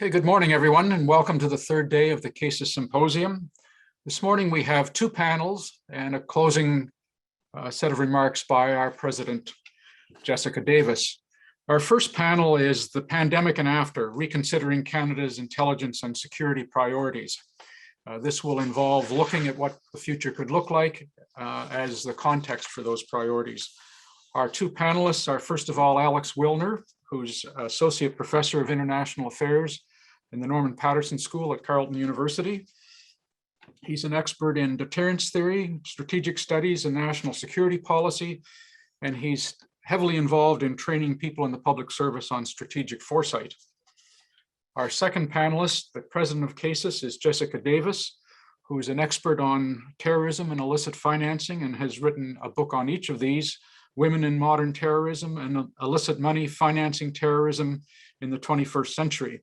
Okay, good morning, everyone, and welcome to the third day of the CASIS Symposium. This morning we have two panels and a closing set of remarks by our president, Jessica Davis. Our first panel is the pandemic and after, reconsidering Canada's intelligence and security priorities. This will involve looking at what the future could look like as the context for those priorities. Our two panelists are, first of all, Alex Wilner, who's Associate Professor of International Affairs in the Norman Paterson School at Carleton University. He's an expert in deterrence theory, strategic studies, and national security policy, and he's heavily involved in training people in the public service on strategic foresight. Our second panelist, the president of CASIS, is Jessica Davis, who is an expert on terrorism and illicit financing and has written a book on each of these, Women in Modern Terrorism and Illicit Money Financing Terrorism in the 21st Century.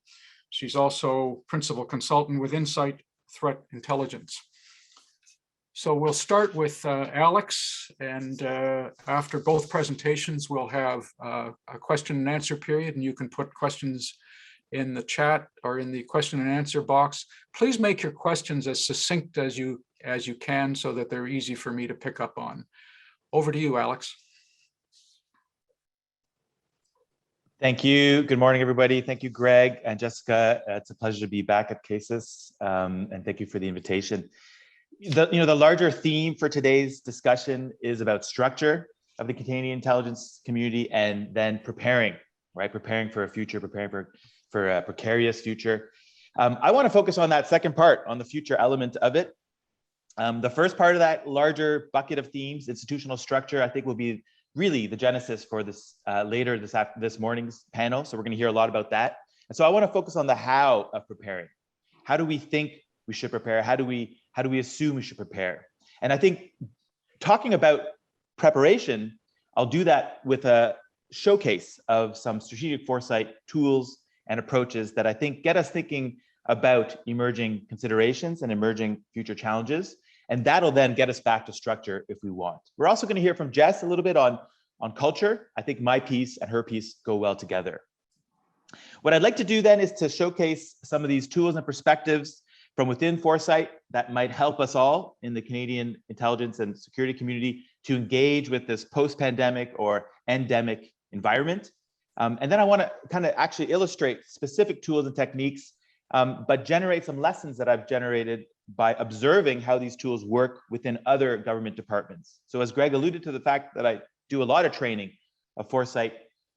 She's also principal consultant with Insight Threat Intelligence. So we'll start with Alex, and after both presentations, we'll have a question and answer period, and you can put questions in the chat or in the question and answer box. Please make your questions as succinct as you can so that they're easy for me to pick up on. Over to you, Alex. Thank you. Good morning, everybody. Thank you, Greg and Jessica. It's a pleasure to be back at CASIS, and thank you for the invitation. The larger theme for today's discussion is about structure of the Canadian intelligence community, and then preparing for a future, preparing for a precarious future. I want to focus on that second part, on the future element of it. The first part of that larger bucket of themes, institutional structure, I think will be really the genesis for this later this morning's panel. So we're going to hear a lot about that. And so I want to focus on the how of preparing. How do we think we should prepare? How do we assume we should prepare? And I think talking about preparation, I'll do that with a showcase of some strategic foresight tools and approaches that I think get us thinking about emerging considerations and emerging future challenges. And that'll then get us back to structure if we want. We're also going to hear from Jess a little bit on culture. I think my piece and her piece go well together. What I'd like to do then is to showcase some of these tools and perspectives from within Foresight that might help us all in the Canadian intelligence and security community to engage with this post-pandemic or endemic environment. And then I want to kind of actually illustrate specific tools and techniques, but generate some lessons that I've generated by observing how these tools work within other government departments. So as Greg alluded to the fact that I do a lot of training of foresight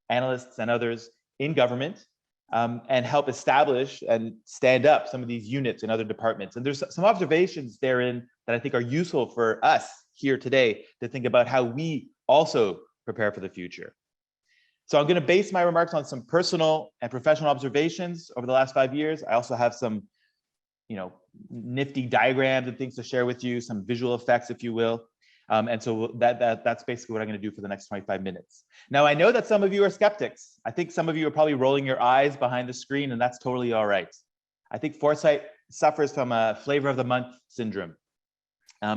analysts and others in government, and help establish and stand up some of these units in other departments. And there's some observations therein that I think are useful for us here today to think about how we also prepare for the future. So I'm going to base my remarks on some personal and professional observations over the last 5 years. I also have some nifty diagrams and things to share with you, some visual effects, if you will. And so that's basically what I'm going to do for the next 25 minutes. Now, I know that some of you are skeptics. I think some of you are probably rolling your eyes behind the screen, and that's totally all right. I think Foresight suffers from a flavor of the month syndrome.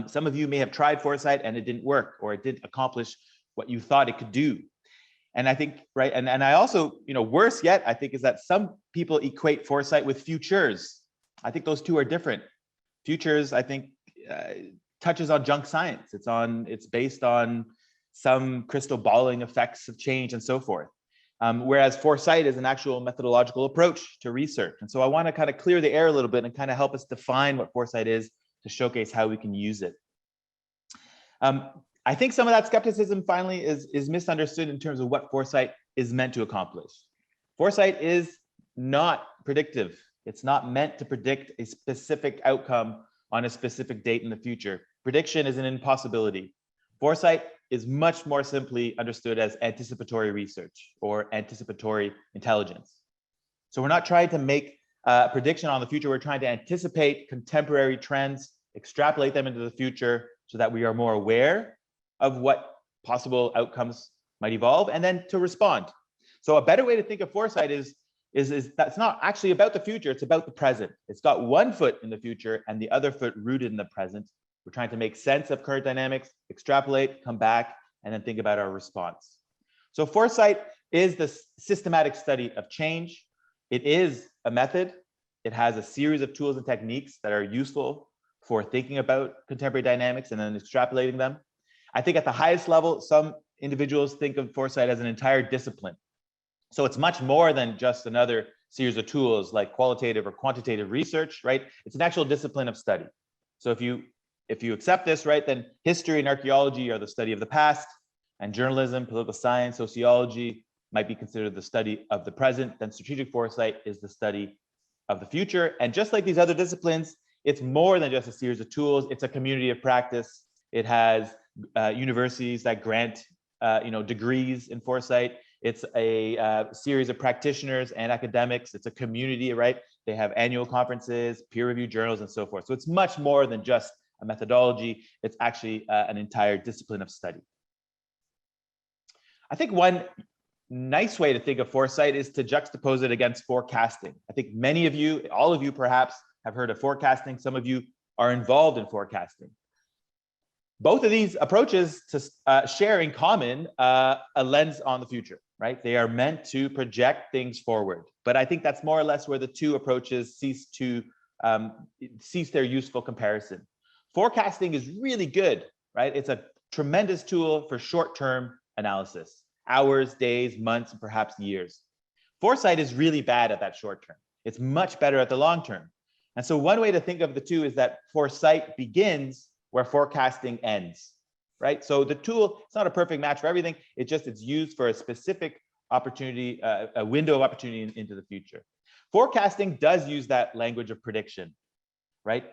Some of you may have tried Foresight and it didn't work, or it didn't accomplish what you thought it could do. And I think, and I also, worse yet, I think, is that some people equate Foresight with futures. I think those two are different. Futures, I think, touches on junk science. It's based on some crystal balling effects of change and so forth. Whereas Foresight is an actual methodological approach to research. And so I want to kind of clear the air a little bit and kind of help us define what Foresight is to showcase how we can use it. I think some of that skepticism finally is misunderstood in terms of what Foresight is meant to accomplish. Foresight is not predictive. It's not meant to predict a specific outcome on a specific date in the future. Prediction is an impossibility. Foresight is much more simply understood as anticipatory research or anticipatory intelligence. So we're not trying to make a prediction on the future. We're trying to anticipate contemporary trends, extrapolate them into the future so that we are more aware of what possible outcomes might evolve, and then to respond. So a better way to think of Foresight is that's not actually about the future, it's about the present. It's got one foot in the future and the other foot rooted in the present. We're trying to make sense of current dynamics, extrapolate, come back, and then think about our response. So Foresight is the systematic study of change. It is a method. It has a series of tools and techniques that are useful for thinking about contemporary dynamics and then extrapolating them. I think at the highest level, some individuals think of foresight as an entire discipline. So it's much more than just another series of tools like qualitative or quantitative research, right? It's an actual discipline of study. So if you accept this, right, then history and archaeology are the study of the past, and journalism, political science, sociology might be considered the study of the present. Then strategic foresight is the study of the future. And just like these other disciplines, it's more than just a series of tools. It's a community of practice. It has universities that grant degrees in foresight. It's a series of practitioners and academics. It's a community, right? They have annual conferences, peer-reviewed journals, and so forth. So it's much more than just a methodology. It's actually an entire discipline of study. I think one nice way to think of foresight is to juxtapose it against forecasting. I think many of you, all of you perhaps, have heard of forecasting. Some of you are involved in forecasting. Both of these approaches to share in common a lens on the future, right? They are meant to project things forward. But I think that's more or less where the two approaches cease their useful comparison. Forecasting is really good, right? It's a tremendous tool for short-term analysis, hours, days, months, and perhaps years. Foresight is really bad at that short term. It's much better at the long term. And so one way to think of the two is that foresight begins where forecasting ends, right? So the tool, it's not a perfect match for everything. It's used for a specific opportunity, a window of opportunity into the future. Forecasting does use that language of prediction, right?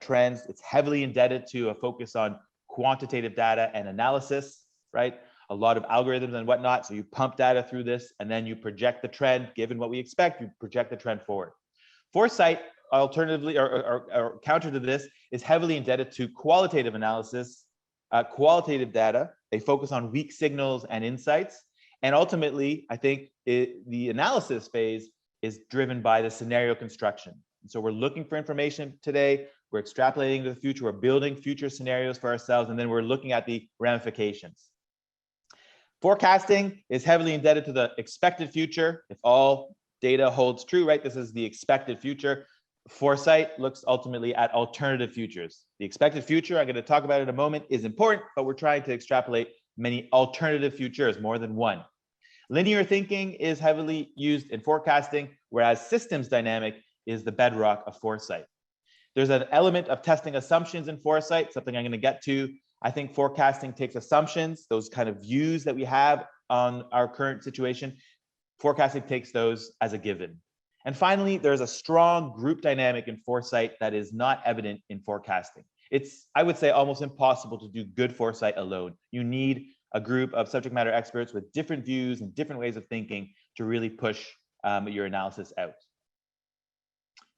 Trends, it's heavily indebted to a focus on quantitative data and analysis, right? A lot of algorithms and whatnot. So you pump data through this and then you project the trend. Given what we expect, you project the trend forward. Foresight, alternatively, or counter to this, is heavily indebted to qualitative analysis, qualitative data. They focus on weak signals and insights. And ultimately, I think the analysis phase is driven by the scenario construction. And so we're looking for information today. We're extrapolating to the future. We're building future scenarios for ourselves. And then we're looking at the ramifications. Forecasting is heavily indebted to the expected future. If all data holds true, right? This is the expected future. Foresight looks ultimately at alternative futures. The expected future, I'm going to talk about in a moment, is important, but we're trying to extrapolate many alternative futures, more than one. Linear thinking is heavily used in forecasting, whereas systems dynamic is the bedrock of foresight. There's an element of testing assumptions in foresight, something I'm going to get to. I think forecasting takes assumptions, those kind of views that we have on our current situation. Forecasting takes those as a given. And finally, there's a strong group dynamic in foresight that is not evident in forecasting. It's, I would say, almost impossible to do good foresight alone. You need a group of subject matter experts with different views and different ways of thinking to really push your analysis out.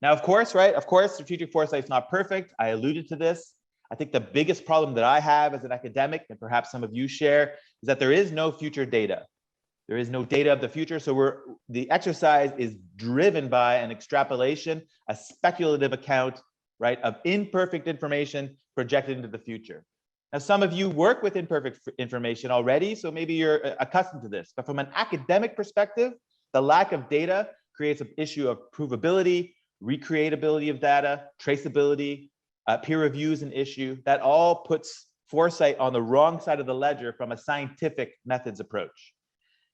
Now, of course, right? Of course, strategic foresight is not perfect. I alluded to this. I think the biggest problem that I have as an academic, and perhaps some of you share, is that there is no future data. There is no data of the future. So the exercise is driven by an extrapolation, a speculative account, right, of imperfect information projected into the future. Now, some of you work with imperfect information already, so maybe you're accustomed to this. But from an academic perspective, the lack of data creates an issue of provability, recreatability of data, traceability, peer review is an issue. That all puts foresight on the wrong side of the ledger from a scientific methods approach.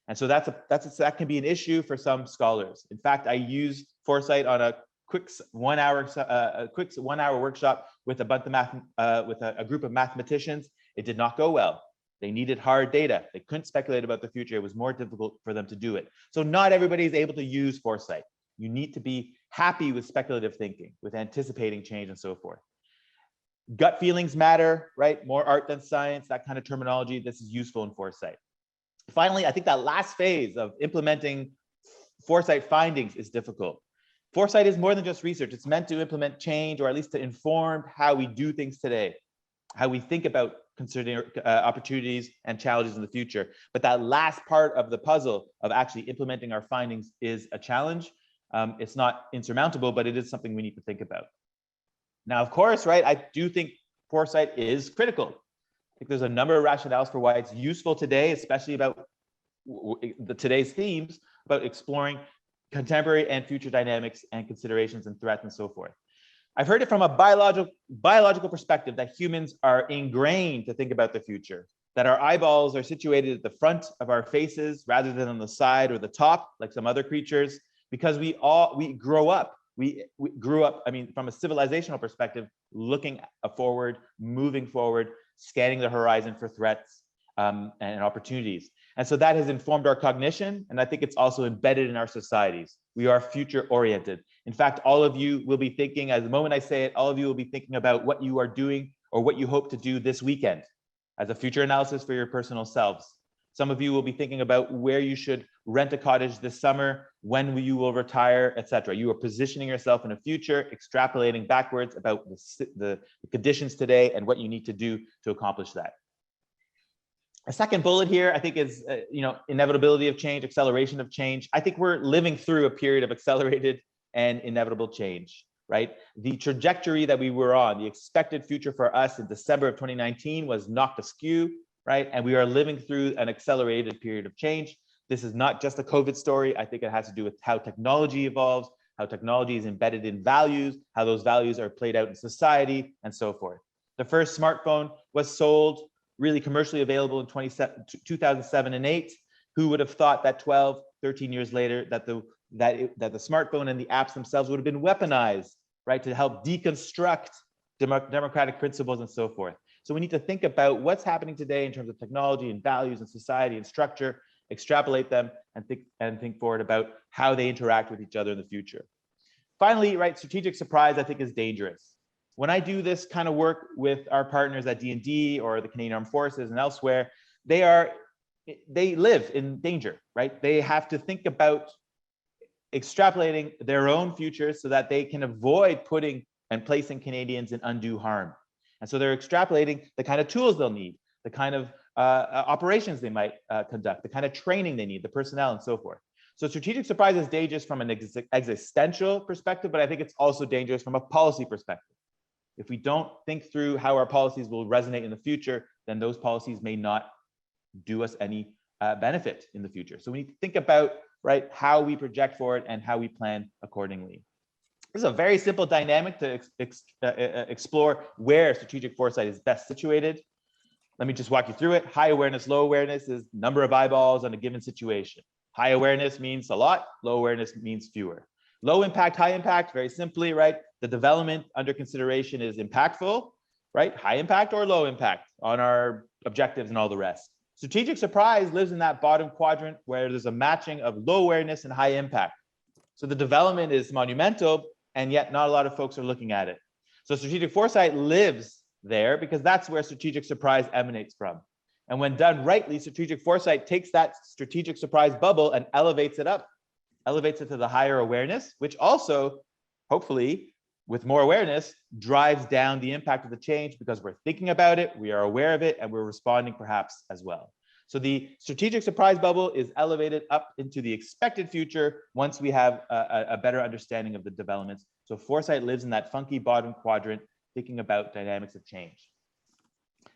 And so that can be an issue for some scholars. In fact, I used foresight on a quick 1 hour workshop with a group of mathematicians. It did not go well. They needed hard data. They couldn't speculate about the future. It was more difficult for them to do it. So not everybody is able to use foresight. You need to be happy with speculative thinking, with anticipating change and so forth. Gut feelings matter, right? More art than science, that kind of terminology. This is useful in foresight. Finally, I think that last phase of implementing foresight findings is difficult. Foresight is more than just research. It's meant to implement change, or at least to inform how we do things today, how we think about considering opportunities and challenges in the future. But that last part of the puzzle of actually implementing our findings is a challenge. It's not insurmountable, but it is something we need to think about. Now, of course, right, I do think foresight is critical. I think there's a number of rationales for why it's useful today, especially about today's themes, about exploring contemporary and future dynamics and considerations and threats and so forth. I've heard it from a biological perspective that humans are ingrained to think about the future, that our eyeballs are situated at the front of our faces rather than on the side or the top, like some other creatures, because we grew up, I mean, from a civilizational perspective, looking forward, moving forward, scanning the horizon for threats and opportunities. And so that has informed our cognition, and I think it's also embedded in our societies. We are future oriented. In fact, all of you will be thinking, at the moment I say it, all of you will be thinking about what you are doing or what you hope to do this weekend as a future analysis for your personal selves. Some of you will be thinking about where you should rent a cottage this summer, when you will retire, etc. You are positioning yourself in a future, extrapolating backwards about the conditions today and what you need to do to accomplish that. A second bullet here, I think, is inevitability of change, acceleration of change. I think we're living through a period of accelerated and inevitable change, right? The trajectory that we were on, the expected future for us in December of 2019 was knocked askew, right? And we are living through an accelerated period of change. This is not just a COVID story. I think it has to do with how technology evolves, how technology is embedded in values, how those values are played out in society, and so forth. The first smartphone was sold, really commercially available in 2007 and 8. Who would have thought that 12, 13 years later that the smartphone and the apps themselves would have been weaponized, right, to help deconstruct democratic principles and so forth. So we need to think about what's happening today in terms of technology and values and society and structure, extrapolate them, and think forward about how they interact with each other in the future. Finally, right, strategic surprise, I think, is dangerous. When I do this kind of work with our partners at D&D or the Canadian Armed Forces and elsewhere, they live in danger, right? They have to think about extrapolating their own futures so that they can avoid putting and placing Canadians in undue harm. And so they're extrapolating the kind of tools they'll need, the kind of operations they might conduct, the kind of training they need, the personnel and so forth. So strategic surprise is dangerous from an existential perspective, but I think it's also dangerous from a policy perspective. If we don't think through how our policies will resonate in the future, then those policies may not do us any benefit in the future. So we need to think about, right, how we project forward and how we plan accordingly. This is a very simple dynamic to explore where strategic foresight is best situated. Let me just walk you through it. High awareness, low awareness is number of eyeballs on a given situation. High awareness means a lot, low awareness means fewer. Low impact, high impact, very simply, right? The development under consideration is impactful, right? High impact or low impact on our objectives and all the rest. Strategic surprise lives in that bottom quadrant where there's a matching of low awareness and high impact. So the development is monumental, and yet not a lot of folks are looking at it. So strategic foresight lives there because that's where strategic surprise emanates from. And when done rightly, strategic foresight takes that strategic surprise bubble and elevates it up, elevates it to the higher awareness, which also, hopefully, with more awareness, drives down the impact of the change because we're thinking about it, we are aware of it, and we're responding perhaps as well. So the strategic surprise bubble is elevated up into the expected future once we have a better understanding of the developments. So foresight lives in that funky bottom quadrant, thinking about dynamics of change.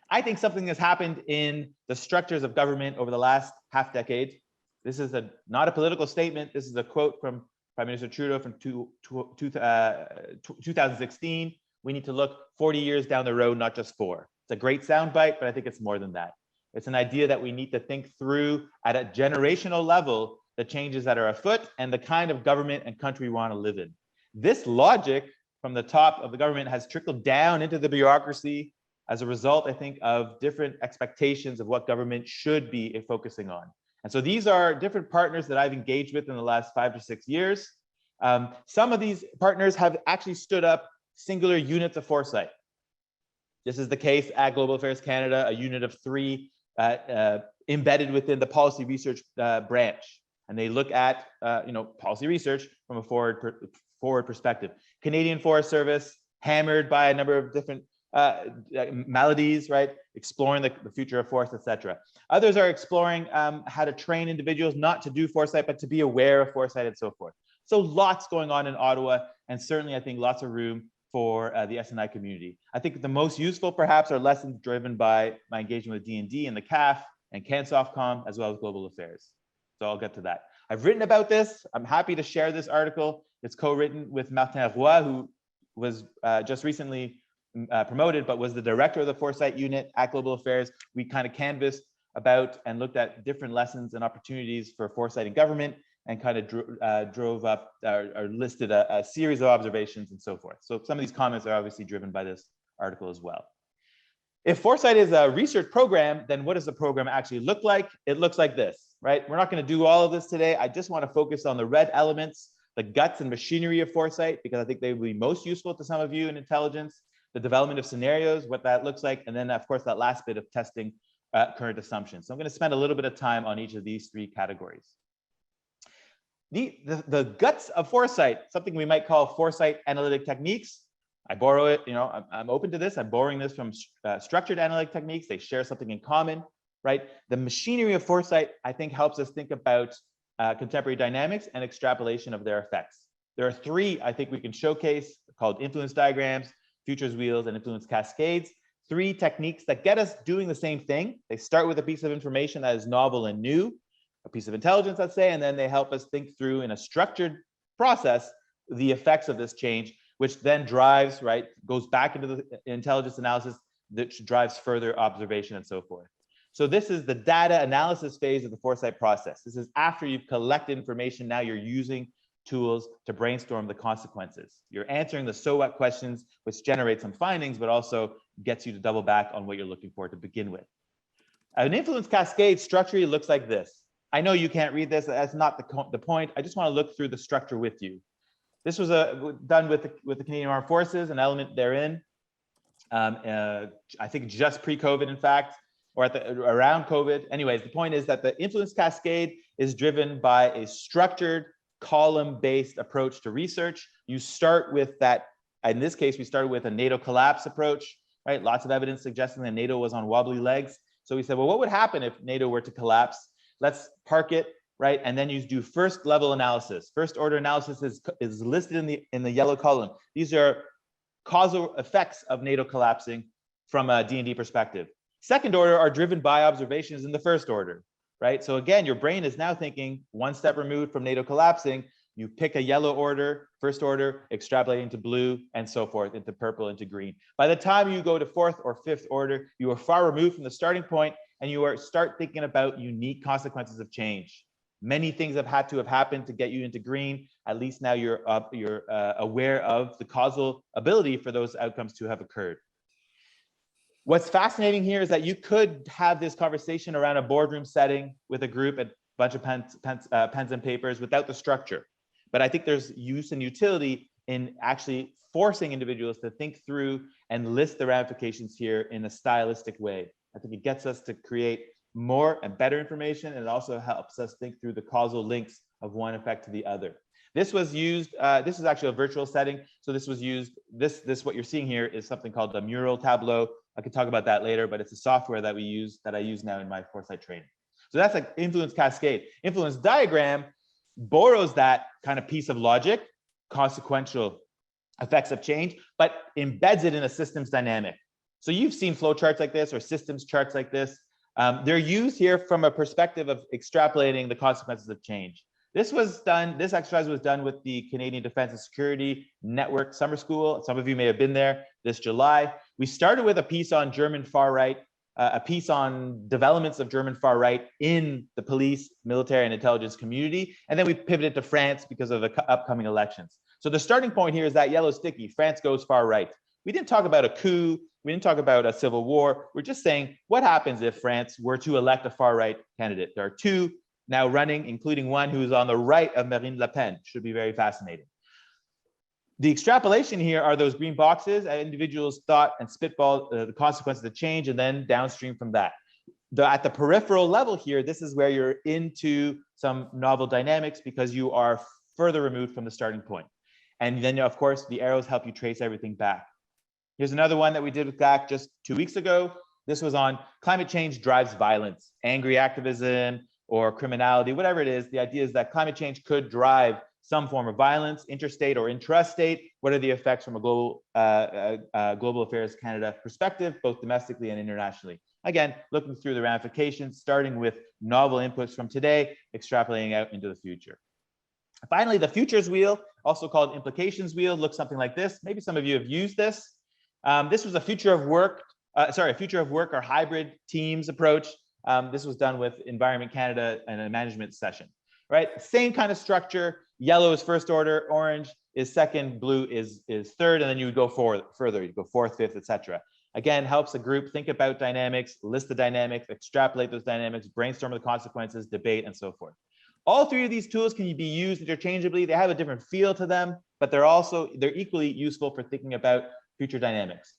I think something has happened in the structures of government over the last half decade. This is not a political statement. This is a quote from Prime Minister Trudeau from 2016. We need to look 40 years down the road, not just 4. It's a great soundbite, but I think it's more than that. It's an idea that we need to think through at a generational level, the changes that are afoot and the kind of government and country we want to live in. This logic from the top of the government has trickled down into the bureaucracy as a result, I think, of different expectations of what government should be focusing on. And so these are different partners that I've engaged with in the last 5 to 6 years. Some of these partners have actually stood up singular units of foresight. This is the case at Global Affairs Canada, a unit of 3 embedded within the policy research branch. And they look at policy research from a forward perspective. Canadian Forest Service, hammered by a number of different maladies, right? Exploring the future of forest, etc. Others are exploring how to train individuals not to do foresight, but to be aware of foresight and so forth. So lots going on in Ottawa, and certainly I think lots of room for the S&I community. I think the most useful perhaps are lessons driven by my engagement with D&D and the CAF and CANSOFCOM, as well as Global Affairs. So I'll get to that. I've written about this. I'm happy to share this article. It's co-written with Martin Roy, who was just recently promoted, but was the director of the Foresight unit at Global Affairs. We kind of canvassed about and looked at different lessons and opportunities for foresight in government, and kind of drove up or listed a series of observations and so forth. So some of these comments are obviously driven by this article as well. If foresight is a research program, then what does the program actually look like? It looks like this, right? We're not going to do all of this today. I just want to focus on the red elements, the guts and machinery of foresight, because I think they will be most useful to some of you in intelligence, the development of scenarios, what that looks like, and then of course that last bit of testing current assumptions. So I'm going to spend a little bit of time on each of these three categories. The guts of foresight, something we might call foresight analytic techniques. I borrow it, I'm open to this. I'm borrowing this from structured analytic techniques. They share something in common, right? The machinery of foresight, I think, helps us think about contemporary dynamics and extrapolation of their effects. There are three I think we can showcase called influence diagrams, futures wheels, and influence cascades. Three techniques that get us doing the same thing. They start with a piece of information that is novel and new, a piece of intelligence, let's say, and then they help us think through in a structured process the effects of this change, which then drives, right, goes back into the intelligence analysis that drives further observation and so forth. So this is the data analysis phase of the foresight process. This is after you've collected information. Now you're using tools to brainstorm the consequences. You're answering the so what questions, which generate some findings, but also gets you to double back on what you're looking for to begin with. An influence cascade structurally looks like this. I know you can't read this. That's not the point. I just want to look through the structure with you. This was done with the Canadian Armed Forces, an element therein. I think just pre-COVID, in fact, or around COVID. Anyways, the point is that the influence cascade is driven by a structured column-based approach to research. You start with that. In this case, we started with a NATO collapse approach, right? Lots of evidence suggesting that NATO was on wobbly legs. So we said, well, what would happen if NATO were to collapse? Let's park it, right? And then you do first level analysis. First order analysis is listed in the yellow column. These are causal effects of NATO collapsing from a D&D perspective. Second order are driven by observations in the first order, right? So again, your brain is now thinking one step removed from NATO collapsing. You pick a yellow order, first order, extrapolate into blue, and so forth, into purple, into green. By the time you go to fourth or fifth order, you are far removed from the starting point, and you start thinking about unique consequences of change. Many things have had to have happened to get you into green. At least now you're aware of the causal ability for those outcomes to have occurred. What's fascinating here is that you could have this conversation around a boardroom setting with a group, a bunch of pens and papers without the structure. But I think there's use and utility in actually forcing individuals to think through and list the ramifications here in a stylistic way. I think it gets us to create more and better information, and it also helps us think through the causal links of one effect to the other. This was used, this is actually a virtual setting. So this was used, what you're seeing here is something called the Mural Tableau. I could talk about that later, but it's a software that I use now in my foresight training. So that's like influence cascade. Influence diagram borrows that kind of piece of logic, consequential effects of change, but embeds it in a systems dynamic. So you've seen flowcharts like this or systems charts like this. They're used here from a perspective of extrapolating the consequences of change. This exercise was done with the Canadian Defense and Security Network Summer School. Some of you may have been there this July. We started with a piece on German far right, a piece on developments of German far right in the police, military, and intelligence community. And then we pivoted to France because of the upcoming elections. So the starting point here is that yellow sticky, France goes far right. We didn't talk about a coup. We didn't talk about a civil war. We're just saying, what happens if France were to elect a far right candidate? There are two now running, including one who's on the right of Marine Le Pen. Should be very fascinating. The extrapolation here are those green boxes. Individuals thought and spitball the consequences of change, and then downstream from that. At the peripheral level here, this is where you're into some novel dynamics because you are further removed from the starting point. And then, of course, the arrows help you trace everything back. Here's another one that we did with GAC just 2 weeks ago. This was on climate change drives violence, angry activism, or criminality, whatever it is. The idea is that climate change could drive some form of violence, interstate or intrastate. What are the effects from a global affairs Canada perspective, both domestically and internationally? Again, looking through the ramifications, starting with novel inputs from today, extrapolating out into the future. Finally, the futures wheel, also called implications wheel, looks something like this. Maybe some of you have used this. This was a future of work or hybrid teams approach. This was done with Environment Canada and a management session, right? Same kind of structure. Yellow is first order, orange is second, blue is third, and then you would go further. You go fourth, fifth, etc. Again, helps a group think about dynamics, list the dynamics, extrapolate those dynamics, brainstorm the consequences, debate, and so forth. All three of these tools can be used interchangeably. They have a different feel to them, but they're equally useful for thinking about future dynamics.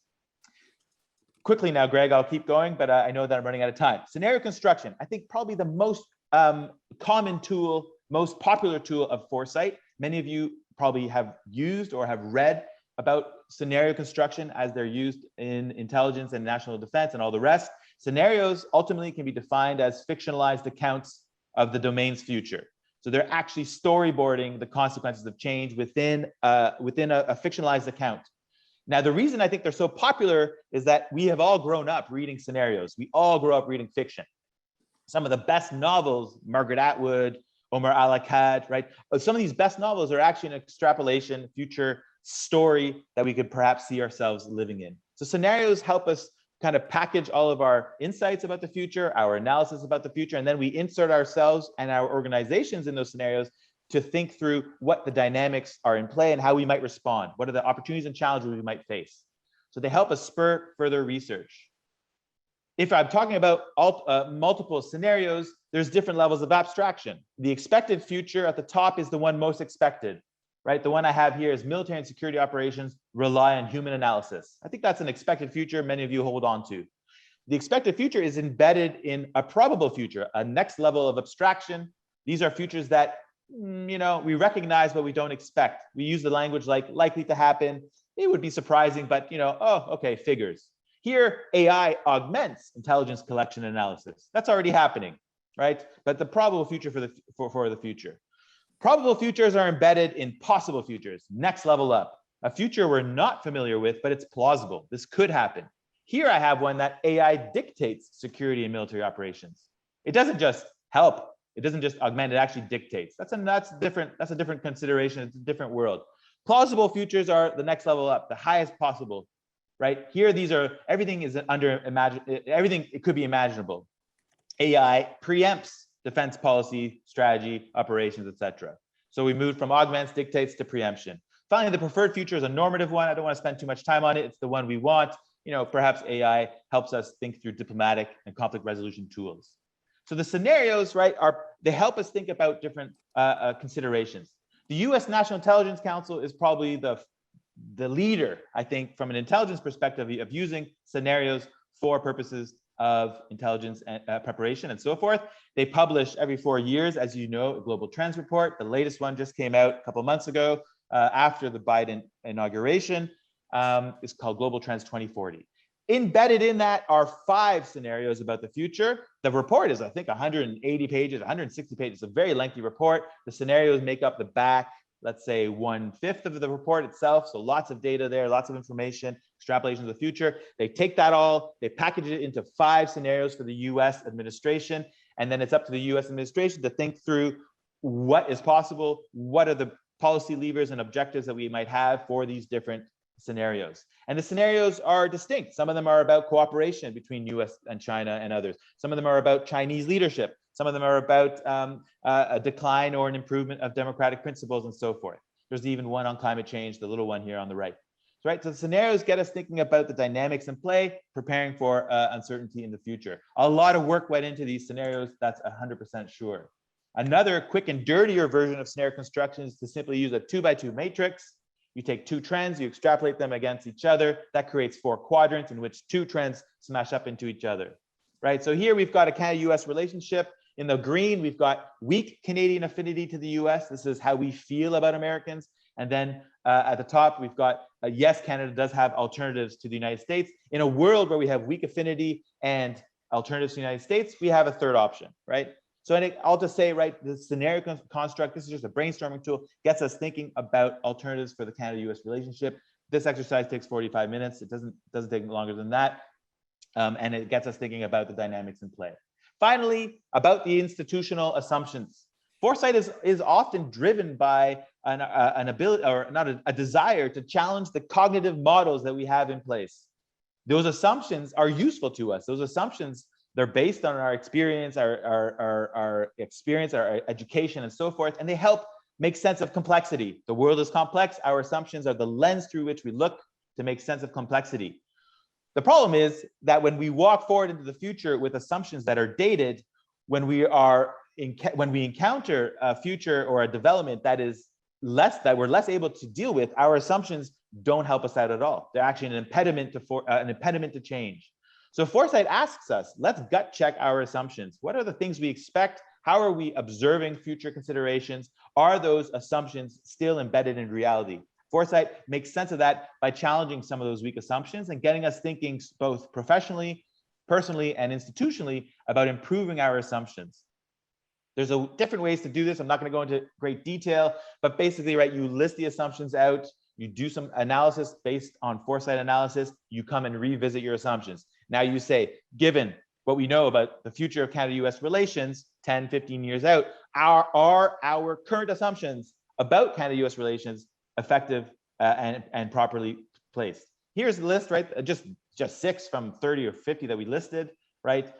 Quickly now, Greg, I'll keep going, but I know that I'm running out of time. Scenario construction, I think probably the most common tool, most popular tool of Foresight. Many of you probably have used or have read about scenario construction as they're used in intelligence and national defense and all the rest. Scenarios ultimately can be defined as fictionalized accounts of the domain's future. So they're actually storyboarding the consequences of change within a fictionalized account. Now, the reason I think they're so popular is that we have all grown up reading scenarios. We all grow up reading fiction. Some of the best novels, Margaret Atwood, Omar Al-Akkad, right? Some of these best novels are actually an extrapolation, future story that we could perhaps see ourselves living in. So scenarios help us kind of package all of our insights about the future, our analysis about the future, and then we insert ourselves and our organizations in those scenarios to think through what the dynamics are in play and how we might respond. What are the opportunities and challenges we might face? So they help us spur further research. If I'm talking about multiple scenarios, there's different levels of abstraction. The expected future at the top is the one most expected, right? The one I have here is military and security operations rely on human analysis. I think that's an expected future many of you hold on to. The expected future is embedded in a probable future, a next level of abstraction. These are futures that, we recognize, but we don't expect. We use the language like likely to happen. It would be surprising, but oh, okay, figures. Here, AI augments intelligence collection analysis. That's already happening, right? But the probable future for the future. Probable futures are embedded in possible futures, next level up. A future we're not familiar with, but it's plausible. This could happen. Here I have one that AI dictates security and military operations. It doesn't just help. It doesn't just augment, it actually dictates. That's a different consideration. It's a different world. Plausible futures are the next level up, the highest possible, right? Here, everything it could be imaginable. AI preempts defense policy, strategy, operations, etc. So we moved from augments, dictates to preemption. Finally, the preferred future is a normative one. I don't want to spend too much time on it. It's the one we want. Perhaps AI helps us think through diplomatic and conflict resolution tools. So the scenarios, right, they help us think about different considerations. The U.S. National Intelligence Council is probably the leader, I think, from an intelligence perspective of using scenarios for purposes of intelligence and preparation and so forth. They publish every 4 years, as you know, a global trends report. The latest one just came out a couple of months ago after the Biden inauguration. It's called Global Trends 2040. Embedded in that are 5 scenarios about the future. The report is, I think, 180 pages, 160 pages. It's a very lengthy report. The scenarios make up the back, let's say 1/5 of the report itself. So lots of data there, lots of information, extrapolation of the future. They take that all, they package it into 5 scenarios for the US administration. And then it's up to the US administration to think through what is possible, what are the policy levers and objectives that we might have for these different scenarios. And the scenarios are distinct. Some of them are about cooperation between US and China and others. Some of them are about Chinese leadership. Some of them are about a decline or an improvement of democratic principles and so forth. There's even one on climate change, the little one here on the right. Right, so the scenarios get us thinking about the dynamics in play, preparing for uncertainty in the future. A lot of work went into these scenarios, that's 100% sure. Another quick and dirtier version of scenario construction is to simply use a 2x2 matrix. You take 2 trends, you extrapolate them against each other. That creates 4 quadrants in which 2 trends smash up into each other. Right, so here we've got a Canada-US relationship. In the green, we've got weak Canadian affinity to the US. This is how we feel about Americans. And then at the top, we've got, yes, Canada does have alternatives to the United States. In a world where we have weak affinity and alternatives to the United States, we have a third option, right? So I'll just say, right, the scenario construct, this is just a brainstorming tool, gets us thinking about alternatives for the Canada-US relationship. This exercise takes 45 minutes. It doesn't take longer than that. and it gets us thinking about the dynamics in play. Finally, about the institutional assumptions. Foresight is often driven by an ability, or not a desire, to challenge the cognitive models that we have in place. Those assumptions are useful to us. Those assumptions, they're based on our experience, our education, and so forth, and they help make sense of complexity. The world is complex. Our assumptions are the lens through which we look to make sense of complexity. The problem is that when we walk forward into the future with assumptions that are dated, when we encounter a future or a development that we're less able to deal with, our assumptions don't help us out at all. They're actually an impediment to change. So Foresight asks us, let's gut check our assumptions. What are the things we expect? How are we observing future considerations? Are those assumptions still embedded in reality? Foresight makes sense of that by challenging some of those weak assumptions and getting us thinking both professionally, personally, and institutionally about improving our assumptions. There's different ways to do this. I'm not going to go into great detail, but basically, right, you list the assumptions out, you do some analysis based on Foresight analysis, you come and revisit your assumptions. Now you say, given what we know about the future of Canada-US relations 10, 15 years out, are our current assumptions about Canada-US relations effective and properly placed? Here's the list, right? Just 6 from 30 or 50 that we listed, right?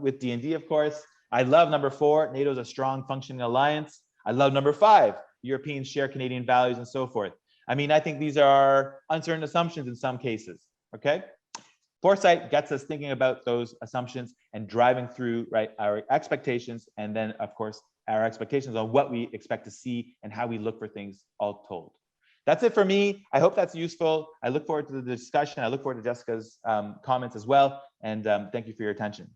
With D&D, of course. I love number 4, NATO is a strong functioning alliance. I love number 5, Europeans share Canadian values, and so forth. I mean, I think these are uncertain assumptions in some cases, okay? Foresight gets us thinking about those assumptions and driving through, right, our expectations, and then, of course, our expectations on what we expect to see and how we look for things all told. That's it for me. I hope that's useful. I look forward to the discussion. I look forward to Jessica's comments as well, and thank you for your attention.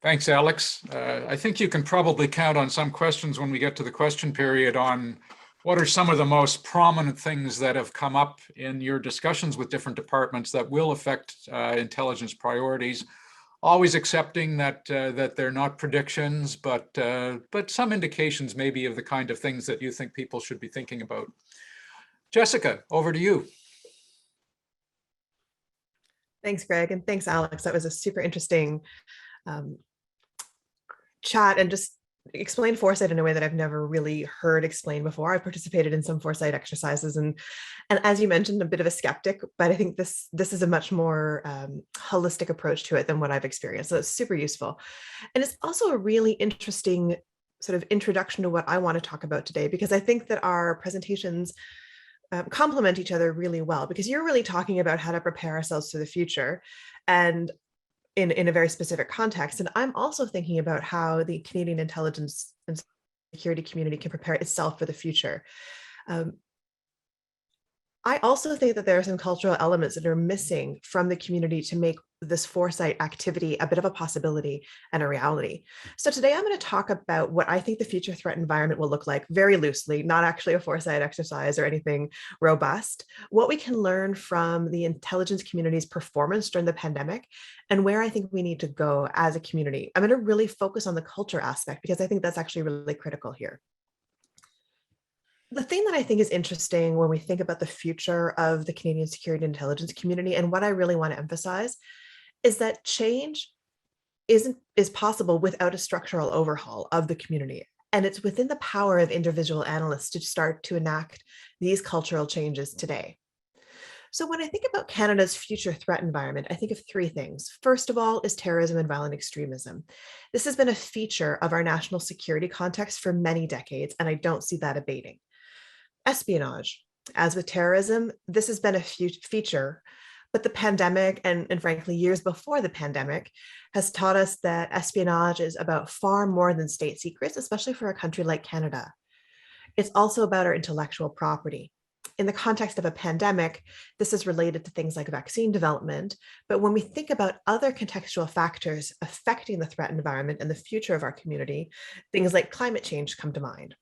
Thanks, Alex. I think you can probably count on some questions when we get to the question period on what are some of the most prominent things that have come up in your discussions with different departments that will affect intelligence priorities, always accepting that they're not predictions, but some indications maybe of the kind of things that you think people should be thinking about. Jessica, over to you. Thanks, Greg, and thanks, Alex. That was a super interesting chat, and just explain Foresight in a way that I've never really heard explained before. I participated in some Foresight exercises, and as you mentioned, a bit of a skeptic, but I think this is a much more holistic approach to it than what I've experienced. So it's super useful. And it's also a really interesting sort of introduction to what I want to talk about today, because I think that our presentations complement each other really well, because you're really talking about how to prepare ourselves for the future, and in a very specific context. And I'm also thinking about how the Canadian intelligence and security community can prepare itself for the future. I also think that there are some cultural elements that are missing from the community to make this Foresight activity a bit of a possibility and a reality. So today I'm going to talk about what I think the future threat environment will look like, very loosely, not actually a Foresight exercise or anything robust, what we can learn from the intelligence community's performance during the pandemic, and where I think we need to go as a community. I'm going to really focus on the culture aspect, because I think that's actually really critical here. The thing that I think is interesting when we think about the future of the Canadian security and intelligence community, and what I really want to emphasize, is that change is possible without a structural overhaul of the community. And it's within the power of individual analysts to start to enact these cultural changes today. So when I think about Canada's future threat environment, I think of 3 things. First of all is terrorism and violent extremism. This has been a feature of our national security context for many decades, and I don't see that abating. Espionage. As with terrorism, this has been a feature, but the pandemic, and frankly, years before the pandemic, has taught us that espionage is about far more than state secrets, especially for a country like Canada. It's also about our intellectual property. In the context of a pandemic, this is related to things like vaccine development, but when we think about other contextual factors affecting the threat environment and the future of our community, things like climate change come to mind.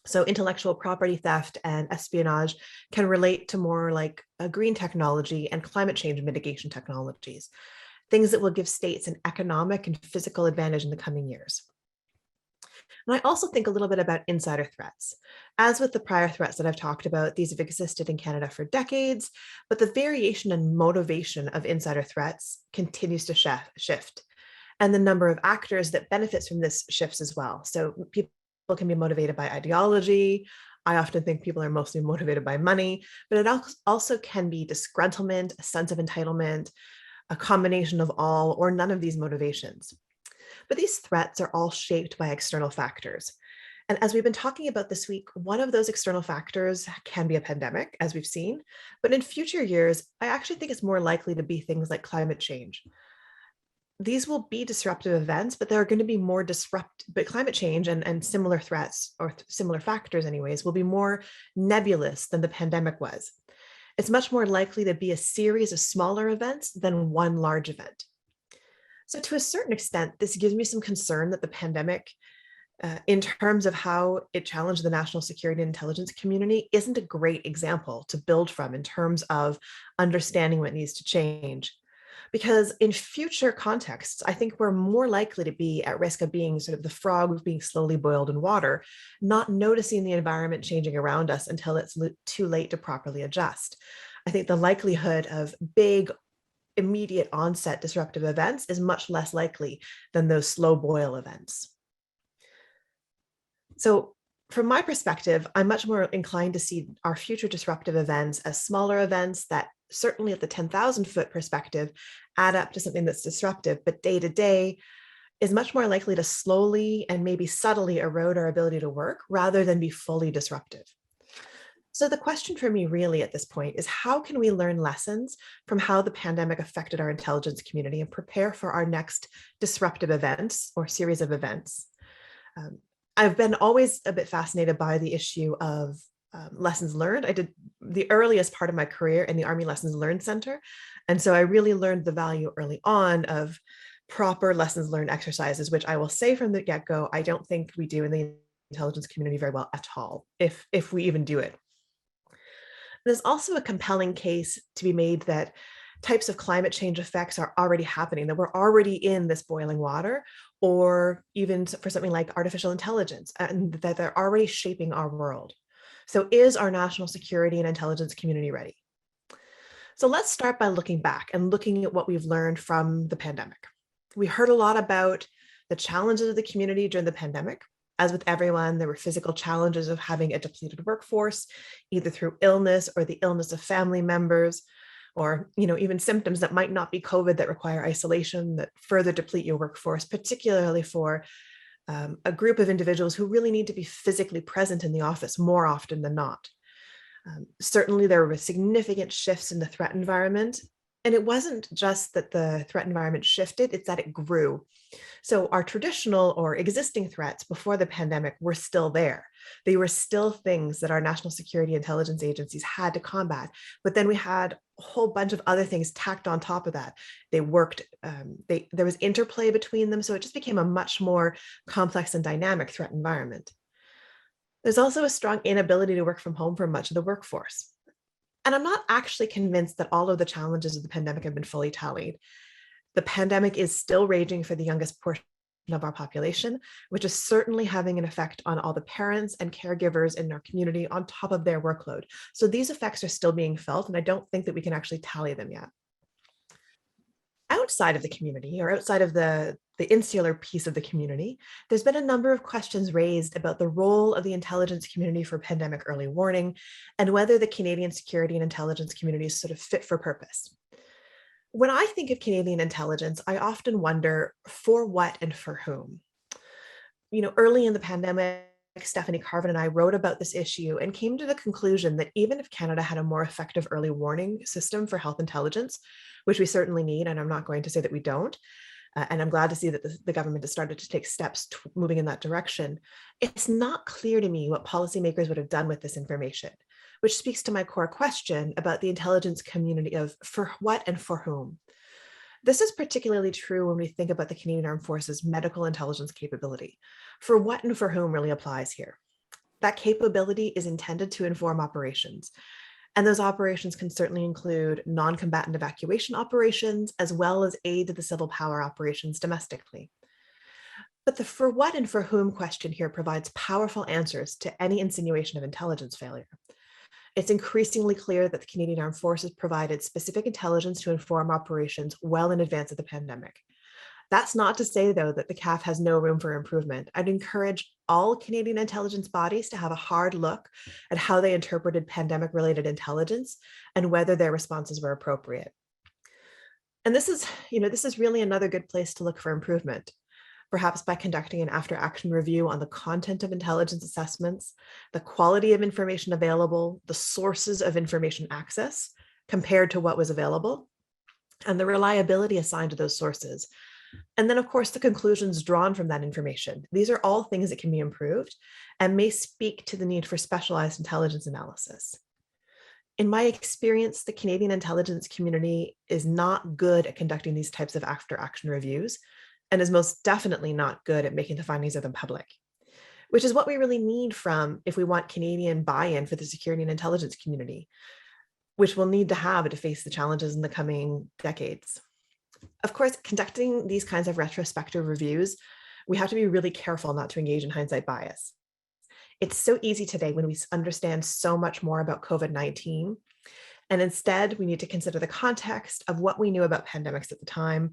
So intellectual property theft and espionage can relate to more like a green technology and climate change mitigation technologies, things that will give states an economic and physical advantage in the coming years. And I also think a little bit about insider threats. As with the prior threats that I've talked about, these have existed in Canada for decades, but the variation and motivation of insider threats continues to shift. And the number of actors that benefits from this shifts as well. So people can be motivated by ideology. I often think people are mostly motivated by money, but it also can be disgruntlement, a sense of entitlement, a combination of all or none of these motivations. But these threats are all shaped by external factors. And as we've been talking about this week, one of those external factors can be a pandemic, as we've seen. But in future years, I actually think it's more likely to be things like climate change. These will be disruptive events, but there are going to be more but climate change and similar threats or similar factors anyways will be more nebulous than the pandemic was. It's much more likely to be a series of smaller events than one large event. So to a certain extent, this gives me some concern that the pandemic, in terms of how it challenged the national security and intelligence community, isn't a great example to build from in terms of understanding what needs to change. Because in future contexts, I think we're more likely to be at risk of being sort of the frog being slowly boiled in water, not noticing the environment changing around us until it's too late to properly adjust. I think the likelihood of big, immediate onset disruptive events is much less likely than those slow boil events. So from my perspective, I'm much more inclined to see our future disruptive events as smaller events that certainly at the 10,000 foot perspective add up to something that's disruptive, but day to day is much more likely to slowly and maybe subtly erode our ability to work rather than be fully disruptive. So the question for me really at this point is how can we learn lessons from how the pandemic affected our intelligence community and prepare for our next disruptive events or series of events? I've been always a bit fascinated by the issue of lessons learned. I did the earliest part of my career in the Army Lessons Learned Center. And so I really learned the value early on of proper lessons learned exercises, which I will say from the get-go, I don't think we do in the intelligence community very well at all, if we even do it. There's also a compelling case to be made that types of climate change effects are already happening, that we're already in this boiling water, or even for something like artificial intelligence, and that they're already shaping our world. So is our national security and intelligence community ready? So let's start by looking back and looking at what we've learned from the pandemic. We heard a lot about the challenges of the community during the pandemic. As with everyone, there were physical challenges of having a depleted workforce, either through illness or the illness of family members, or even symptoms that might not be COVID that require isolation that further deplete your workforce, particularly for a group of individuals who really need to be physically present in the office more often than not. Certainly, there were significant shifts in the threat environment. And it wasn't just that the threat environment shifted, it's that it grew. So our traditional or existing threats before the pandemic were still there. They were still things that our national security intelligence agencies had to combat. But then we had a whole bunch of other things tacked on top of that. They worked, there was interplay between them. So it just became a much more complex and dynamic threat environment. There's also a strong inability to work from home for much of the workforce. And I'm not actually convinced that all of the challenges of the pandemic have been fully tallied. The pandemic is still raging for the youngest portion of our population, which is certainly having an effect on all the parents and caregivers in our community on top of their workload. So these effects are still being felt, and I don't think that we can actually tally them yet. Outside of the community, or outside of the insular piece of the community, there's been a number of questions raised about the role of the intelligence community for pandemic early warning and whether the Canadian security and intelligence community is sort of fit for purpose. When I think of Canadian intelligence, I often wonder for what and for whom. Early in the pandemic, Stephanie Carvin and I wrote about this issue and came to the conclusion that even if Canada had a more effective early warning system for health intelligence, which we certainly need, and I'm not going to say that we don't, and I'm glad to see that the government has started to take steps moving in that direction, it's not clear to me what policymakers would have done with this information, which speaks to my core question about the intelligence community of for what and for whom. This is particularly true when we think about the Canadian Armed Forces medical intelligence capability. For what and for whom really applies here. That capability is intended to inform operations. And those operations can certainly include non-combatant evacuation operations, as well as aid to the civil power operations domestically. But the for what and for whom question here provides powerful answers to any insinuation of intelligence failure. It's increasingly clear that the Canadian Armed Forces provided specific intelligence to inform operations well in advance of the pandemic. That's not to say, though, that the CAF has no room for improvement. I'd encourage all Canadian intelligence bodies to have a hard look at how they interpreted pandemic-related intelligence and whether their responses were appropriate. And this is really another good place to look for improvement, perhaps by conducting an after-action review on the content of intelligence assessments, the quality of information available, the sources of information access compared to what was available, and the reliability assigned to those sources. And then, of course, the conclusions drawn from that information. These are all things that can be improved and may speak to the need for specialized intelligence analysis. In my experience, the Canadian intelligence community is not good at conducting these types of after-action reviews, and is most definitely not good at making the findings of them public, which is what we really need if we want Canadian buy-in for the security and intelligence community, which we'll need to have to face the challenges in the coming decades. Of course, conducting these kinds of retrospective reviews, we have to be really careful not to engage in hindsight bias. It's so easy today when we understand so much more about COVID-19, and instead we need to consider the context of what we knew about pandemics at the time,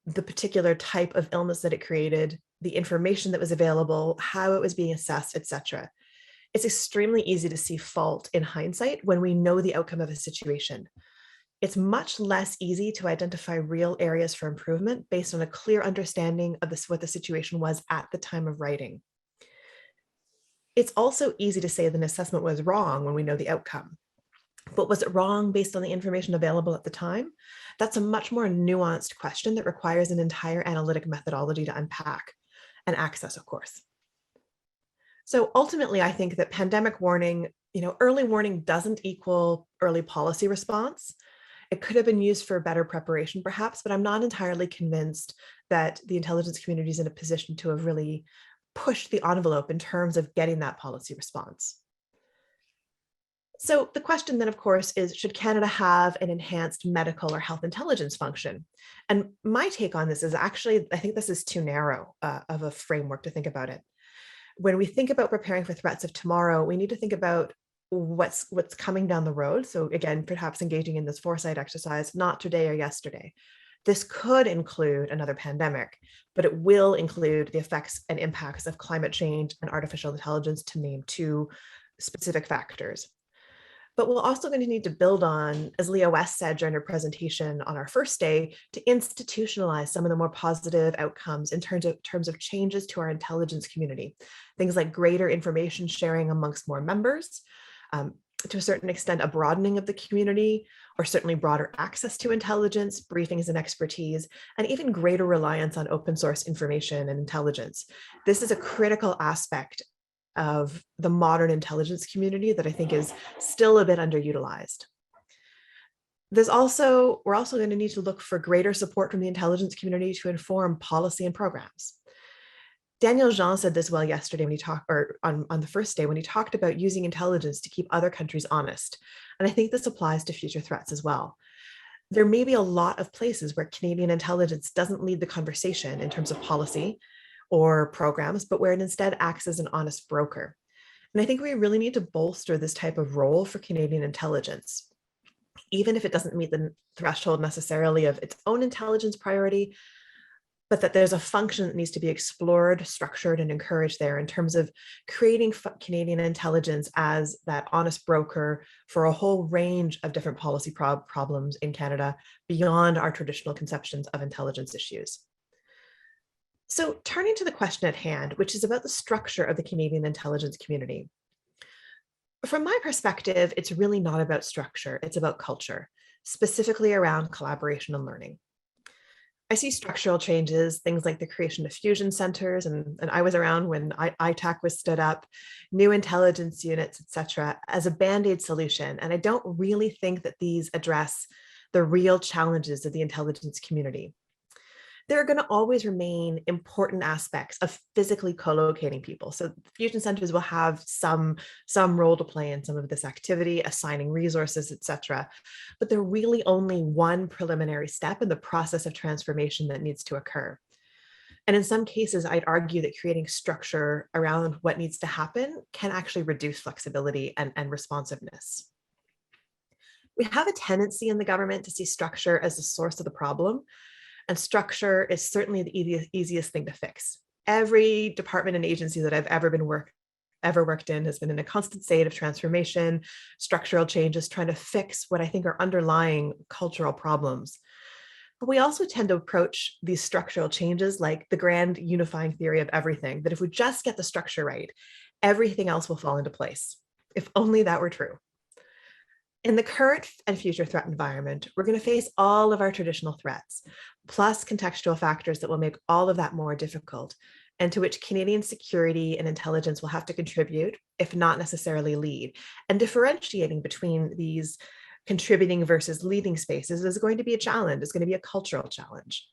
the particular type of illness that it created, the information that was available, how it was being assessed, etc. It's extremely easy to see fault in hindsight when we know the outcome of a situation. It's much less easy to identify real areas for improvement based on a clear understanding of what the situation was at the time of writing. It's also easy to say that an assessment was wrong when we know the outcome. But was it wrong based on the information available at the time? That's a much more nuanced question that requires an entire analytic methodology to unpack and access, of course. So ultimately, I think that pandemic warning, early warning doesn't equal early policy response. It could have been used for better preparation, perhaps, but I'm not entirely convinced that the intelligence community is in a position to have really pushed the envelope in terms of getting that policy response. So the question then, of course, is, should Canada have an enhanced medical or health intelligence function? And my take on this is actually, I think this is too narrow of a framework to think about it. When we think about preparing for threats of tomorrow, we need to think about what's coming down the road. So again, perhaps engaging in this foresight exercise, not today or yesterday. This could include another pandemic, but it will include the effects and impacts of climate change and artificial intelligence, to name two specific factors. But we're also going to need to build on, as Leah West said during her presentation on our first day, to institutionalize some of the more positive outcomes in terms of changes to our intelligence community. Things like greater information sharing amongst more members, to a certain extent, a broadening of the community, or certainly broader access to intelligence, briefings and expertise, and even greater reliance on open source information and intelligence. This is a critical aspect of the modern intelligence community that I think is still a bit underutilized. We're also going to need to look for greater support from the intelligence community to inform policy and programs. Daniel Jean said this well yesterday when he talked, or on the first day, when he talked about using intelligence to keep other countries honest. And I think this applies to future threats as well. There may be a lot of places where Canadian intelligence doesn't lead the conversation in terms of policy or programs, but where it instead acts as an honest broker. And I think we really need to bolster this type of role for Canadian intelligence, even if it doesn't meet the threshold necessarily of its own intelligence priority, but that there's a function that needs to be explored, structured, and encouraged there in terms of creating Canadian intelligence as that honest broker for a whole range of different policy problems in Canada beyond our traditional conceptions of intelligence issues. So turning to the question at hand, which is about the structure of the Canadian intelligence community. From my perspective, it's really not about structure, it's about culture, specifically around collaboration and learning. I see structural changes, things like the creation of fusion centers, and I was around when ITAC was stood up, new intelligence units, et cetera, as a Band-Aid solution. And I don't really think that these address the real challenges of the intelligence community. There are going to always remain important aspects of physically co-locating people. So fusion centers will have some role to play in some of this activity, assigning resources, et cetera. But they're really only one preliminary step in the process of transformation that needs to occur. And in some cases, I'd argue that creating structure around what needs to happen can actually reduce flexibility and responsiveness. We have a tendency in the government to see structure as the source of the problem, and structure is certainly the easiest thing to fix. Every department and agency that I've ever worked in has been in a constant state of transformation, structural changes, trying to fix what I think are underlying cultural problems. But we also tend to approach these structural changes like the grand unifying theory of everything, that if we just get the structure right, everything else will fall into place. If only that were true. In the current and future threat environment, we're going to face all of our traditional threats, plus contextual factors that will make all of that more difficult, and to which Canadian security and intelligence will have to contribute, if not necessarily lead. And differentiating between these contributing versus leading spaces is going to be a challenge. It's going to be a cultural challenge.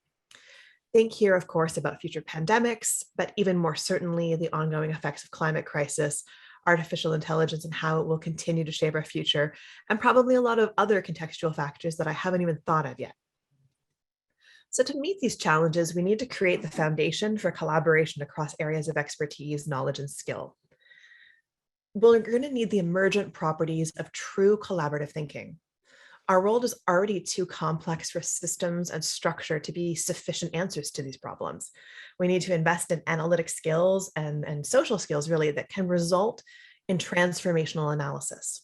Think here, of course, about future pandemics, but even more certainly the ongoing effects of climate crisis, artificial intelligence, and how it will continue to shape our future, and probably a lot of other contextual factors that I haven't even thought of yet. So to meet these challenges, we need to create the foundation for collaboration across areas of expertise, knowledge, and skill. We're going to need the emergent properties of true collaborative thinking. Our world is already too complex for systems and structure to be sufficient answers to these problems. We need to invest in analytic skills and social skills, really, that can result in transformational analysis.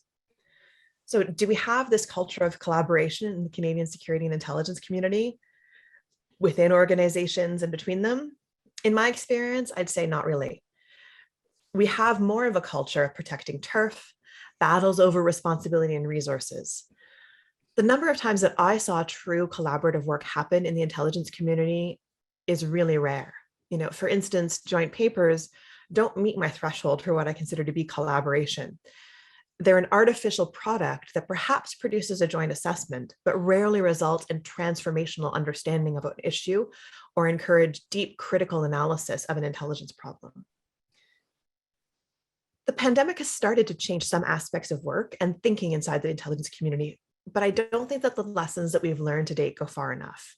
So do we have this culture of collaboration in the Canadian security and intelligence community within organizations and between them? In my experience, I'd say not really. We have more of a culture of protecting turf, battles over responsibility and resources. The number of times that I saw true collaborative work happen in the intelligence community is really rare. For instance, joint papers don't meet my threshold for what I consider to be collaboration. They're an artificial product that perhaps produces a joint assessment, but rarely results in transformational understanding of an issue or encourage deep critical analysis of an intelligence problem. The pandemic has started to change some aspects of work and thinking inside the intelligence community, but I don't think that the lessons that we've learned to date go far enough.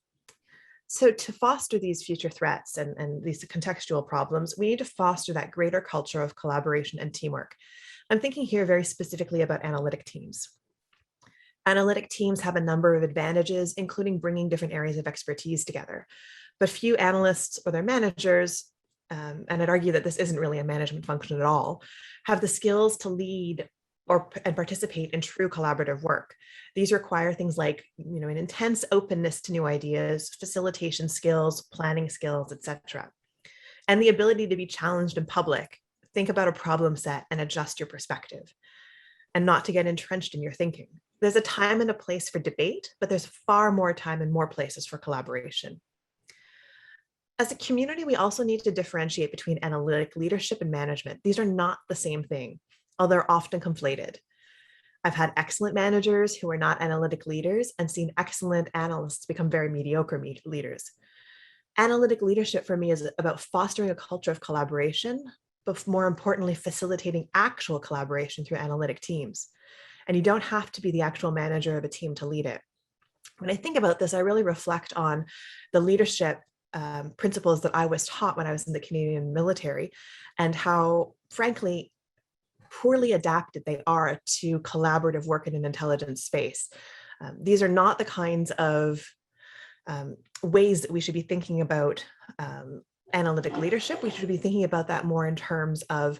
So to foster these future threats and these contextual problems, we need to foster that greater culture of collaboration and teamwork. I'm thinking here very specifically about analytic teams. Analytic teams have a number of advantages, including bringing different areas of expertise together. But few analysts or their managers, and I'd argue that this isn't really a management function at all, have the skills to lead and participate in true collaborative work. These require things like an intense openness to new ideas, facilitation skills, planning skills, etc. And the ability to be challenged in public, think about a problem set and adjust your perspective, and not to get entrenched in your thinking. There's a time and a place for debate, but there's far more time and more places for collaboration. As a community, we also need to differentiate between analytic leadership and management. These are not the same thing, although they're often conflated. I've had excellent managers who are not analytic leaders and seen excellent analysts become very mediocre leaders. Analytic leadership for me is about fostering a culture of collaboration, but more importantly, facilitating actual collaboration through analytic teams. And you don't have to be the actual manager of a team to lead it. When I think about this, I really reflect on the leadership principles that I was taught when I was in the Canadian military, and how, frankly, poorly adapted they are to collaborative work in an intelligence space. These are not the kinds of ways that we should be thinking about analytic leadership. We should be thinking about that more in terms of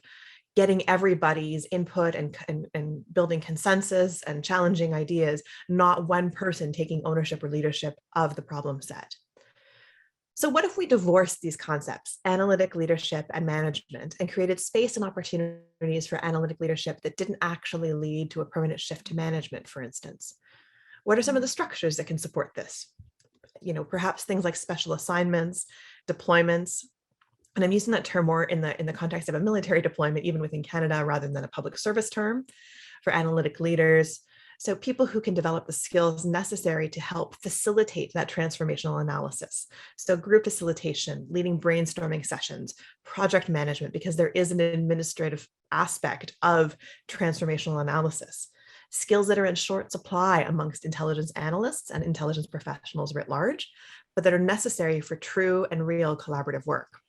getting everybody's input and building consensus and challenging ideas, not one person taking ownership or leadership of the problem set. So what if we divorced these concepts, analytic leadership and management, and created space and opportunities for analytic leadership that didn't actually lead to a permanent shift to management, for instance? What are some of the structures that can support this? Perhaps things like special assignments, deployments, and I'm using that term more in the context of a military deployment, even within Canada, rather than a public service term, for analytic leaders. So people who can develop the skills necessary to help facilitate that transformational analysis. So group facilitation, leading brainstorming sessions, project management, because there is an administrative aspect of transformational analysis. Skills that are in short supply amongst intelligence analysts and intelligence professionals writ large, but that are necessary for true and real collaborative work.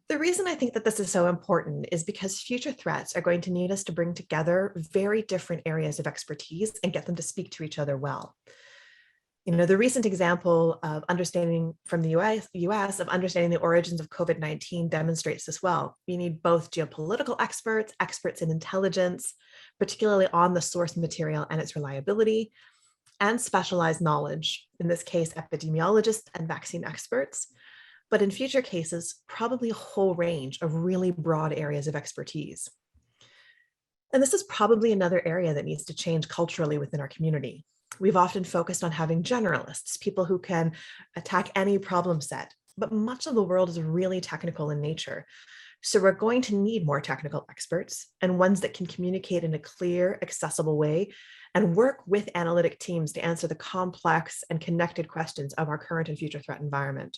The reason I think that this is so important is because future threats are going to need us to bring together very different areas of expertise and get them to speak to each other well. You know, the recent example of understanding from the US of understanding the origins of COVID-19 demonstrates this well. We need both geopolitical experts, experts in intelligence, particularly on the source material and its reliability, and specialized knowledge, in this case, epidemiologists and vaccine experts, but in future cases, probably a whole range of really broad areas of expertise. And this is probably another area that needs to change culturally within our community. We've often focused on having generalists, people who can attack any problem set, but much of the world is really technical in nature. So we're going to need more technical experts and ones that can communicate in a clear, accessible way and work with analytic teams to answer the complex and connected questions of our current and future threat environment.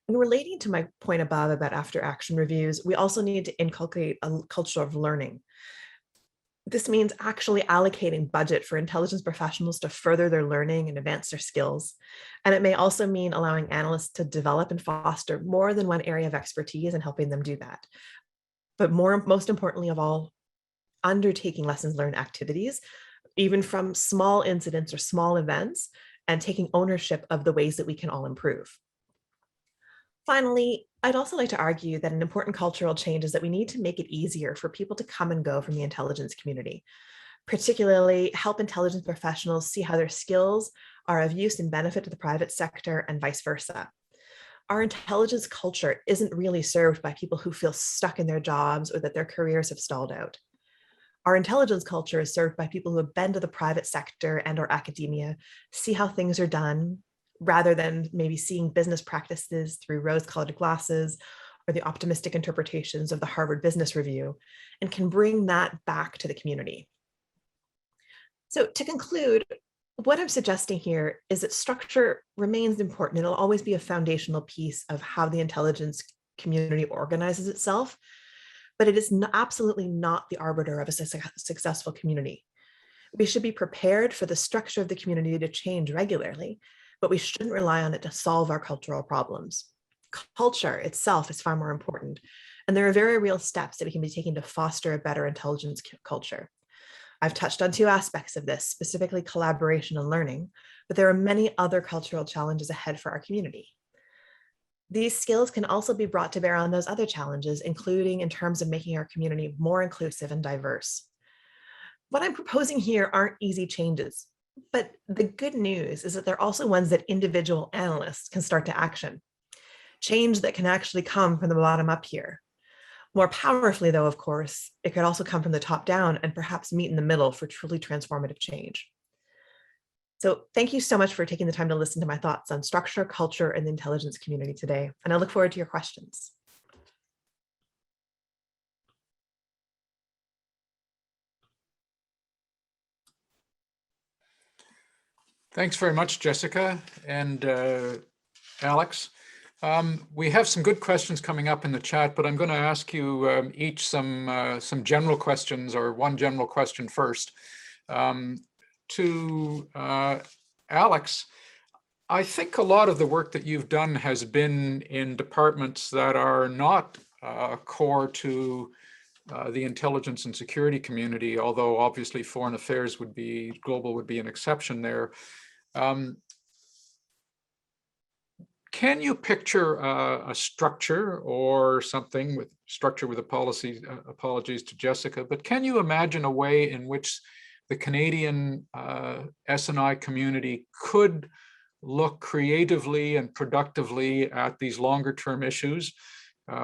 And relating to my point above about after action reviews, we also need to inculcate a culture of learning. This means actually allocating budget for intelligence professionals to further their learning and advance their skills. And it may also mean allowing analysts to develop and foster more than one area of expertise and helping them do that. But most importantly of all, undertaking lessons learned activities, even from small incidents or small events, and taking ownership of the ways that we can all improve. Finally, I'd also like to argue that an important cultural change is that we need to make it easier for people to come and go from the intelligence community, particularly help intelligence professionals see how their skills are of use and benefit to the private sector and vice versa. Our intelligence culture isn't really served by people who feel stuck in their jobs or that their careers have stalled out. Our intelligence culture is served by people who have been to the private sector and or academia, see how things are done, rather than maybe seeing business practices through rose-colored glasses or the optimistic interpretations of the Harvard Business Review, and can bring that back to the community. So to conclude, what I'm suggesting here is that structure remains important. It'll always be a foundational piece of how the intelligence community organizes itself, but it is absolutely not the arbiter of a successful community. We should be prepared for the structure of the community to change regularly, but we shouldn't rely on it to solve our cultural problems. Culture itself is far more important, and there are very real steps that we can be taking to foster a better intelligence culture. I've touched on two aspects of this, specifically collaboration and learning, but there are many other cultural challenges ahead for our community. These skills can also be brought to bear on those other challenges, including in terms of making our community more inclusive and diverse. What I'm proposing here aren't easy changes, but the good news is that they're also ones that individual analysts can start to action. Change that can actually come from the bottom up here. More powerfully though, of course, it could also come from the top down and perhaps meet in the middle for truly transformative change. So thank you so much for taking the time to listen to my thoughts on structure, culture, and the intelligence community today. And I look forward to your questions. Thanks very much, Jessica and Alex. We have some good questions coming up in the chat, but I'm going to ask you each some general questions, or one general question first. To Alex, I think a lot of the work that you've done has been in departments that are not core to the intelligence and security community, although obviously foreign affairs would be, global would be an exception there. Can you picture a structure or something with structure with a policy, apologies to Jessica, but can you imagine a way in which the Canadian S&I community could look creatively and productively at these longer term issues?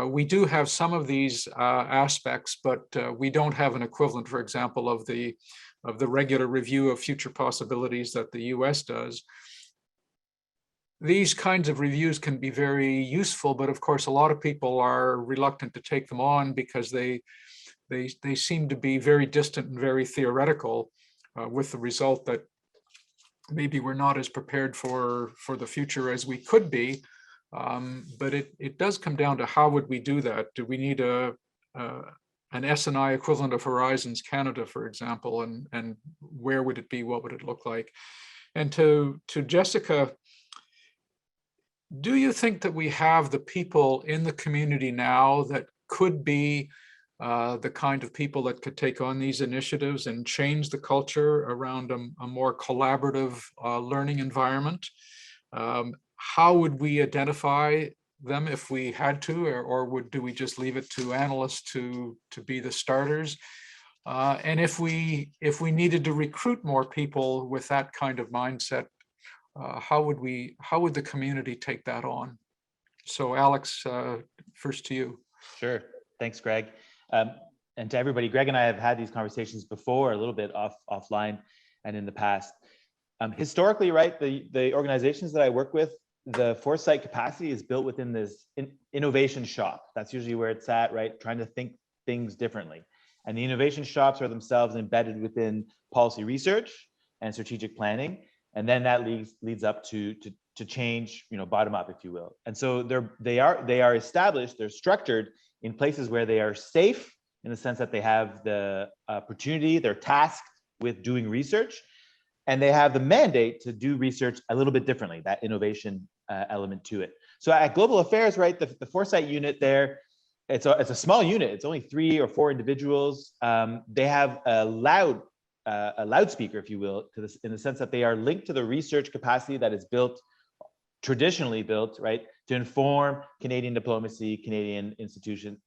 We do have some of these aspects, but we don't have an equivalent, for example, of the regular review of future possibilities that the US does. These kinds of reviews can be very useful, but of course, a lot of people are reluctant to take them on because they seem to be very distant and very theoretical, with the result that maybe we're not as prepared for the future as we could be. But it does come down to how would we do that? Do we need an S&I equivalent of Horizons Canada, for example, and where would it be? What would it look like? And to Jessica, Do you think that we have the people in the community now that could be the kind of people that could take on these initiatives and change the culture around a more collaborative learning environment? How would we identify them if we had to, or do we just leave it to analysts to be the starters? And if we needed to recruit more people with that kind of mindset, how would the community take that on? So Alex, first to you. Sure. Thanks, Greg. And to everybody, Greg and I have had these conversations before, a little bit offline and in the past. Historically, right, the organizations that I work with, the Foresight capacity is built within this innovation shop. That's usually where it's at, right? Trying to think things differently. And the innovation shops are themselves embedded within policy research and strategic planning. And then that leads up to change, bottom up, if you will. And so they are established, they're structured in places where they are safe, in the sense that they have the opportunity, they're tasked with doing research, and they have the mandate to do research a little bit differently, that innovation element to it. So at Global Affairs, right, the Foresight unit there, it's a small unit. It's only 3 or 4 individuals. They have a loudspeaker, if you will, in the sense that they are linked to the research capacity that is traditionally built, right, to inform Canadian diplomacy, Canadian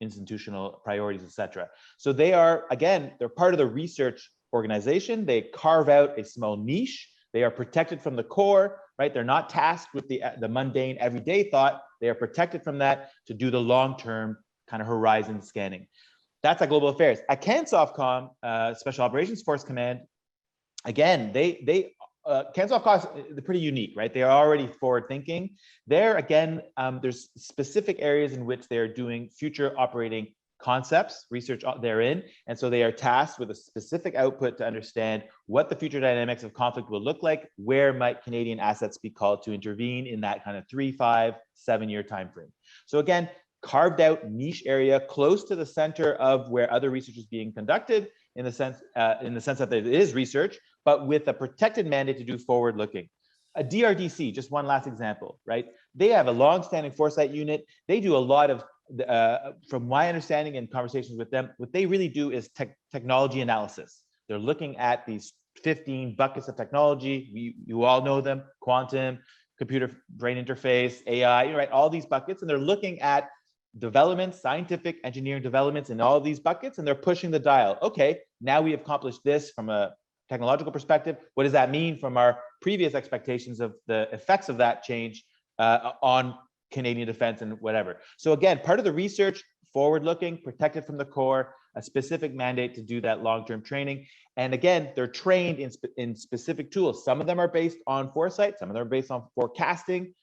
institutional priorities, etc. So they are, again, they're part of the research organization. They carve out a small niche. They are protected from the core, right? They're not tasked with the mundane everyday thought. They are protected from that to do the long-term kind of horizon scanning. That's at Global Affairs. At CANSOFCOM, Special Operations Force Command, again, CANSOFCOM is pretty unique, right? They are already forward-thinking. There, again, there's specific areas in which they are doing future operating concepts, research therein, and so they are tasked with a specific output to understand what the future dynamics of conflict will look like, where might Canadian assets be called to intervene in that kind of 3, 5, 7-year time frame. So again, carved out niche area close to the center of where other research is being conducted, in the sense that it is research, but with a protected mandate to do forward looking. A DRDC, just one last example, right? They have a long-standing Foresight unit. They do a lot of, from my understanding and conversations with them, what they really do is technology analysis. They're looking at these 15 buckets of technology. You all know them: quantum, computer brain interface, AI, right? All these buckets, and they're looking at developments, scientific engineering developments in all these buckets, and they're pushing the dial. Okay, now we have accomplished this from a technological perspective. What does that mean from our previous expectations of the effects of that change on Canadian defense and whatever? So again, part of the research, forward-looking, protected from the core, a specific mandate to do that long-term training. And again, they're trained in specific tools. Some of them are based on Foresight, some of them are based on forecasting.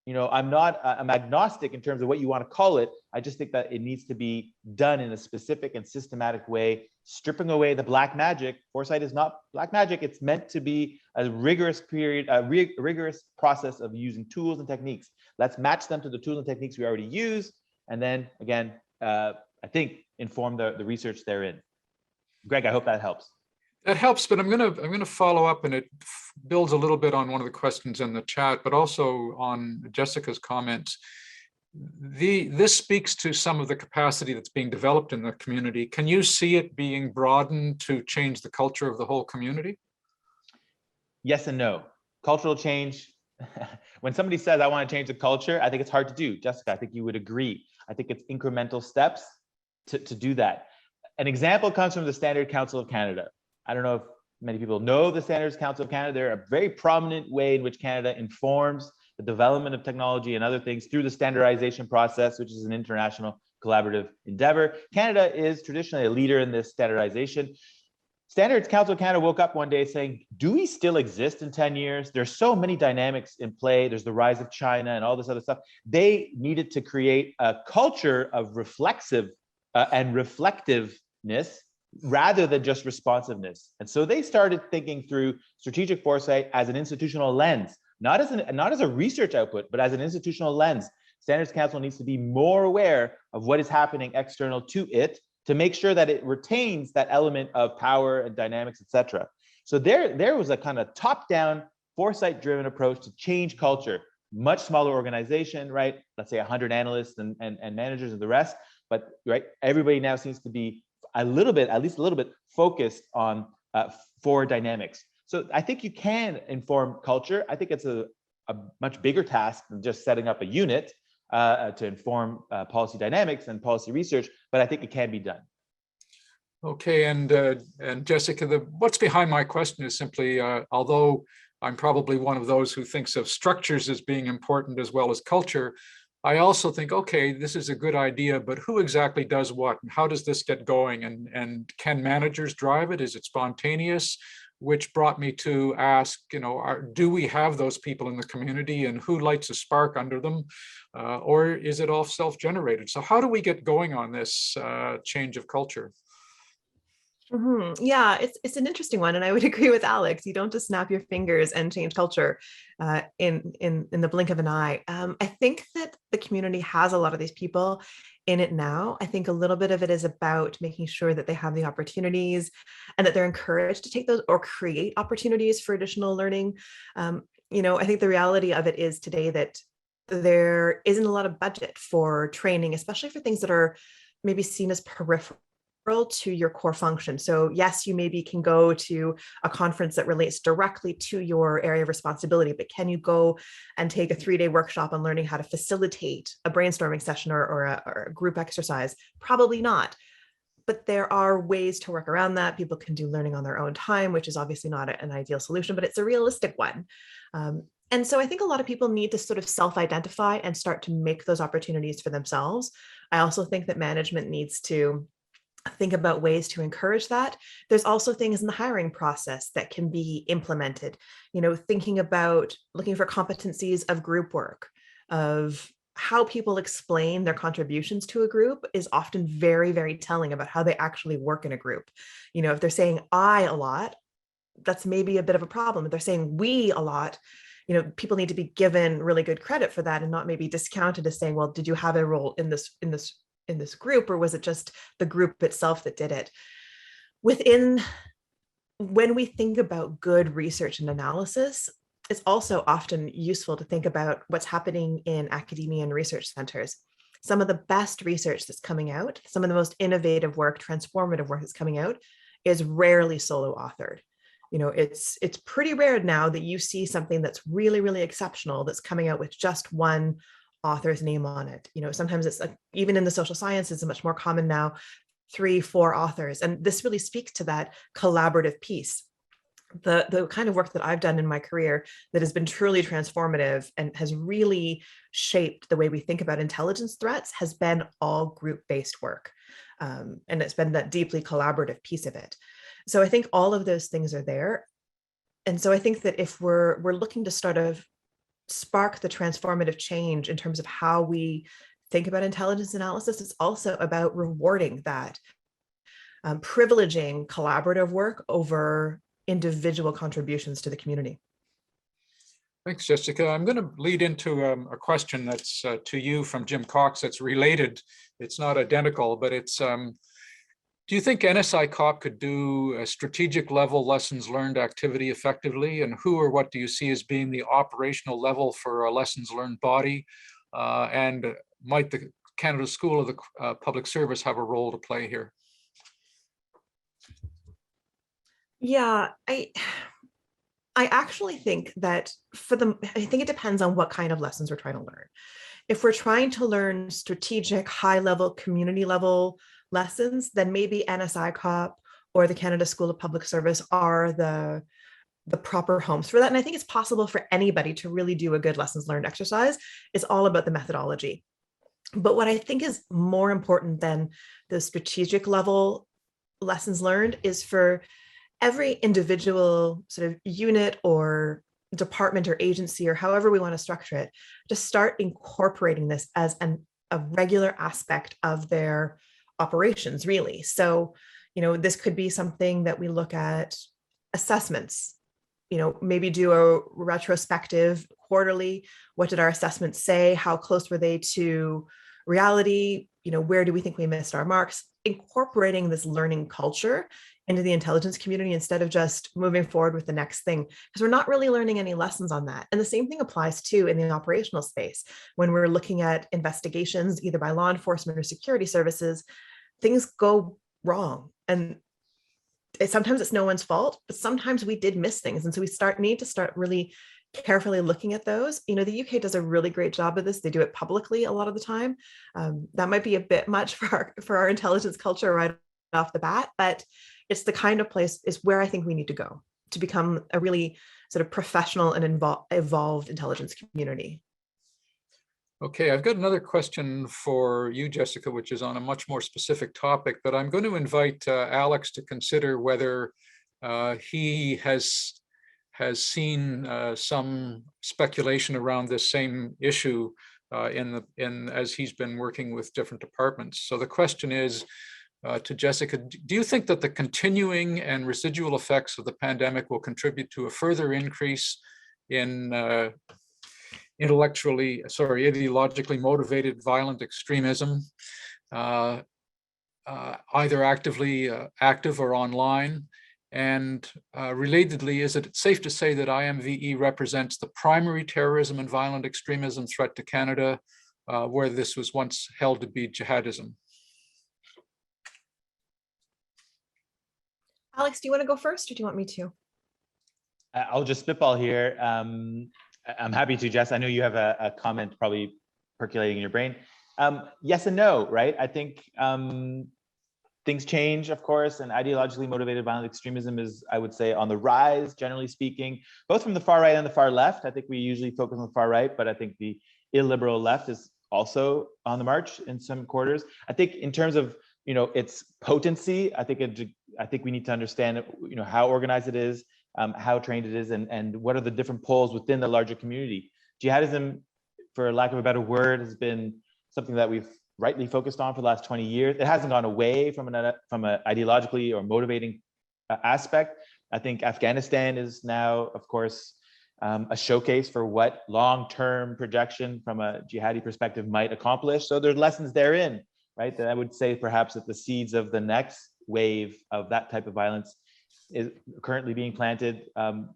I'm agnostic in terms of what you want to call it. I just think that it needs to be done in a specific and systematic way, stripping away the black magic. Foresight is not black magic. It's meant to be a rigorous rigorous process of using tools and techniques. Let's match them to the tools and techniques we already use, and then again, I think inform the research therein. Greg, I hope that helps. That helps, but I'm gonna follow up, and it builds a little bit on one of the questions in the chat, but also on Jessica's comments. This speaks to some of the capacity that's being developed in the community. Can you see it being broadened to change the culture of the whole community? Yes and no. Cultural change. When somebody says, I want to change the culture, I think it's hard to do. Jessica, I think you would agree. I think it's incremental steps to do that. An example comes from the Standards Council of Canada. I don't know if many people know the Standards Council of Canada. They're a very prominent way in which Canada informs the development of technology and other things through the standardization process, which is an international collaborative endeavor. Canada is traditionally a leader in this standardization. Standards Council of Canada woke up one day saying, do we still exist in 10 years? There's so many dynamics in play. There's the rise of China and all this other stuff. They needed to create a culture of reflexive and reflectiveness rather than just responsiveness. And so they started thinking through strategic foresight as an institutional lens, not as a research output, but as an institutional lens. Standards Council needs to be more aware of what is happening external to it to make sure that it retains that element of power and dynamics, etc. So there was a kind of top-down, foresight-driven approach to change culture, much smaller organization, right? Let's say 100 analysts and managers and the rest, but right, everybody now seems to be a little bit, at least a little bit, focused on forward dynamics. So I think you can inform culture. I think it's a much bigger task than just setting up a unit to inform policy dynamics and policy research, but I think it can be done. Okay, and Jessica, what's behind my question is simply, although I'm probably one of those who thinks of structures as being important as well as culture, I also think, okay, this is a good idea, but who exactly does what? And how does this get going? And can managers drive it? Is it spontaneous? Which brought me to ask, do we have those people in the community, and who lights a spark under them? Or is it all self-generated? So how do we get going on this change of culture? Yeah, it's an interesting one, and I would agree with Alex. You don't just snap your fingers and change culture in the blink of an eye. I think that the community has a lot of these people in it now. I think a little bit of it is about making sure that they have the opportunities and that they're encouraged to take those or create opportunities for additional learning. I think the reality of it is today that there isn't a lot of budget for training, especially for things that are maybe seen as peripheral to your core function. So yes, you maybe can go to a conference that relates directly to your area of responsibility, but can you go and take a 3-day workshop on learning how to facilitate a brainstorming session or a group exercise? Probably not. But there are ways to work around that. People can do learning on their own time, which is obviously not an ideal solution, but it's a realistic one. And so I think a lot of people need to sort of self-identify and start to make those opportunities for themselves. I also think that management needs to think about ways to encourage that. There's also things in the hiring process that can be implemented, thinking about looking for competencies of group work, of how people explain their contributions to a group is often very, very telling about how they actually work in a group. If they're saying I a lot, that's maybe a bit of a problem. If they're saying we a lot, people need to be given really good credit for that and not maybe discounted as saying, well, did you have a role in this group, or was it just the group itself that did it? When we think about good research and analysis, it's also often useful to think about what's happening in academia and research centers. Some of the best research that's coming out, some of the most innovative work, transformative work that's coming out is rarely solo authored. It's pretty rare now that you see something that's really, really exceptional that's coming out with just one author's name on it. Sometimes it's even in the social sciences, it's much more common now, 3-4 authors. And this really speaks to that collaborative piece. The kind of work that I've done in my career that has been truly transformative and has really shaped the way we think about intelligence threats has been all group-based work. And it's been that deeply collaborative piece of it. So I think all of those things are there. And so I think that if we're looking to start to spark the transformative change in terms of how we think about intelligence analysis, it's also about rewarding that, privileging collaborative work over individual contributions to the community. Thanks, Jessica. I'm going to lead into a question that's to you from Jim Cox that's related. It's not identical, but it's, do you think NSI COP could do a strategic level lessons learned activity effectively? And who or what do you see as being the operational level for a lessons learned body? And might the Canada School of the Public Service have a role to play here? Yeah, I actually think that I think it depends on what kind of lessons we're trying to learn. If we're trying to learn strategic, high-level, community-level lessons, then maybe NSI COP or the Canada School of Public Service are the proper homes for that. And I think it's possible for anybody to really do a good lessons learned exercise. It's all about the methodology. But what I think is more important than the strategic level lessons learned is for every individual sort of unit or department or agency, or however we want to structure it, to start incorporating this as a regular aspect of their operations, really. So, this could be something that we look at assessments, maybe do a retrospective quarterly. What did our assessments say? How close were they to reality? Where do we think we missed our marks? Incorporating this learning culture into the intelligence community instead of just moving forward with the next thing, because we're not really learning any lessons on that. And the same thing applies too in the operational space. When we're looking at investigations, either by law enforcement or security services, things go wrong. And sometimes it's no one's fault, but sometimes we did miss things. And so we need to start really carefully looking at those. You know, the UK does a really great job of this. They do it publicly a lot of the time. That might be a bit much for our intelligence culture right off the bat, but it's the kind of place is where I think we need to go to become a really sort of professional and evolved intelligence community. Okay, I've got another question for you, Jessica, which is on a much more specific topic, but I'm going to invite Alex to consider whether he has seen some speculation around this same issue as he's been working with different departments. So the question is, to Jessica, do you think that the continuing and residual effects of the pandemic will contribute to a further increase in ideologically motivated violent extremism, either active or online? And relatedly, is it safe to say that IMVE represents the primary terrorism and violent extremism threat to Canada, where this was once held to be jihadism? Alex, do you want to go first or do you want me to? I'll just spitball here. I'm happy to, Jess. I know you have a comment probably percolating in your brain. Yes and no, right? I think things change, of course, and ideologically motivated violent extremism is, I would say, on the rise, generally speaking, both from the far right and the far left. I think we usually focus on the far right, but I think the illiberal left is also on the march in some quarters. I think in terms of, you know, its potency, I think we need to understand, you know, how organized it is, how trained it is, and what are the different poles within the larger community. Jihadism, for lack of a better word, has been something that we've rightly focused on for the last 20 years. It hasn't gone away from an ideologically or motivating aspect. I think Afghanistan is now, of course, a showcase for what long-term projection from a jihadi perspective might accomplish. So there's lessons therein, right? That I would say perhaps that the seeds of the next wave of that type of violence is currently being planted. I'm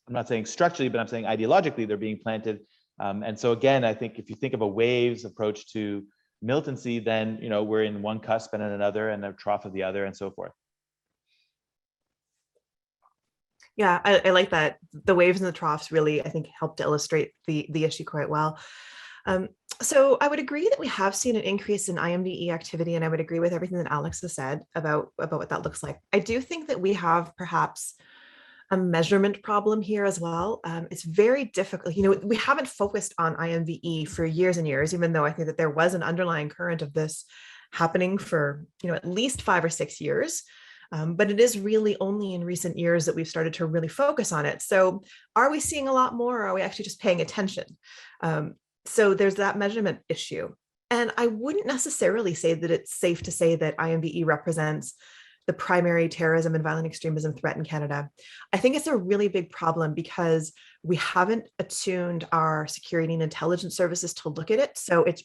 not saying structurally, but I'm saying ideologically they're being planted. And so again, I think if you think of a waves approach to militancy, then, you know, we're in one cusp and then another and a trough of the other and so forth. Yeah, I like that. The waves and the troughs really, I think, help to illustrate the issue quite well. So I would agree that we have seen an increase in IMVE activity, and I would agree with everything that Alex has said about what that looks like. I do think that we have perhaps a measurement problem here as well. It's very difficult. You know, we haven't focused on IMVE for years and years, even though I think that there was an underlying current of this happening for, you know, at least 5 or 6 years. But it is really only in recent years that we've started to really focus on it. So are we seeing a lot more, or are we actually just paying attention? So there's that measurement issue. And I wouldn't necessarily say that it's safe to say that IMVE represents the primary terrorism and violent extremism threat in Canada. I think it's a really big problem because we haven't attuned our security and intelligence services to look at it. So I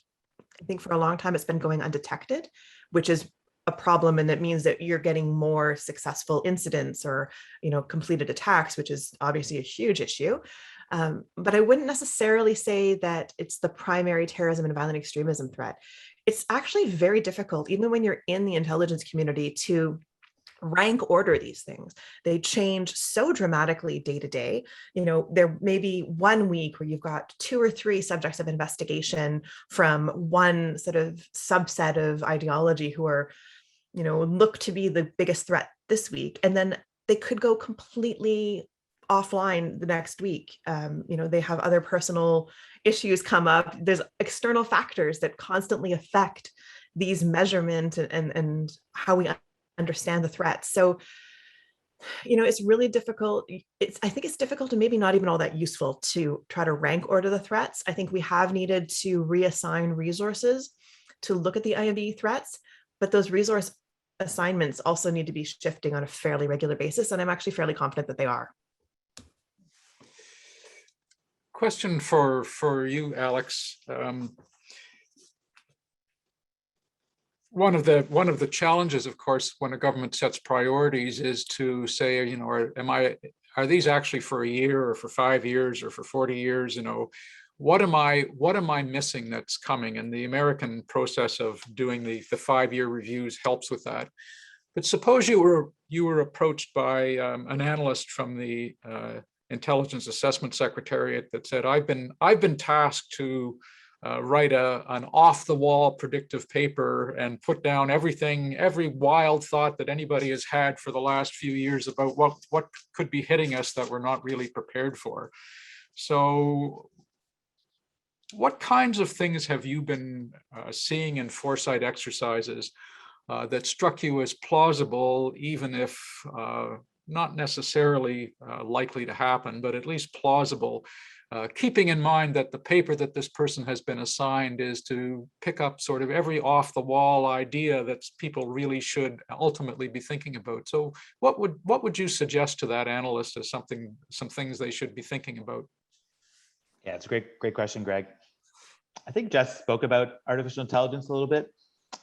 think for a long time, it's been going undetected, which is a problem. And it means that you're getting more successful incidents or, you know, completed attacks, which is obviously a huge issue. But I wouldn't necessarily say that it's the primary terrorism and violent extremism threat. It's actually very difficult, even when you're in the intelligence community, to rank order these things. They change so dramatically day to day. You know, there may be 1 week where you've got 2 or 3 subjects of investigation from one sort of subset of ideology who are, you know, look to be the biggest threat this week. And then they could go completely offline the next week. You know, they have other personal issues come up. There's external factors that constantly affect these measurements and how we understand the threats. So, you know, it's really difficult. I think it's difficult and maybe not even all that useful to try to rank order the threats. I think we have needed to reassign resources to look at the IMVE threats, but those resource assignments also need to be shifting on a fairly regular basis. And I'm actually fairly confident that they are. Question for you, Alex. one of the challenges, of course, when a government sets priorities is to say, you know, are these actually for a year or for 5 years or for 40 years? You know, what am I missing that's coming? And the American process of doing the 5-year reviews helps with that. But suppose you were approached by an analyst from the Intelligence Assessment Secretariat that said, I've been tasked to write an off-the-wall predictive paper and put down every wild thought that anybody has had for the last few years about what could be hitting us that we're not really prepared for. So what kinds of things have you been seeing in foresight exercises that struck you as plausible, even if not necessarily likely to happen, but at least plausible, keeping in mind that the paper that this person has been assigned is to pick up sort of every off-the-wall idea that people really should ultimately be thinking about. So what would you suggest to that analyst as some things they should be thinking about? Yeah, it's a great question, Greg. I think Jess spoke about artificial intelligence a little bit.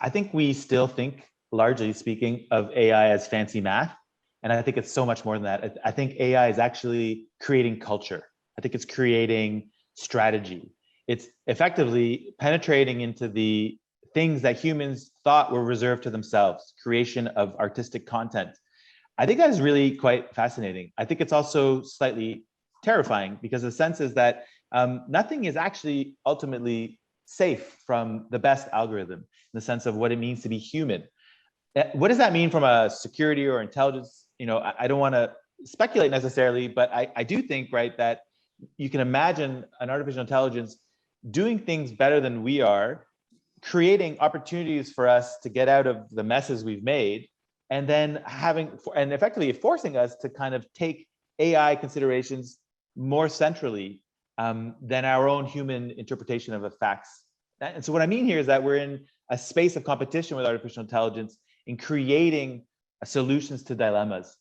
I think we still think, largely speaking, of AI as fancy math. And I think it's so much more than that. I think AI is actually creating culture. I think it's creating strategy. It's effectively penetrating into the things that humans thought were reserved to themselves, creation of artistic content. I think that is really quite fascinating. I think it's also slightly terrifying because the sense is that nothing is actually ultimately safe from the best algorithm in the sense of what it means to be human. What does that mean from a security or intelligence? You know, I don't want to speculate necessarily, but I do think, right, that you can imagine an artificial intelligence doing things better than we are, creating opportunities for us to get out of the messes we've made, and then and effectively forcing us to kind of take AI considerations more centrally than our own human interpretation of the facts. And so what I mean here is that we're in a space of competition with artificial intelligence in creating solutions to dilemmas.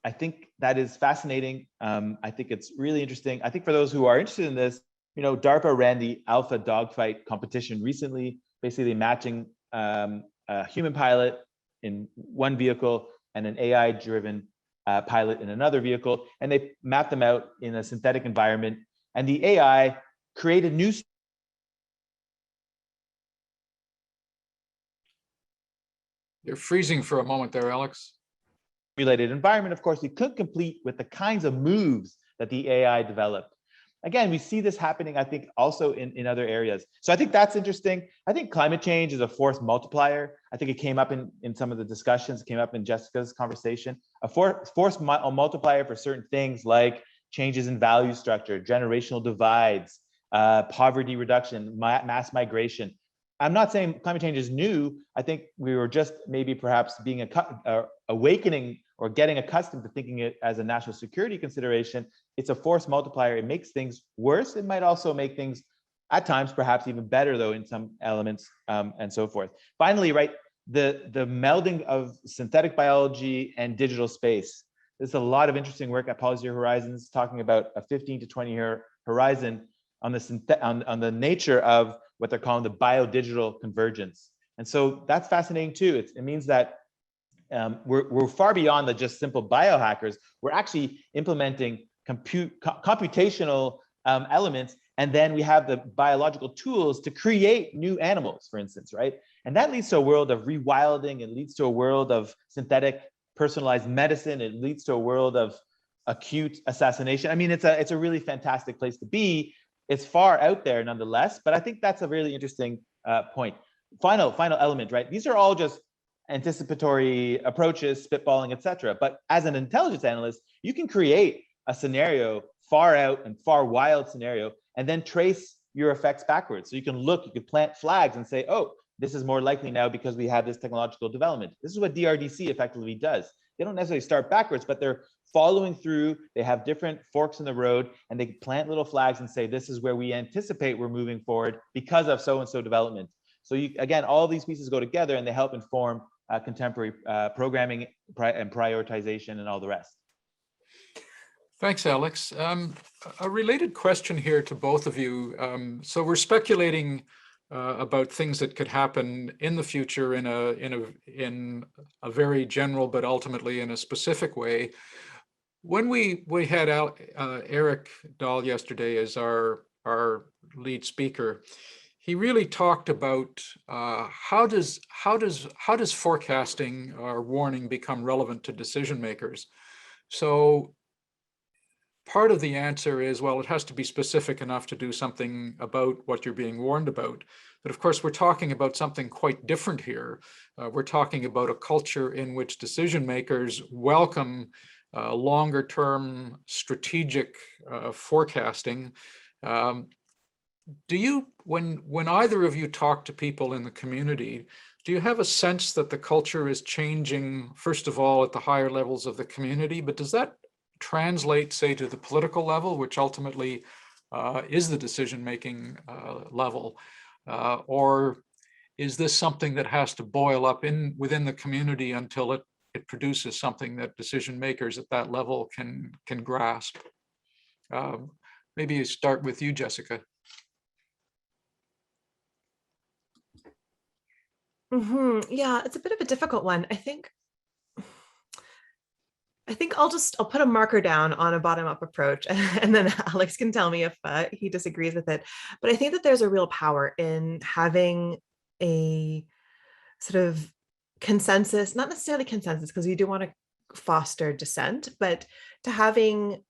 I think that is fascinating. I think it's really interesting. I think for those who are interested in this, you know, DARPA ran the Alpha Dogfight competition recently, basically matching a human pilot in one vehicle and an AI-driven pilot in another vehicle, and they mapped them out in a synthetic environment. And the AI created new. You're freezing for a moment there, Alex. Simulated environment, of course, you could complete with the kinds of moves that the AI developed. Again, we see this happening, I think, also in other areas. So I think that's interesting. I think climate change is a force multiplier. I think it came up in some of the discussions, it came up in Jessica's conversation. A force multiplier for certain things like changes in value structure, generational divides, poverty reduction, mass migration. I'm not saying climate change is new. I think we were just maybe perhaps being awakening or getting accustomed to thinking it as a national security consideration. It's a force multiplier. It makes things worse. It might also make things at times perhaps even better though in some elements and so forth. Finally, right, the melding of synthetic biology and digital space. There's a lot of interesting work at Policy Horizons talking about a 15 to 20 year horizon on the nature of what they're calling the Bio Digital Convergence. And so that's fascinating too. It means that we're far beyond the just simple biohackers. We're actually implementing computational elements, and then we have the biological tools to create new animals, for instance, right? And that leads to a world of rewilding. It leads to a world of synthetic personalized medicine. It leads to a world of acute assassination. I mean, it's a really fantastic place to be. It's far out there nonetheless, but I think that's a really interesting point. Final element, right? These are all just anticipatory approaches, spitballing, etc. But as an intelligence analyst, you can create a scenario, far out and far wild scenario, and then trace your effects backwards. So you can plant flags and say, oh, this is more likely now because we have this technological development. This is what DRDC effectively does. They don't necessarily start backwards, but they're following through. They have different forks in the road, and they plant little flags and say, this is where we anticipate we're moving forward because of so-and-so development. So again, all these pieces go together and they help inform contemporary programming and prioritization and all the rest. Thanks, Alex. A related question here to both of you. So we're speculating about things that could happen in the future in a very general, but ultimately in a specific way. When we had Eric Dahl yesterday as our lead speaker, he really talked about how does forecasting or warning become relevant to decision makers. So part of the answer is, well, it has to be specific enough to do something about what you're being warned about. But of course, we're talking about something quite different here. We're talking about a culture in which decision makers welcome longer term strategic forecasting. Do you, when either of you talk to people in the community, do you have a sense that the culture is changing, first of all, at the higher levels of the community, but does that translate, say, to the political level, which ultimately is the decision-making level? Or is this something that has to boil up within the community until it produces something that decision makers at that level can grasp? Maybe start with you, Jessica. Yeah, it's a bit of a difficult one. I think I'll put a marker down on a bottom-up approach, and then Alex can tell me if he disagrees with it. But I think that there's a real power in having a sort of consensus, not necessarily consensus, because you do want to foster dissent, but to having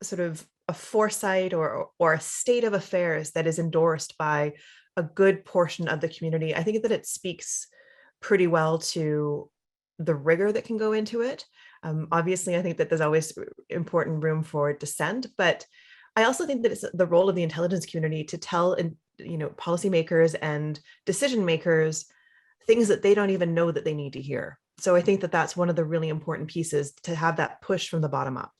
sort of a foresight or a state of affairs that is endorsed by a good portion of the community. I think that it speaks pretty well to the rigor that can go into it. Obviously, I think that there's always important room for dissent, but I also think that it's the role of the intelligence community to tell, policymakers and decision makers things that they don't even know that they need to hear. So I think that that's one of the really important pieces, to have that push from the bottom up.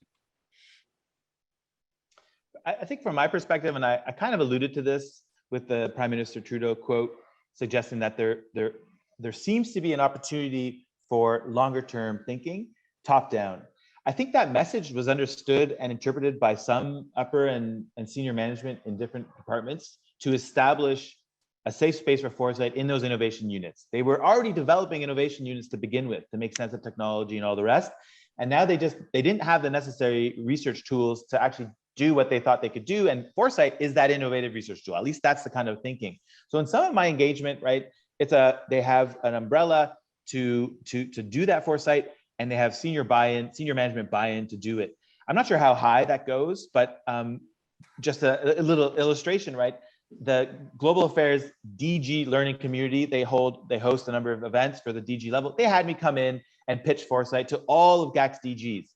I think from my perspective, and I kind of alluded to this with the Prime Minister Trudeau quote, suggesting that there seems to be an opportunity for longer term thinking, top down. I think that message was understood and interpreted by some upper and senior management in different departments to establish a safe space for foresight in those innovation units. They were already developing innovation units to begin with, to make sense of technology and all the rest. And now they didn't have the necessary research tools to actually do what they thought they could do. And foresight is that innovative research tool. At least that's the kind of thinking. So in some of my engagement, right, they have an umbrella to do that foresight, and they have senior management buy-in to do it. I'm not sure how high that goes, but just a little illustration, right? The Global Affairs DG learning community, they host a number of events for the DG level. They had me come in and pitch foresight to all of GAC's DGs.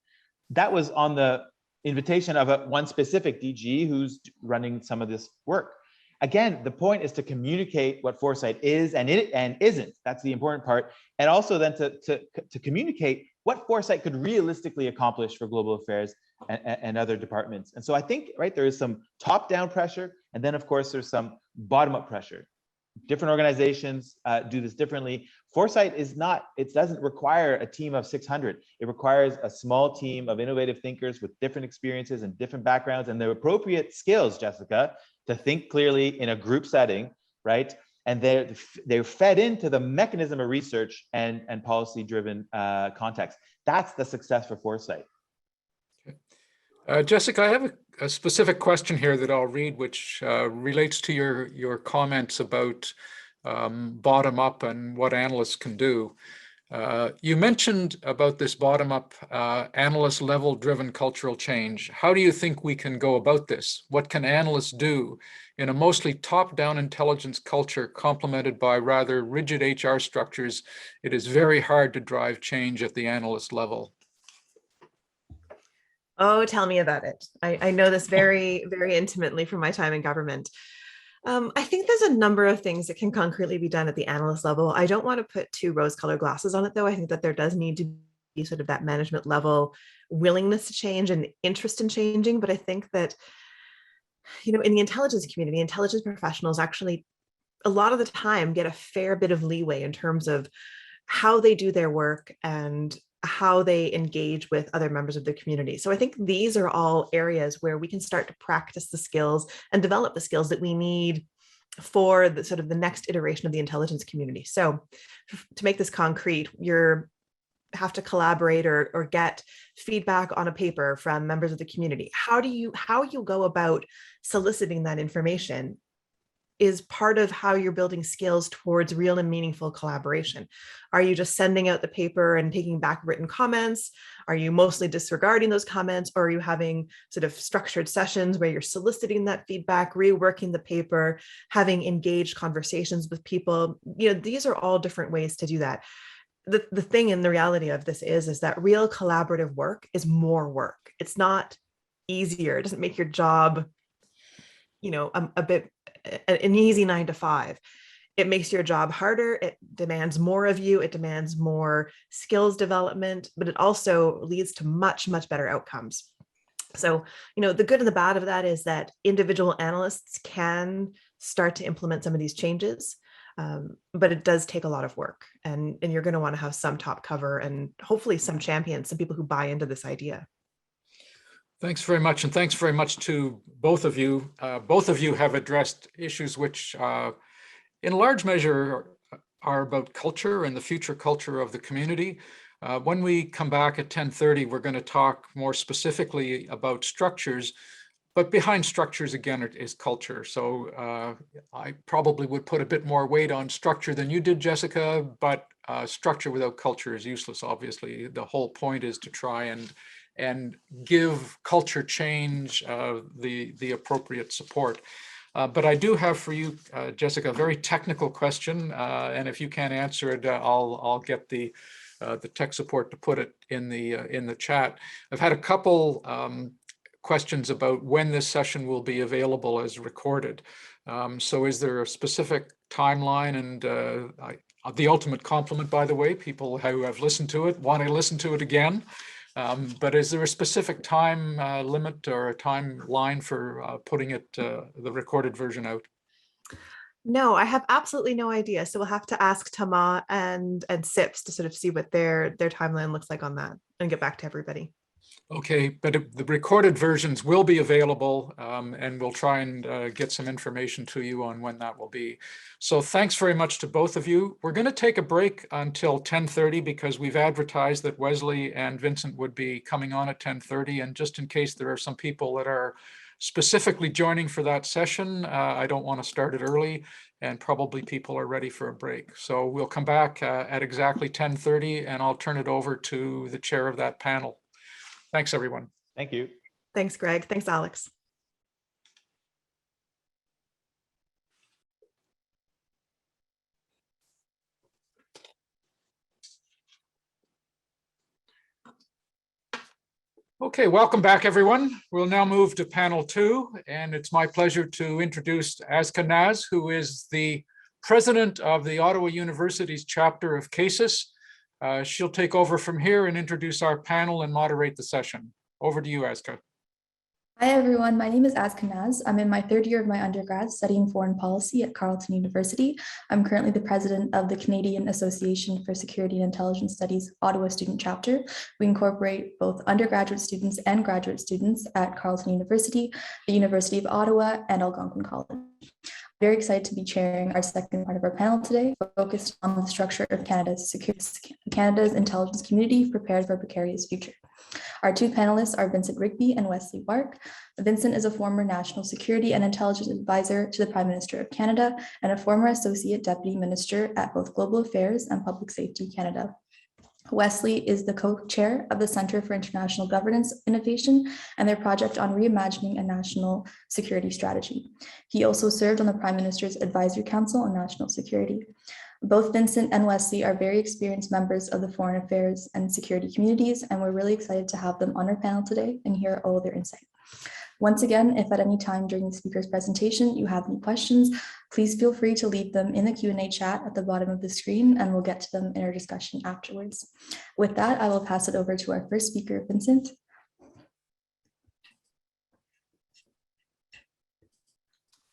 That was on the invitation of one specific DG who's running some of this work. Again, the point is to communicate what foresight is and isn't. That's the important part. And also then to communicate what foresight could realistically accomplish for global affairs and other departments. And so I think, right, there is some top-down pressure, and then of course there's some bottom-up pressure. Different organizations do this differently. Foresight it doesn't require a team of 600. It requires a small team of innovative thinkers with different experiences and different backgrounds and the appropriate skills, Jessica, to think clearly in a group setting, right? And they're fed into the mechanism of research and policy-driven context. That's the success for foresight. Jessica, I have a specific question here that I'll read, which relates to your comments about bottom up and what analysts can do. You mentioned about this bottom up analyst level driven cultural change. How do you think we can go about this? What can analysts do in a mostly top down intelligence culture complemented by rather rigid HR structures? It is very hard to drive change at the analyst level. Oh, tell me about it. I know this very, very intimately from my time in government. I think there's a number of things that can concretely be done at the analyst level. I don't want to put too rose-colored glasses on it, though. I think that there does need to be sort of that management level willingness to change and interest in changing. But I think that, in the intelligence community, intelligence professionals actually a lot of the time get a fair bit of leeway in terms of how they do their work and how they engage with other members of the community. So I think these are all areas where we can start to practice the skills and develop the skills that we need for the sort of the next iteration of the intelligence community. So to make this concrete, you have to collaborate or get feedback on a paper from members of the community. How you go about soliciting that information is part of how you're building skills towards real and meaningful collaboration. Are you just sending out the paper and taking back written comments? Are you mostly disregarding those comments? Or are you having sort of structured sessions where you're soliciting that feedback, reworking the paper, having engaged conversations with people? These are all different ways to do that. The thing and the reality of this is that real collaborative work is more work. It's not easier. It doesn't make your job, a bit an easy 9 to 5. It makes your job harder. It demands more of you. It demands more skills development, but it also leads to much, much better outcomes. So, the good and the bad of that is that individual analysts can start to implement some of these changes, but it does take a lot of work, and you're going to want to have some top cover and hopefully some champions, some people who buy into this idea. Thanks very much. And thanks very much to both of you. Both of you have addressed issues which in large measure are about culture and the future culture of the community. When we come back at 10:30, we're going to talk more specifically about structures, but behind structures, again, is culture. So I probably would put a bit more weight on structure than you did, Jessica, but structure without culture is useless, obviously. The whole point is to try and give culture change the appropriate support. But I do have for you, Jessica, a very technical question, and if you can't answer it, I'll get the tech support to put it in the chat. I've had a couple questions about when this session will be available as recorded. So is there a specific timeline? And the ultimate compliment, by the way, people who have listened to it want to listen to it again. But is there a specific time limit or a timeline for putting it, the recorded version out? No, I have absolutely no idea. So we'll have to ask Tama and SIPS to sort of see what their timeline looks like on that and get back to everybody. Okay, but the recorded versions will be available, and we'll try and get some information to you on when that will be. So thanks very much to both of you. We're going to take a break until 10:30 because we've advertised that Wesley and Vincent would be coming on at 10:30. And just in case there are some people that are specifically joining for that session, I don't want to start it early, and probably people are ready for a break. So we'll come back at exactly 10:30, and I'll turn it over to the chair of that panel. Thanks, everyone. Thank you. Thanks, Greg. Thanks, Alex. Okay, welcome back, everyone. We'll now move to panel 2, and it's my pleasure to introduce Azka, who is the president of the Ottawa University's chapter of CASIS. She'll take over from here and introduce our panel and moderate the session. Over to you, Azka. Hi, everyone. My name is Azka. I'm in my 3rd year of my undergrad studying foreign policy at Carleton University. I'm currently the president of the Canadian Association for Security and Intelligence Studies Ottawa student chapter. We incorporate both undergraduate students and graduate students at Carleton University, the University of Ottawa, and Algonquin College. Very excited to be chairing our second part of our panel today, focused on the structure of Canada's intelligence community prepared for a precarious future. Our 2 panelists are Vincent Rigby and Wesley Wark. Vincent is a former National Security and Intelligence Advisor to the Prime Minister of Canada and a former Associate Deputy Minister at both Global Affairs and Public Safety Canada. Wesley is the co-chair of the Centre for International Governance Innovation and their project on reimagining a national security strategy. He also served on the Prime Minister's Advisory Council on National Security. Both Vincent and Wesley are very experienced members of the foreign affairs and security communities, and we're really excited to have them on our panel today and hear all of their insight. Once again, if at any time during the speaker's presentation you have any questions, please feel free to leave them in the Q&A chat at the bottom of the screen, and we'll get to them in our discussion afterwards. With that, I will pass it over to our first speaker, Vincent.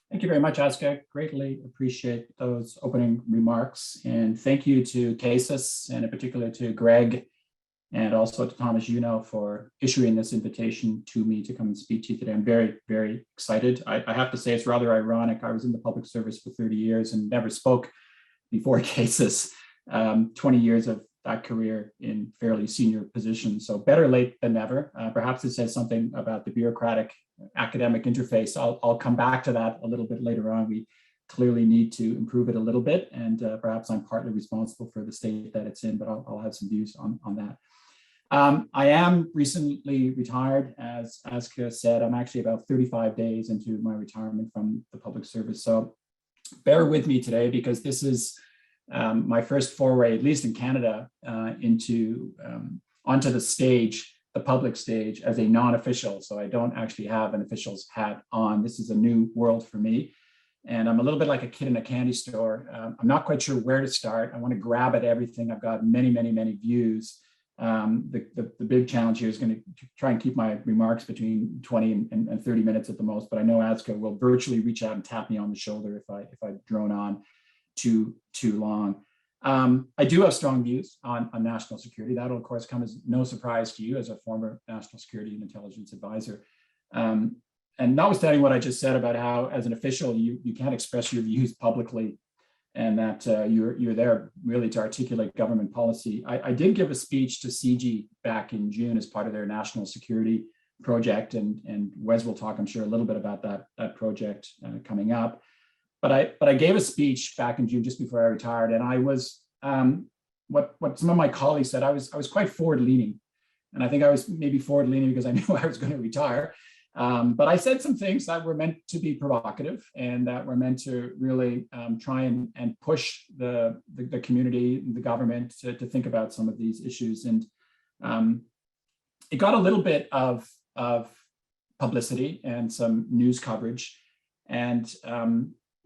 Thank you very much, Azka. Greatly appreciate those opening remarks. And thank you to CASIS, and in particular to Greg and also to Thomas for issuing this invitation to me to come and speak to you today. I'm very, very excited. I have to say it's rather ironic. I was in the public service for 30 years and never spoke before CASIS, 20 years of that career in fairly senior positions. So better late than never. Perhaps it says something about the bureaucratic academic interface. I'll come back to that a little bit later on. We clearly need to improve it a little bit, and perhaps I'm partly responsible for the state that it's in, but I'll have some views on that. I am recently retired, as Azka said. I'm actually about 35 days into my retirement from the public service. So bear with me today, because this is my first foray, at least in Canada, onto the stage, the public stage, as a non-official. So I don't actually have an official's hat on. This is a new world for me. And I'm a little bit like a kid in a candy store. I'm not quite sure where to start. I want to grab at everything. I've got many, many, many views. The big challenge here is going to try and keep my remarks between 20 and 30 minutes at the most. But I know Azka will virtually reach out and tap me on the shoulder if I drone on too long. I do have strong views on national security. That'll, of course, come as no surprise to you as a former national security and intelligence advisor. And notwithstanding what I just said about how, as an official, you can't express your views publicly, and that you're there really to articulate government policy. I did give a speech to CIGI back in June as part of their national security project, and Wes will talk, I'm sure, a little bit about that project coming up. But I gave a speech back in June just before I retired, and I was what some of my colleagues said. I was quite forward-leaning, and I think I was maybe forward-leaning because I knew I was going to retire. But I said some things that were meant to be provocative, and that were meant to really try and push the community, the government to think about some of these issues. And it got a little bit of publicity and some news coverage, and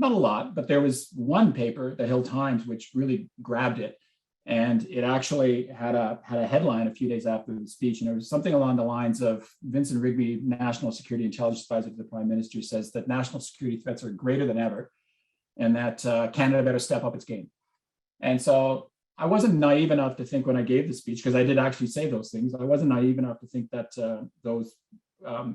not a lot, but there was one paper, the Hill Times, which really grabbed it. And it actually had a headline a few days after the speech, and it was something along the lines of Vincent Rigby, National Security Intelligence Advisor to the Prime Minister, says that national security threats are greater than ever, and that Canada better step up its game. And so I wasn't naive enough to think when I gave the speech, because I did actually say those things, I wasn't naive enough to think that those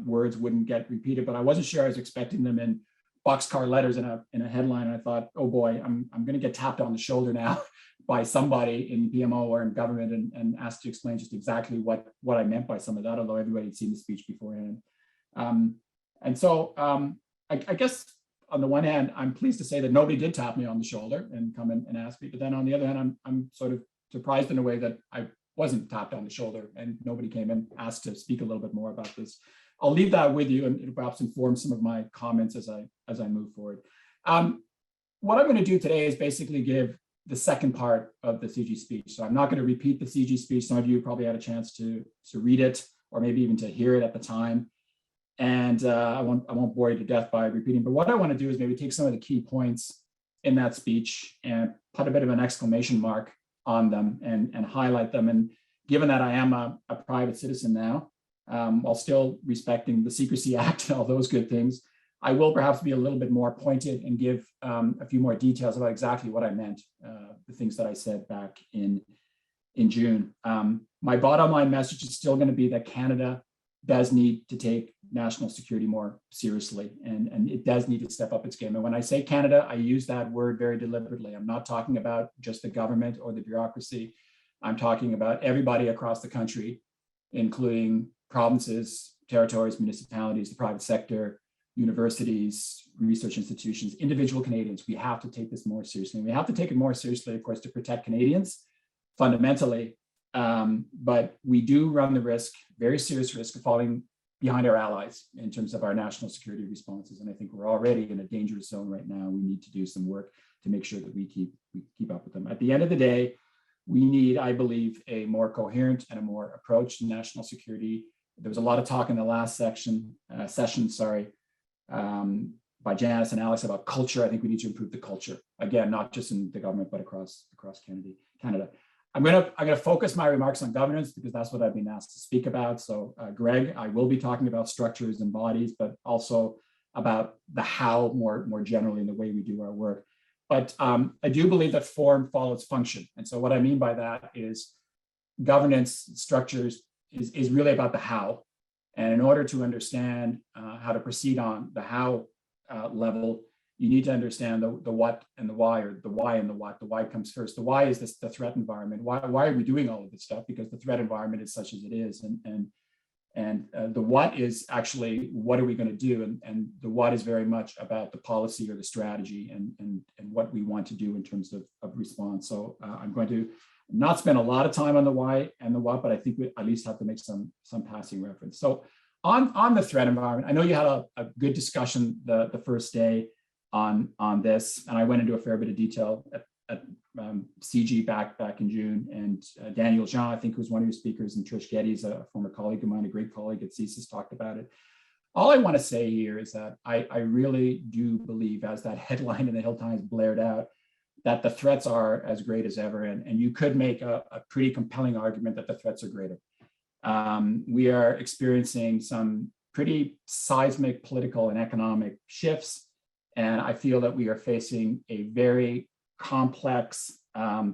words wouldn't get repeated, but I wasn't sure I was expecting them in boxcar letters in a headline. And I thought, oh boy, I'm going to get tapped on the shoulder now by somebody in PMO or in government and asked to explain just exactly what I meant by some of that, although everybody had seen the speech beforehand. And so I guess on the one hand, I'm pleased to say that nobody did tap me on the shoulder and come and ask me. But then on the other hand, I'm sort of surprised in a way that I wasn't tapped on the shoulder and nobody came and asked to speak a little bit more about this. I'll leave that with you, and it'll perhaps inform some of my comments as I move forward. What I'm going to do today is basically give the second part of the CIGI speech. So I'm not going to repeat the CIGI speech. Some of you probably had a chance to read it, or maybe even to hear it at the time. And I won't bore you to death by repeating. But what I want to do is maybe take some of the key points in that speech and put a bit of an exclamation mark on them and highlight them. And given that I am a private citizen now, while still respecting the Secrecy Act and all those good things, I will perhaps be a little bit more pointed and give a few more details about exactly what I meant, the things that I said back in June. My bottom line message is still going to be that Canada does need to take national security more seriously, and it does need to step up its game. And when I say Canada, I use that word very deliberately. I'm not talking about just the government or the bureaucracy. I'm talking about everybody across the country, including provinces, territories, municipalities, the private sector, universities, research institutions, individual Canadians. We have to take this more seriously. And we have to take it more seriously, of course, to protect Canadians fundamentally. But we do run the risk, very serious risk, of falling behind our allies in terms of our national security responses. And I think we're already in a dangerous zone right now. We need to do some work to make sure that we keep up with them. At the end of the day, we need, I believe, a more coherent and a more approach to national security. There was a lot of talk in the last session, by Janice and Alex about culture. I think we need to improve the culture. Again, not just in the government, but across Canada. I'm gonna focus my remarks on governance because that's what I've been asked to speak about. So Greg, I will be talking about structures and bodies, but also about the how more generally in the way we do our work. But I do believe that form follows function. And so what I mean by that is governance structures is really about the how. And in order to understand how to proceed on the how level, you need to understand the what and the why, or the why and the what. The why comes first. The why is the threat environment. Why are we doing all of this stuff? Because the threat environment is such as it is. And the what is actually, what are we going to do? And the what is very much about the policy or the strategy and what we want to do in terms of response. So I'm going to not spend a lot of time on the why and the what, but I think we at least have to make some passing reference. So on the threat environment, I know you had a good discussion the first day on this, and I went into a fair bit of detail at CIGI back in June, and Daniel Jean, I think, was one of your speakers, and Trish Getty's a former colleague of mine, a great colleague at CSIS, talked about it. All I want to say here is that I really do believe, as that headline in the Hill Times blared out, that the threats are as great as ever, and you could make a pretty compelling argument that the threats are greater. We are experiencing some pretty seismic political and economic shifts, and I feel that we are facing a very complex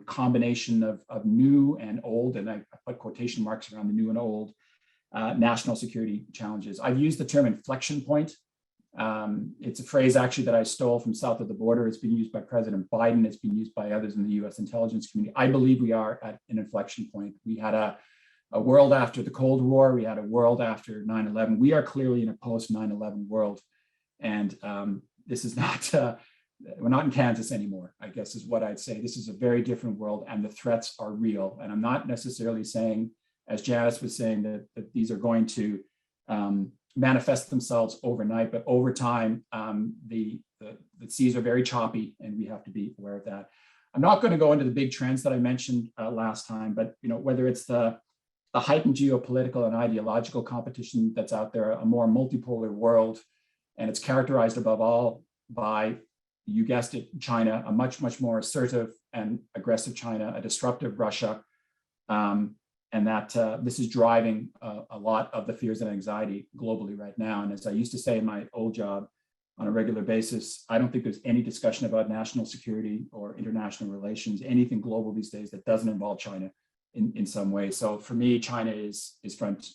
combination of new and old, and I put quotation marks around the new and old, national security challenges. I've used the term inflection point. It's a phrase actually that I stole from south of the border. It's been used by President Biden. It's been used by others in the US intelligence community. I believe we are at an inflection point. We had a world after the Cold War. We had a world after 9/11. We are clearly in a post 9/11 world. And this is not, we're not in Kansas anymore, I guess is what I'd say. This is a very different world, and the threats are real. And I'm not necessarily saying, as Janice was saying, that these are going to manifest themselves overnight, but over time, the seas are very choppy, and we have to be aware of that. I'm not going to go into the big trends that I mentioned last time, but whether it's the heightened geopolitical and ideological competition that's out there, a more multipolar world, and it's characterized above all by, you guessed it, China, a much more assertive and aggressive China, a disruptive Russia, and that this is driving a lot of the fears and anxiety globally right now. And as I used to say in my old job on a regular basis, I don't think there's any discussion about national security or international relations, anything global these days that doesn't involve China in some way. So for me, China is front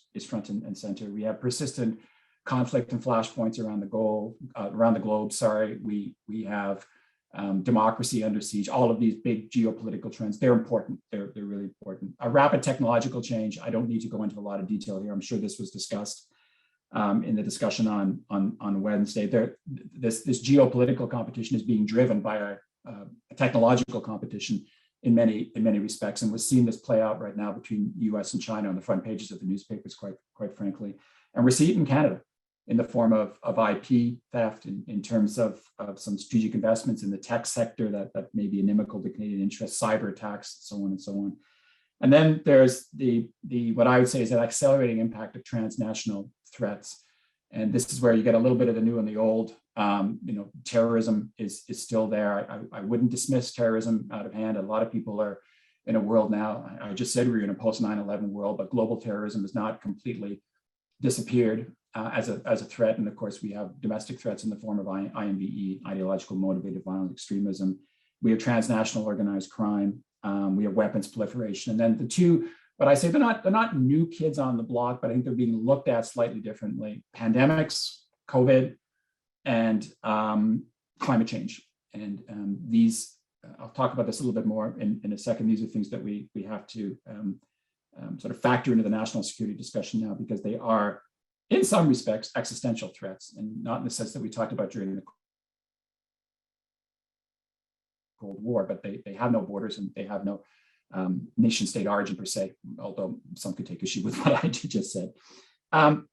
and center. We have persistent conflict and flashpoints around the globe. Sorry, we have democracy under siege. All of these big geopolitical trends, they're important. They're really important. A rapid technological change. I don't need to go into a lot of detail here. I'm sure this was discussed in the discussion on Wednesday. This geopolitical competition is being driven by a technological competition in many respects, and we're seeing this play out right now between U.S. and China on the front pages of the newspapers, quite frankly. And we're seeing it in Canada in the form of IP theft, in terms of some strategic investments in the tech sector that may be inimical to Canadian interests, cyber attacks, so on and so on. And then there's the what I would say is an accelerating impact of transnational threats. And this is where you get a little bit of the new and the old. Terrorism is still there. I wouldn't dismiss terrorism out of hand. A lot of people are in a world now. I just said we're in a post 9/11 world, but global terrorism has not completely disappeared as a threat. And of course, we have domestic threats in the form of IMVE, ideological motivated violent extremism. We have transnational organized crime. We have weapons proliferation. And then the two, but I say they're not new kids on the block, but I think they're being looked at slightly differently. Pandemics, COVID, and climate change. And these, I'll talk about this a little bit more in a second. These are things that we have to sort of factor into the national security discussion now, because they are, in some respects, existential threats, and not in the sense that we talked about during the Cold War, but they have no borders and they have no nation state origin per se, although some could take issue with what I just said.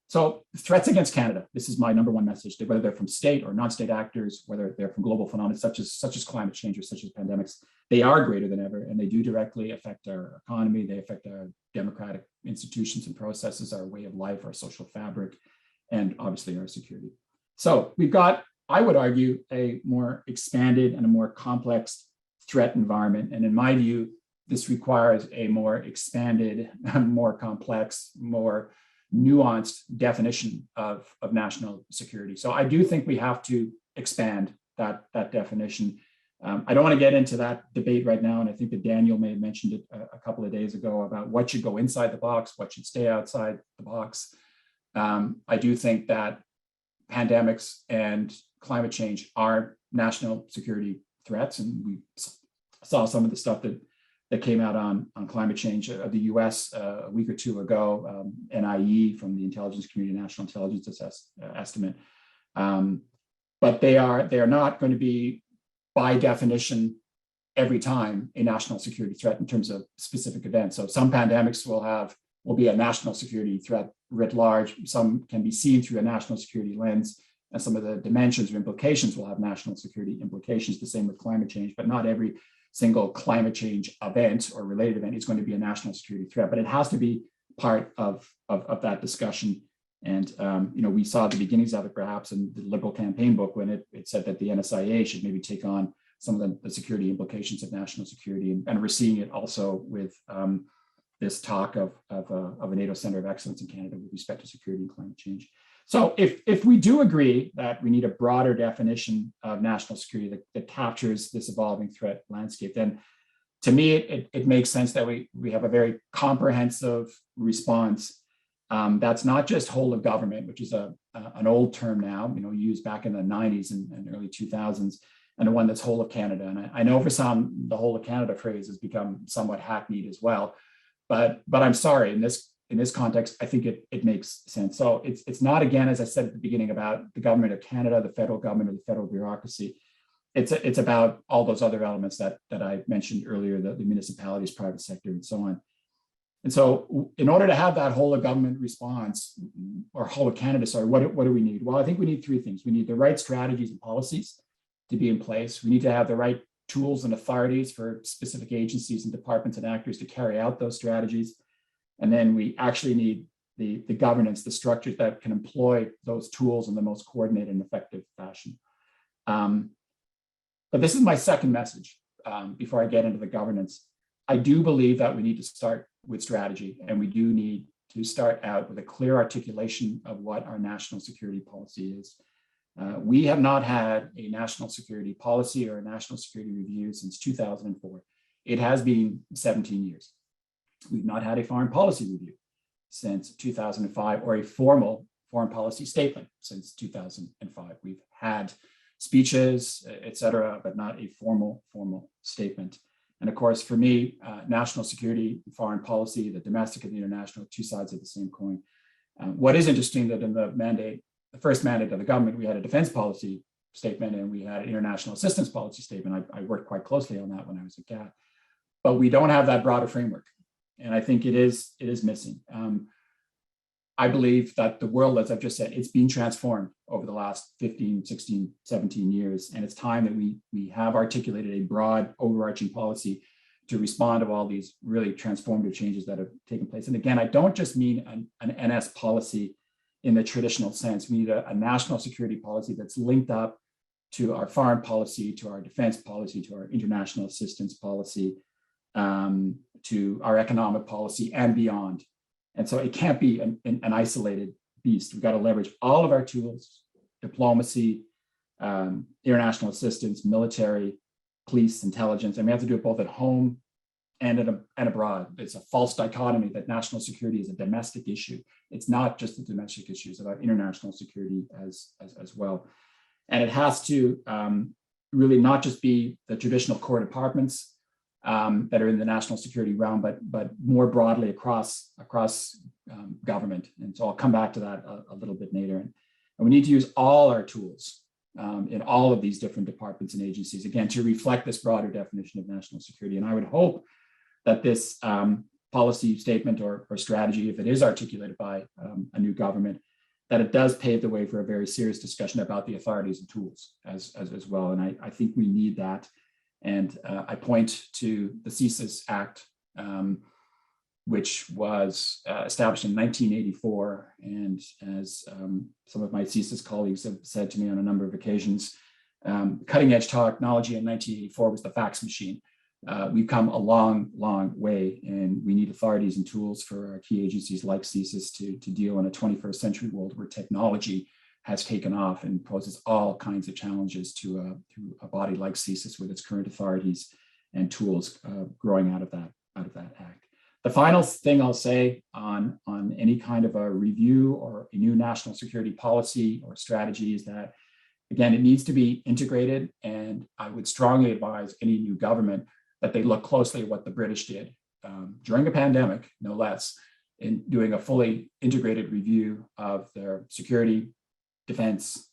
So threats against Canada, this is my number one message, whether they're from state or non-state actors, whether they're from global phenomena such as climate change or such as pandemics, they are greater than ever, and they do directly affect our economy. They affect our democratic institutions and processes, our way of life, our social fabric, and obviously our security. So we've got, I would argue, a more expanded and a more complex threat environment. And in my view, this requires a more expanded, more complex, more nuanced definition of national security. So I do think we have to expand that definition. I don't want to get into that debate right now, and I think that Daniel may have mentioned it a couple of days ago about what should go inside the box, what should stay outside the box. I do think that pandemics and climate change are national security threats, and we saw some of the stuff that came out on climate change of the US a week or two ago, NIE from the intelligence community, National Intelligence Estimate. But they are not going to be, by definition, every time a national security threat in terms of specific events. So some pandemics will be a national security threat writ large. Some can be seen through a national security lens, and some of the dimensions or implications will have national security implications, the same with climate change, but not every single climate change event or related event is going to be a national security threat, but it has to be part of that discussion. And we saw the beginnings of it perhaps in the Liberal campaign book when it said that the NSIA should maybe take on some of the security implications of national security. And we're seeing it also with this talk of a NATO Center of Excellence in Canada with respect to security and climate change. So if we do agree that we need a broader definition of national security that captures this evolving threat landscape, then to me, it makes sense that we have a very comprehensive response. That's not just whole of government, which is an old term now, used back in the 90s and early 2000s, and the one that's whole of Canada. And I know for some, the whole of Canada phrase has become somewhat hackneyed as well. But I'm sorry, in this context, I think it makes sense. So it's not, again, as I said at the beginning, about the government of Canada, the federal government, or the federal bureaucracy. It's about all those other elements that I mentioned earlier, the municipalities, private sector, and so on. And so in order to have that whole of government response, or whole of Canada, sorry, what do we need? Well, I think we need three things. We need the right strategies and policies to be in place. We need to have the right tools and authorities for specific agencies and departments and actors to carry out those strategies. And then we actually need the governance, the structures that can employ those tools in the most coordinated and effective fashion. But this is my second message before I get into the governance. I do believe that we need to start with strategy, and we do need to start out with a clear articulation of what our national security policy is. We have not had a national security policy or a national security review since 2004. It has been 17 years. We've not had a foreign policy review since 2005, or a formal foreign policy statement since 2005. We've had speeches, et cetera, but not a formal statement. And of course, for me, national security, foreign policy, the domestic and the international, two sides of the same coin. What is interesting that in the first mandate of the government, we had a defense policy statement and we had an international assistance policy statement. I worked quite closely on that when I was at GAT, but we don't have that broader framework. And I think it is missing. I believe that the world, as I've just said, it's been transformed over the last 15, 16, 17 years. And it's time that we have articulated a broad overarching policy to respond to all these really transformative changes that have taken place. And again, I don't just mean an NS policy in the traditional sense. We need a national security policy that's linked up to our foreign policy, to our defense policy, to our international assistance policy, to our economic policy and beyond. And so it can't be an isolated beast. We've got to leverage all of our tools, diplomacy, international assistance, military, police, intelligence, and we have to do it both at home and abroad. It's a false dichotomy that national security is a domestic issue. It's not just a domestic issue, it's about international security as well. And it has to really not just be the traditional core departments that are in the national security realm, but more broadly across government. And so I'll come back to that a little bit later. And we need to use all our tools in all of these different departments and agencies, again, to reflect this broader definition of national security. And I would hope that this policy statement or strategy, if it is articulated by a new government, that it does pave the way for a very serious discussion about the authorities and tools as well. And I think we need that. And I point to the CASIS Act, which was established in 1984. And as some of my CASIS colleagues have said to me on a number of occasions, cutting edge technology in 1984 was the fax machine. We've come a long, long way, and we need authorities and tools for our key agencies like CASIS to deal in a 21st century world where technology has taken off and poses all kinds of challenges to a body like CSIS with its current authorities and tools growing out of that act. The final thing I'll say on any kind of a review or a new national security policy or strategy is that, again, it needs to be integrated, and I would strongly advise any new government that they look closely at what the British did during a pandemic, no less, in doing a fully integrated review of their security, defense,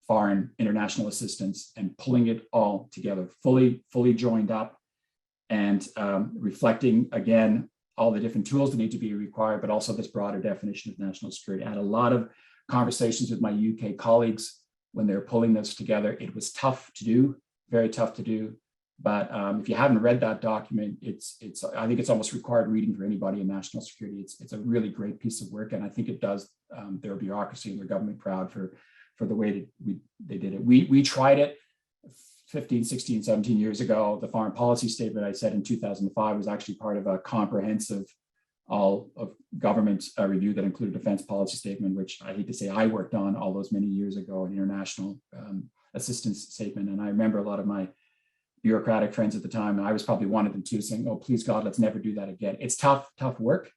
foreign, international assistance, and pulling it all together, fully joined up, and reflecting, again, all the different tools that need to be required, but also this broader definition of national security. I had a lot of conversations with my UK colleagues when they were pulling this together. It was tough to do, very tough to do. But if you haven't read that document, I think it's almost required reading for anybody in national security. It's a really great piece of work, and I think it does their bureaucracy and their government proud for the way that they did it. We tried it 15, 16, 17 years ago. The foreign policy statement I said in 2005 was actually part of a comprehensive all of government review that included a defense policy statement, which I hate to say I worked on all those many years ago, an international assistance statement. And I remember a lot of my bureaucratic friends at the time, and I was probably one of them too, saying, oh, please God, let's never do that again. It's tough work,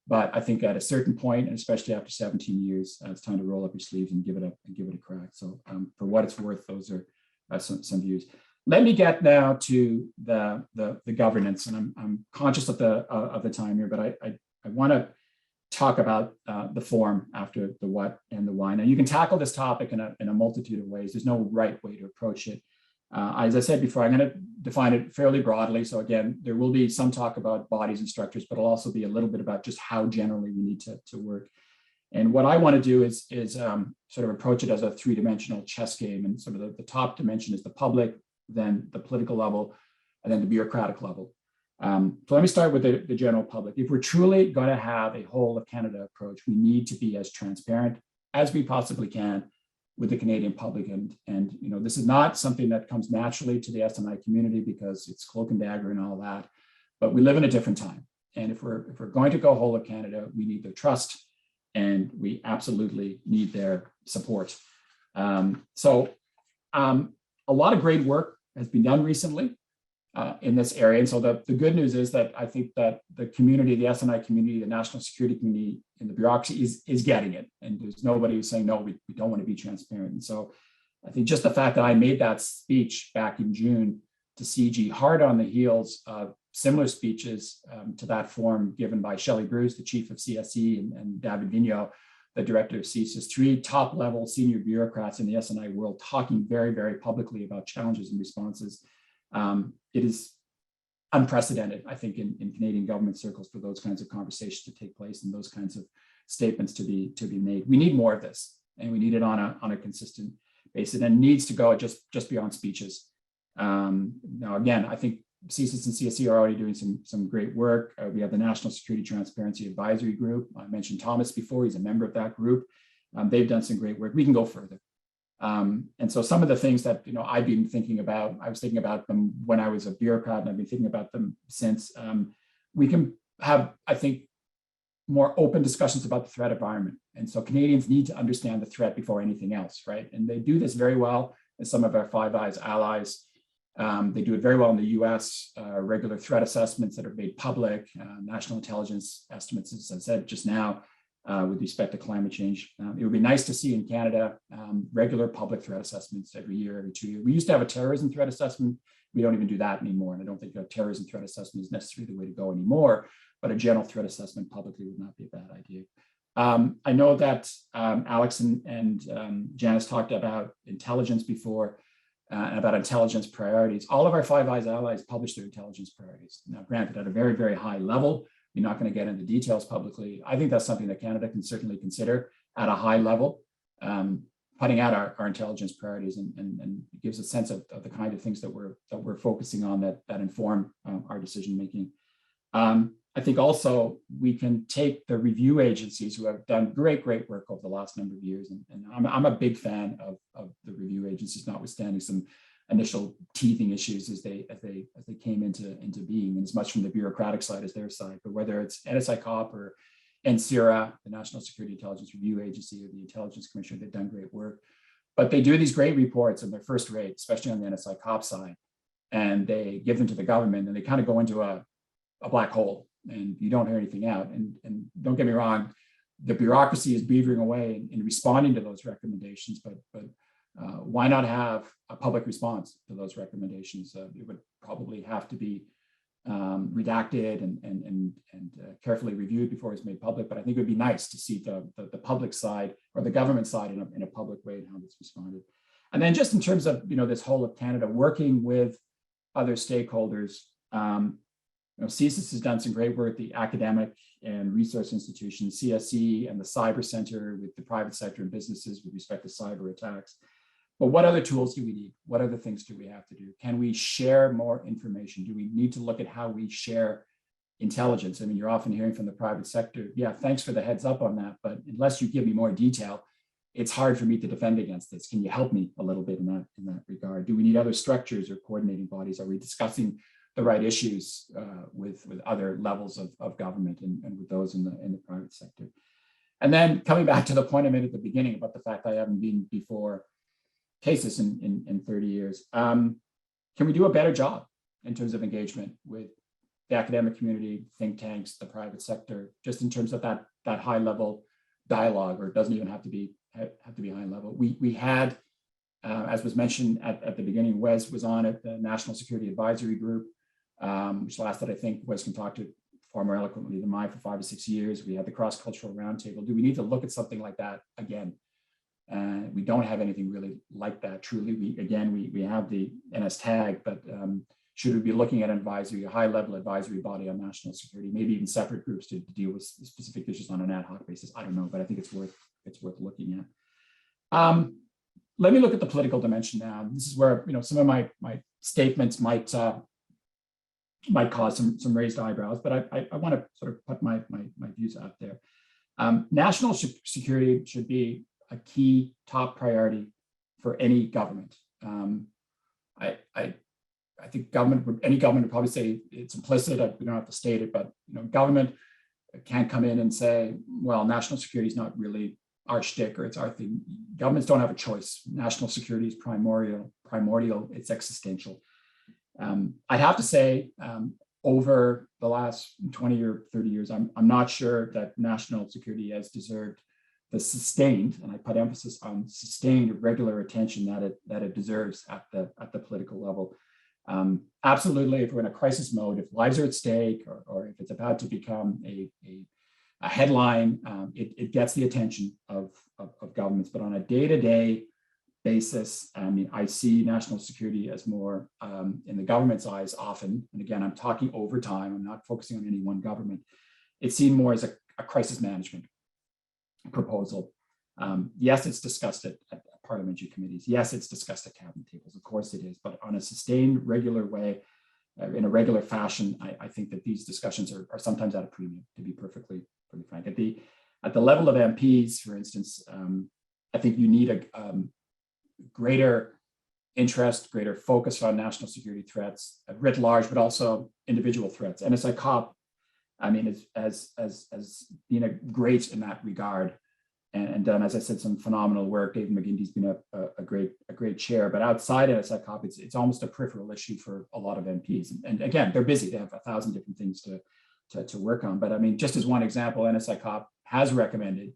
but I think at a certain point, and especially after 17 years, it's time to roll up your sleeves and give it a crack. So for what it's worth, those are some views. Let me get now to the governance, and I'm conscious of the time here, but I want to talk about the form after the what and the why. Now, you can tackle this topic in a multitude of ways. There's no right way to approach it. As I said before, I'm going to define it fairly broadly. So again, there will be some talk about bodies and structures, but it'll also be a little bit about just how generally we need to work. And what I want to do is sort of approach it as a three-dimensional chess game. And sort of the top dimension is the public, then the political level, and then the bureaucratic level. So let me start with the general public. If we're truly going to have a whole of Canada approach, we need to be as transparent as we possibly can with the Canadian public. And you know, this is not something that comes naturally to the S&I community because it's cloak and dagger and all that, but we live in a different time. And if we're going to go whole of Canada, we need their trust, and we absolutely need their support. So a lot of great work has been done recently in this area. And so the good news is that I think that the community, the S&I community, the national security community, and the bureaucracy is getting it. And there's nobody who's saying, no, we don't want to be transparent. And so I think just the fact that I made that speech back in June to CIGI, hard on the heels of similar speeches to that forum given by Shelley Bruce, the chief of CSE, and David Vigneault, the director of CSIS, three top-level senior bureaucrats in the S&I world talking very, very publicly about challenges and responses. It is unprecedented, I think, in Canadian government circles for those kinds of conversations to take place and those kinds of statements to be made. We need more of this, and we need it on a consistent basis, and it needs to go just beyond speeches. Now, again, I think CSIS and CSE are already doing some great work. We have the National Security Transparency Advisory Group. I mentioned Thomas before, he's a member of that group. They've done some great work. We can go further. And so some of the things that I've been thinking about, I was thinking about them when I was a bureaucrat, and I've been thinking about them since. We can have, I think, more open discussions about the threat environment. And so Canadians need to understand the threat before anything else, right? And they do this very well in some of our Five Eyes allies. They do it very well in the US, regular threat assessments that are made public, national intelligence estimates, as I said just now, with respect to climate change. It would be nice to see in Canada regular public threat assessments every year, every 2 years. We used to have a terrorism threat assessment. We don't even do that anymore. And I don't think a terrorism threat assessment is necessarily the way to go anymore, but a general threat assessment publicly would not be a bad idea. I know that Alex and Janice talked about intelligence before, and about intelligence priorities. All of our Five Eyes allies publish their intelligence priorities. Now, granted, at a very, very high level, we're not going to get into details publicly. I think that's something that Canada can certainly consider at a high level, putting out our intelligence priorities, and gives a sense of the kind of things that we're focusing on that inform our decision making. I think also we can take the review agencies who have done great work over the last number of years, and I'm a big fan of the review agencies, notwithstanding some initial teething issues as they came into being, and as much from the bureaucratic side as their side. But whether it's NSI-COP or NSIRA, the National Security Intelligence Review Agency, or the Intelligence Commission, they've done great work. But they do these great reports, and they're first rate, especially on the NSI cop side, and they give them to the government, and they kind of go into a black hole, and you don't hear anything out. And don't get me wrong, the bureaucracy is beavering away in responding to those recommendations, but why not have a public response to those recommendations? It would probably have to be redacted and carefully reviewed before it's made public. But I think it would be nice to see the public side or the government side in a public way and how it's responded. And then just in terms of this whole of Canada, working with other stakeholders, CSIS has done some great work, the academic and resource institutions, CSE and the Cyber Center with the private sector and businesses with respect to cyber attacks. But what other tools do we need? What other things do we have to do? Can we share more information? Do we need to look at how we share intelligence? I mean, you're often hearing from the private sector, yeah, thanks for the heads up on that, but unless you give me more detail, it's hard for me to defend against this. Can you help me a little bit in that regard? Do we need other structures or coordinating bodies? Are we discussing the right issues with other levels of government and with those in the private sector? And then coming back to the point I made at the beginning about the fact I haven't been before CASIS in 30 years. Can we do a better job in terms of engagement with the academic community, think tanks, the private sector, just in terms of that high level dialogue, or it doesn't even have to be high level. We had, as was mentioned at the beginning, Wes was on it, the National Security Advisory Group, which lasted, I think, Wes can talk to far more eloquently than mine, for 5 or 6 years. We had the cross-cultural roundtable. Do we need to look at something like that again? We don't have anything really like that, truly. We have the NS tag, but should we be looking at an advisory, a high-level advisory body on national security, maybe even separate groups to deal with specific issues on an ad hoc basis? I don't know, but I think it's worth looking at. Let me look at the political dimension now. This is where some of my statements might cause some raised eyebrows, but I want to sort of put my views out there. National security should be a key top priority for any government. I think any government would probably say it's implicit. We don't have to state it, but government can't come in and say, well, national security is not really our shtick or it's our thing. Governments don't have a choice. National security is primordial. It's existential. I'd have to say, over the last 20 or 30 years, I'm not sure that national security has deserved the sustained, and I put emphasis on sustained, regular attention that it deserves at the political level. Absolutely, if we're in a crisis mode, if lives are at stake, or if it's about to become a headline, it gets the attention of governments. But on a day-to-day basis, I mean, I see national security as more in the government's eyes often, and again, I'm talking over time, I'm not focusing on any one government. It's seen more as a crisis management proposal. Yes, it's discussed at parliamentary committees. Yes, it's discussed at cabinet tables. Of course it is, but on a sustained, regular way, in a regular fashion, I think that these discussions are sometimes at a premium, to be perfectly frank. At the level of MPs, for instance, I think you need a greater interest, greater focus on national security threats writ large, but also individual threats. NSI COP, I mean, as being great in that regard, and done, as I said, some phenomenal work. David McGinty's been a great chair, but outside of NSI COP, it's almost a peripheral issue for a lot of MPs. And again, they're busy; they have 1,000 different things to work on. But I mean, just as one example, NSI COP has recommended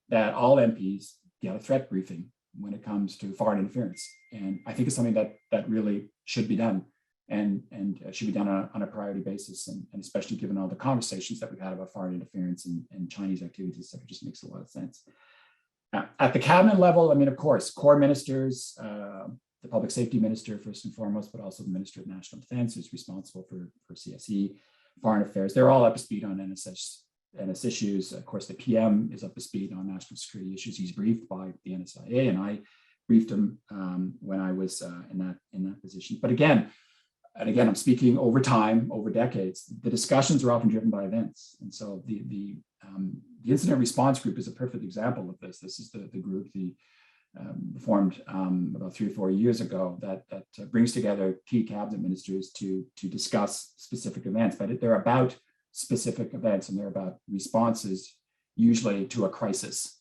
that all MPs get a threat briefing when it comes to foreign interference, and I think it's something that really should be done. And should be done on a priority basis, and especially given all the conversations that we've had about foreign interference and Chinese activities, that just makes a lot of sense. At the cabinet level, I mean, of course, core ministers, the public safety minister first and foremost, but also the Minister of National Defense, who's responsible for CSE, foreign affairs. They're all up to speed on NS issues. Of course, the PM is up to speed on national security issues. He's briefed by the NSIA, and I briefed him when I was in that position. But again, I'm speaking over time, over decades. The discussions are often driven by events, and so the incident response group is a perfect example of this. This is the group formed about 3 or 4 years ago that brings together key cabinet ministers to discuss specific events. But they're about specific events, and they're about responses usually to a crisis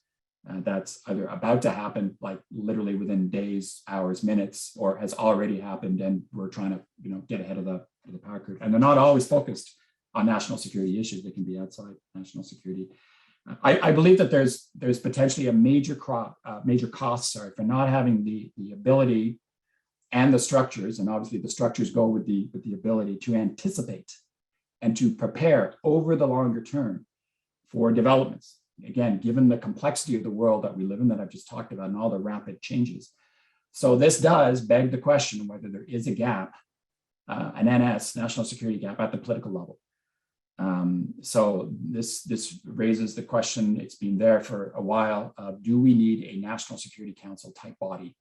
that's either about to happen, like literally within days, hours, minutes, or has already happened, and we're trying to get ahead of the power curve. And they're not always focused on national security issues. They can be outside national security. I believe that there's potentially a major cost, for not having the ability and the structures, and obviously the structures go with the ability to anticipate and to prepare over the longer term for developments. Again, given the complexity of the world that we live in, that I've just talked about, and all the rapid changes. So this does beg the question whether there is a gap, an NS, national security gap, at the political level. So this raises the question, it's been there for a while, do we need a National Security Council type body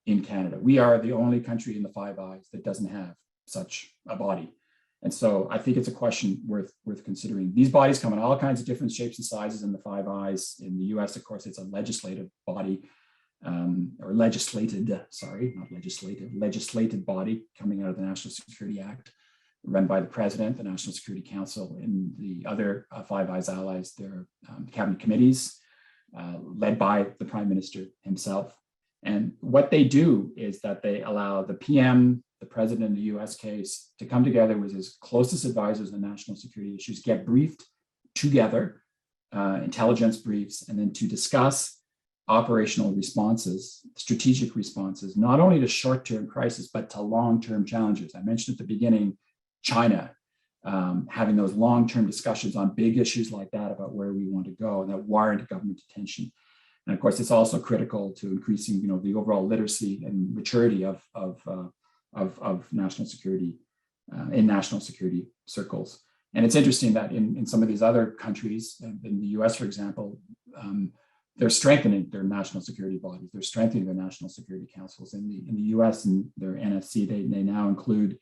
in Canada? We are the only country in the Five Eyes that doesn't have such a body. And so I think it's a question worth considering. These bodies come in all kinds of different shapes and sizes in the Five Eyes. In the US, of course, it's a legislative body, or legislated body coming out of the National Security Act, run by the President, the National Security Council. In the other Five Eyes allies, there are cabinet committees led by the Prime Minister himself. And what they do is that they allow the PM, the President in the US case, to come together with his closest advisors on national security issues, get briefed together, intelligence briefs, and then to discuss operational responses, strategic responses, not only to short-term crisis, but to long-term challenges. I mentioned at the beginning, China, having those long-term discussions on big issues like that about where we want to go and that warrant government attention. And of course, it's also critical to increasing, the overall literacy and maturity of national security in national security circles. And it's interesting that in some of these other countries, in the US, for example, they're strengthening their national security bodies. They're strengthening their national security councils. In the US and their NSC, they now include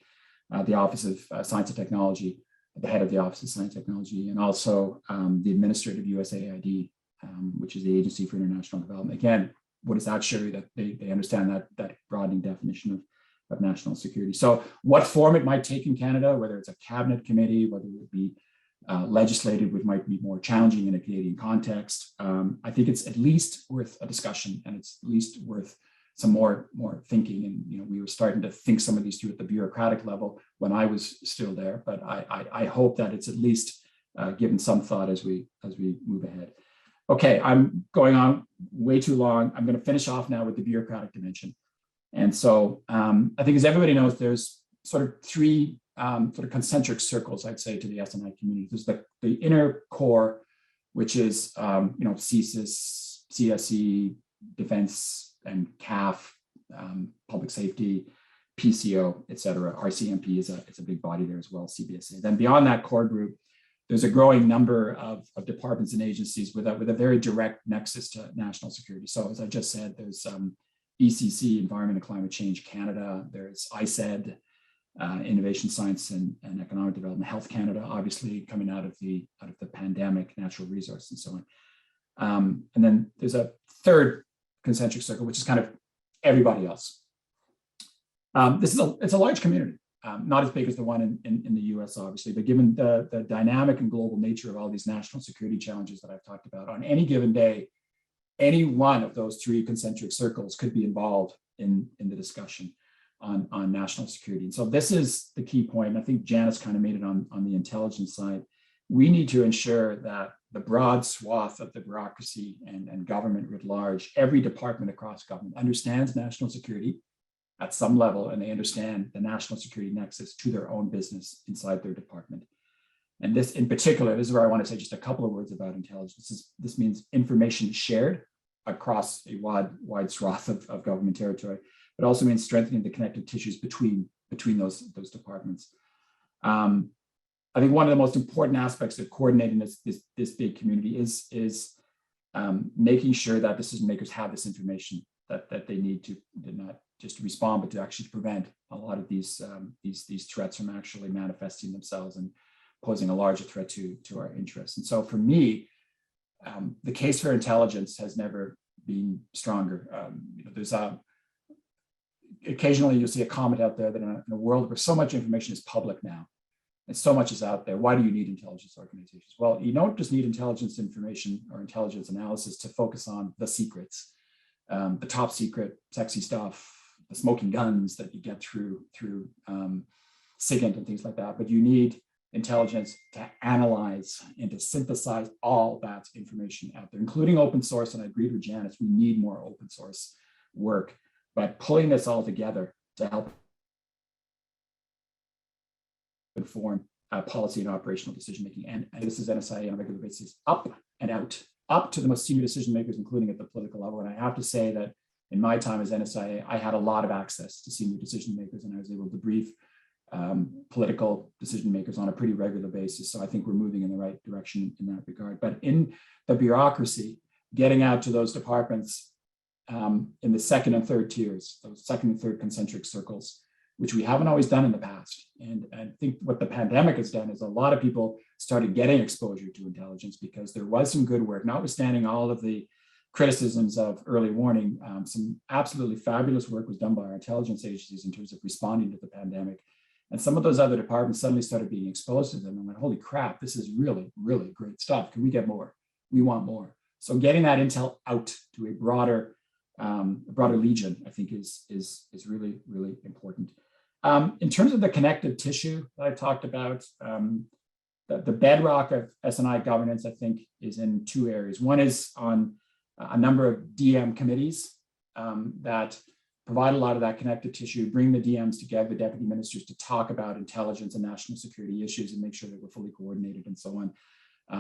the Office of Science and Technology, the head of the Office of Science and Technology, and also the administrative USAID, which is the Agency for International Development. Again, what does that show you? That they understand that broadening definition of national security. So what form it might take in Canada, whether it's a cabinet committee, whether it be legislative, which might be more challenging in a Canadian context, I think it's at least worth a discussion, and it's at least worth some more thinking. And we were starting to think some of these through at the bureaucratic level when I was still there, but I hope that it's at least given some thought as we move ahead. Okay, I'm going on way too long. I'm going to finish off now with the bureaucratic dimension. And so I think, as everybody knows, there's sort of three sort of concentric circles, I'd say, to the S&I community. There's the inner core, which is CSIS, CSE, defense and CAF, public safety, PCO, et cetera. RCMP is a big body there as well, CBSA. Then beyond that core group, there's a growing number of departments and agencies with a very direct nexus to national security. So as I just said, there's ECC, Environment and Climate Change Canada. There's ISED, Innovation, Science and Economic Development, Health Canada, obviously coming out of the pandemic, natural resource and so on. And then there's a third concentric circle, which is kind of everybody else. It's a large community. Not as big as the one in the US, obviously, but given the dynamic and global nature of all these national security challenges that I've talked about, on any given day, any one of those three concentric circles could be involved in the discussion on national security. And so this is the key point. I think Janice kind of made it on the intelligence side. We need to ensure that the broad swath of the bureaucracy and government writ large, every department across government, understands national security at some level, and they understand the national security nexus to their own business inside their department. And this in particular, this is where I want to say just a couple of words about intelligence. This means information shared across a wide swath of government territory, but also means strengthening the connective tissues between those departments. I think one of the most important aspects of coordinating this big community is making sure that decision makers have this information that they need to not just respond, but to actually prevent a lot of these threats from actually manifesting themselves and posing a larger threat to our interests. And so for me, the case for intelligence has never been stronger. There's occasionally you'll see a comment out there that in a world where so much information is public now, And so much is out there. Why do you need intelligence organizations? Well, you don't just need intelligence information or intelligence analysis to focus on the secrets, the top secret, sexy stuff, the smoking guns that you get through SIGINT and things like that. But you need intelligence to analyze and to synthesize all that information out there, including open source. And I agree with Janice, we need more open source work, but pulling this all together to help inform policy and operational decision-making. And this is NSIA on a regular basis, up and out, up to the most senior decision makers, including at the political level. And I have to say that in my time as NSIA, I had a lot of access to senior decision makers, and I was able to brief political decision makers on a pretty regular basis. So I think we're moving in the right direction in that regard. But in the bureaucracy, getting out to those departments in the second and third tiers, those second and third concentric circles, which we haven't always done in the past. And I think what the pandemic has done is a lot of people started getting exposure to intelligence because there was some good work, notwithstanding all of the criticisms of early warning. Some absolutely fabulous work was done by our intelligence agencies in terms of responding to the pandemic. And some of those other departments suddenly started being exposed to them. I'm like, holy crap, this is really, really great stuff. Can we get more? We want more. So getting that intel out to a broader legion, I think is really, really important. In terms of the connective tissue that I talked about, the bedrock of S&I governance, I think, is in two areas. One is on a number of DM committees that provide a lot of that connective tissue, bring the DMs together, the deputy ministers, to talk about intelligence and national security issues and make sure that we're fully coordinated and so on.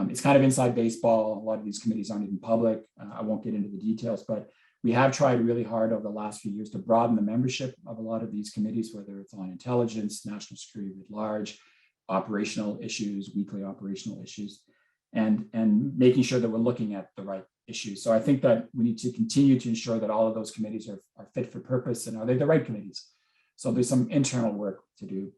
It's kind of inside baseball. A lot of these committees aren't even public. I won't get into the details, but we have tried really hard over the last few years to broaden the membership of a lot of these committees, whether it's on intelligence, national security at large, operational issues, weekly operational issues, and making sure that we're looking at the right issues. So I think that we need to continue to ensure that all of those committees are fit for purpose, and are they the right committees? So there's some internal work to do.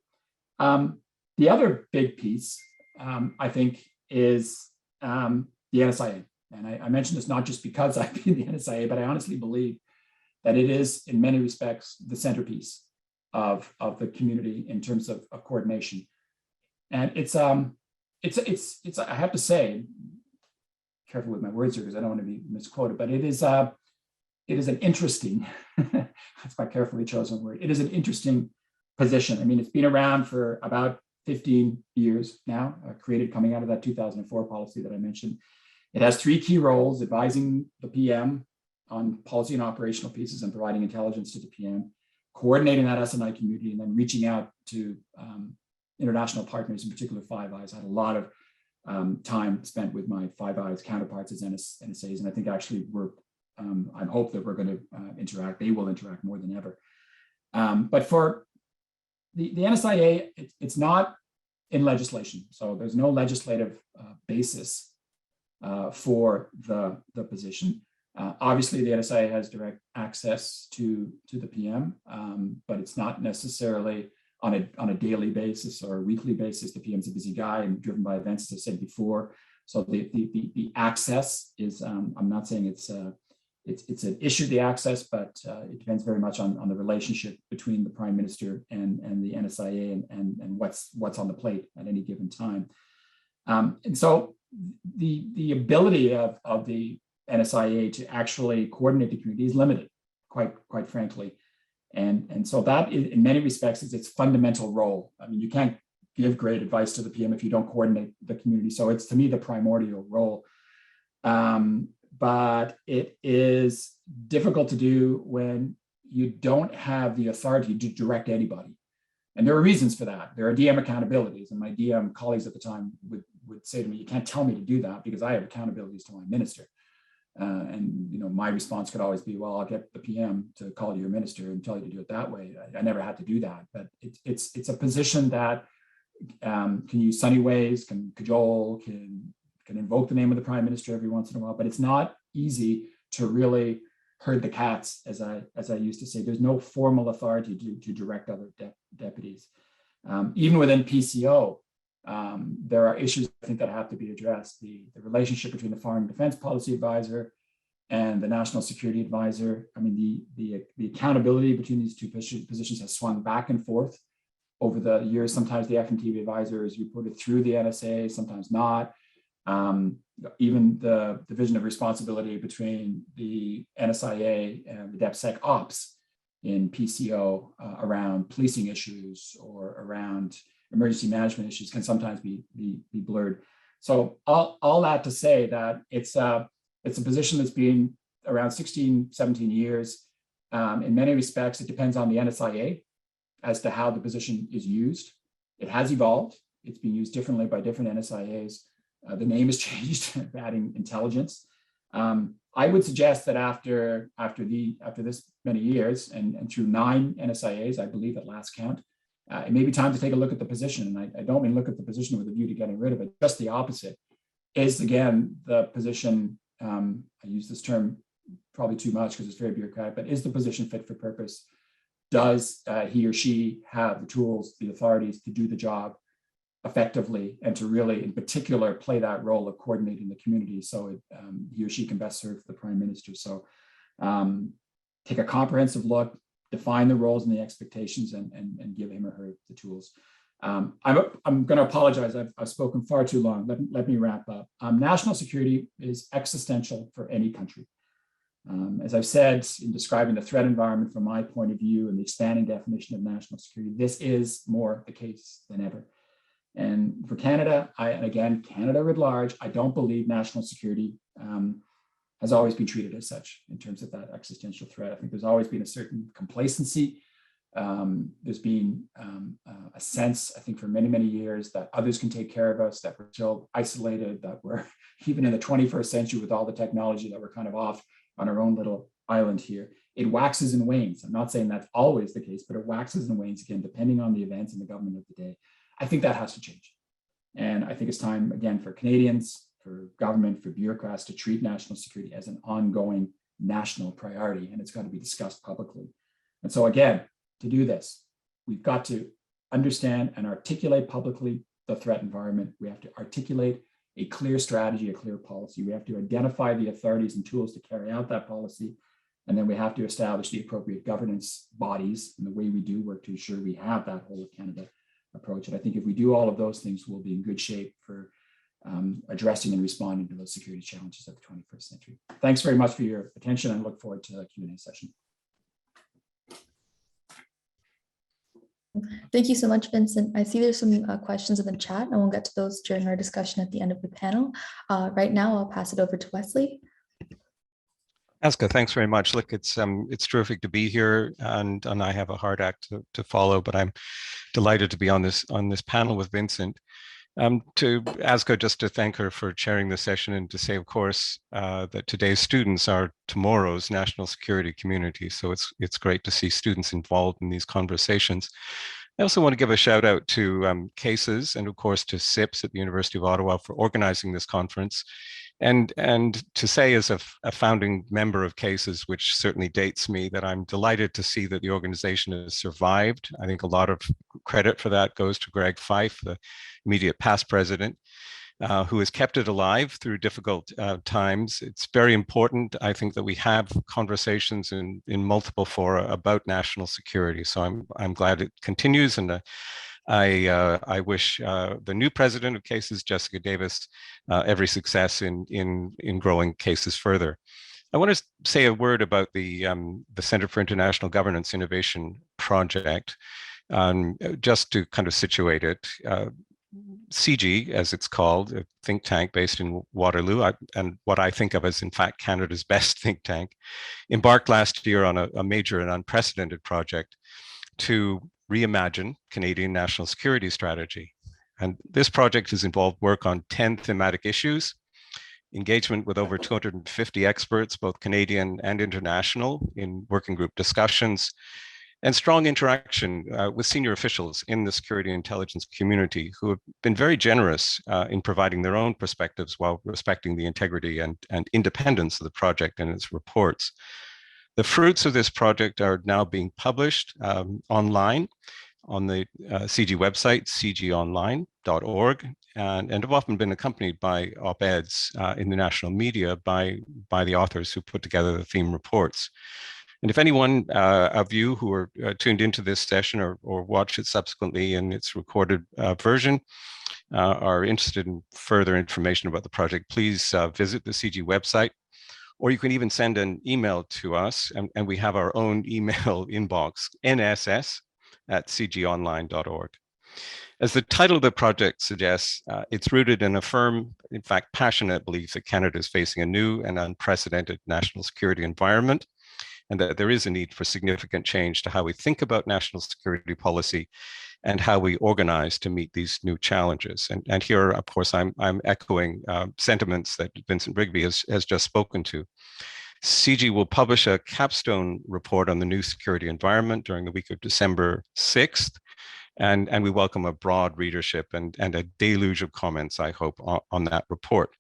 The other big piece, I think, is the NSIA. And I mention this not just because I've been in the NSIA, but I honestly believe that it is, in many respects, the centerpiece of the community in terms of coordination. And it's I have to say, careful with my words here because I don't want to be misquoted, but it is an interesting, that's my carefully chosen word. It is an interesting position. I mean, it's been around for about 15 years now, created coming out of that 2004 policy that I mentioned. It has three key roles: advising the PM on policy and operational pieces and providing intelligence to the PM, coordinating that S&I community, and then reaching out to international partners, in particular Five Eyes. I had a lot of time spent with my Five Eyes counterparts as NSAs, and I think actually I hope that we're going to interact. They will interact more than ever. But for the NSIA, it's not in legislation, so there's no legislative basis for the position. Obviously, the NSIA has direct access to the PM, but it's not necessarily on a daily basis or a weekly basis. The PM's a busy guy and driven by events, as I said before. So the access is, I'm not saying it's an issue, the access, but it depends very much on the relationship between the Prime Minister and the NSIA and what's on the plate at any given time. And so the ability of the NSIA to actually coordinate the community is limited, quite frankly. And so that in many respects is its fundamental role. I mean, you can't give great advice to the PM if you don't coordinate the community. So it's, to me, the primordial role. But it is difficult to do when you don't have the authority to direct anybody. And there are reasons for that. There are DM accountabilities, and my DM colleagues at the time would say to me, you can't tell me to do that because I have accountabilities to my minister. And my response could always be, well, I'll get the PM to call your minister and tell you to do it that way. I never had to do that, but it's a position that can use sunny ways, can cajole, can invoke the name of the Prime Minister every once in a while, but it's not easy to really herd the cats, as I used to say. There's no formal authority to direct other deputies. Even within PCO, there are issues, I think, that have to be addressed. The relationship between the Foreign Defense Policy Advisor and the National Security Advisor. I mean, the accountability between these two positions has swung back and forth over the years. Sometimes the FNTB advisor is reported through the NSA, sometimes not. Even the division of responsibility between the NSIA and the DepSecOps in PCO around policing issues or around emergency management issues can sometimes be blurred. So all that to say that it's a position that's been around 16, 17 years. In many respects, it depends on the NSIA as to how the position is used. It has evolved. It's been used differently by different NSIAs. The name has changed, adding intelligence. I would suggest that after this many years and through 9 NSIAs, I believe at last count, it may be time to take a look at the position. And I don't mean look at the position with a view to getting rid of it. Just the opposite is, again, the position, I use this term probably too much because it's very bureaucratic, but is the position fit for purpose? Does he or she have the tools, the authorities to do the job effectively and to really, in particular, play that role of coordinating the community so he or she can best serve the Prime Minister? So take a comprehensive look, define the roles and the expectations, and give him or her the tools. I'm going to apologize. I've spoken far too long. Let me wrap up. National security is existential for any country. As I've said in describing the threat environment from my point of view and the expanding definition of national security, this is more the case than ever. And for Canada, and again, Canada writ large, I don't believe national security has always been treated as such in terms of that existential threat. I think there's always been a certain complacency. There's been a sense, I think, for many, many years that others can take care of us, that we're still isolated, that we're even in the 21st century with all the technology that we're kind of off on our own little island here. It waxes and wanes. I'm not saying that's always the case, but it waxes and wanes again, depending on the events and the government of the day. I think that has to change. And I think it's time, again, for Canadians, for government, for bureaucrats to treat national security as an ongoing national priority, and it's got to be discussed publicly. And so again, to do this, we've got to understand and articulate publicly the threat environment. We have to articulate a clear strategy, a clear policy. We have to identify the authorities and tools to carry out that policy. And then we have to establish the appropriate governance bodies and the way we do work to ensure we have that whole of Canada approach. And I think if we do all of those things, we'll be in good shape for addressing and responding to those security challenges of the 21st century. Thanks very much for your attention. I look forward to the Q&A session. Thank you so much, Vincent. I see there's some questions in the chat, and we'll get to those during our discussion at the end of the panel. Right now, I'll pass it over to Wesley. Azka, thanks very much. Look, it's terrific to be here, and I have a hard act to follow, but I'm delighted to be on this panel with Vincent. To Azka, just to thank her for chairing the session, and to say, of course, that today's students are tomorrow's national security community. So it's great to see students involved in these conversations. I also want to give a shout out to CASIS and, of course, to SIPS at the University of Ottawa for organizing this conference. And to say, as a founding member of CASIS, which certainly dates me, that I'm delighted to see that the organization has survived. I think a lot of credit for that goes to Greg Fyffe, the immediate past president, who has kept it alive through difficult times. It's very important, I think, that we have conversations in multiple fora about national security. So I'm glad it continues, and I wish the new president of CASIS, Jessica Davis, every success in growing CASIS further. I want to say a word about the Center for International Governance Innovation project, just to kind of situate it. CIGI, as it's called, a think tank based in Waterloo, and what I think of as, in fact, Canada's best think tank, embarked last year on a major and unprecedented project to reimagine Canadian national security strategy. And this project has involved work on 10 thematic issues, engagement with over 250 experts, both Canadian and international, in working group discussions, and strong interaction with senior officials in the security and intelligence community who have been very generous in providing their own perspectives while respecting the integrity and independence of the project and its reports. The fruits of this project are now being published online on the CIGI website, cigionline.org, and have often been accompanied by op-eds in the national media by the authors who put together the theme reports. And if anyone of you who are tuned into this session or watch it subsequently in its recorded version are interested in further information about the project, please visit the CIGI website, or you can even send an email to us, and we have our own email inbox, nss@cgonline.org. As the title of the project suggests, it's rooted in a firm, in fact, passionate belief that Canada is facing a new and unprecedented national security environment, and that there is a need for significant change to how we think about national security policy and how we organize to meet these new challenges. And here, of course, I'm echoing sentiments that Vincent Rigby has just spoken to. CIGI will publish a capstone report on the new security environment during the week of December 6th. And we welcome a broad readership and a deluge of comments, I hope, on that report.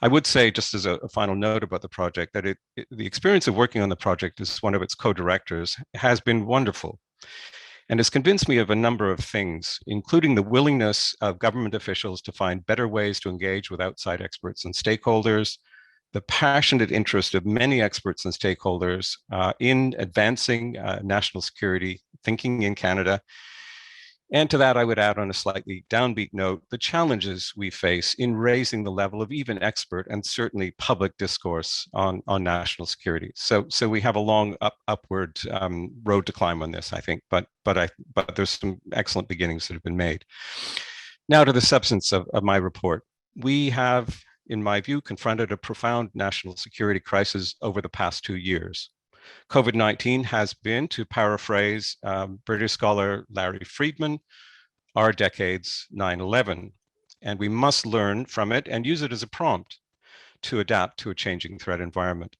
I would say, just as a final note about the project, that the experience of working on the project as one of its co-directors has been wonderful, and has convinced me of a number of things, including the willingness of government officials to find better ways to engage with outside experts and stakeholders, the passionate interest of many experts and stakeholders in advancing national security thinking in Canada. And to that, I would add, on a slightly downbeat note, the challenges we face in raising the level of even expert and certainly public discourse on national security. So we have a long upward road to climb on this, I think, but there's some excellent beginnings that have been made. Now to the substance of my report. We have, in my view, confronted a profound national security crisis over the past 2 years. COVID-19 has been, to paraphrase British scholar Larry Friedman, our decade's 9/11, and we must learn from it and use it as a prompt to adapt to a changing threat environment.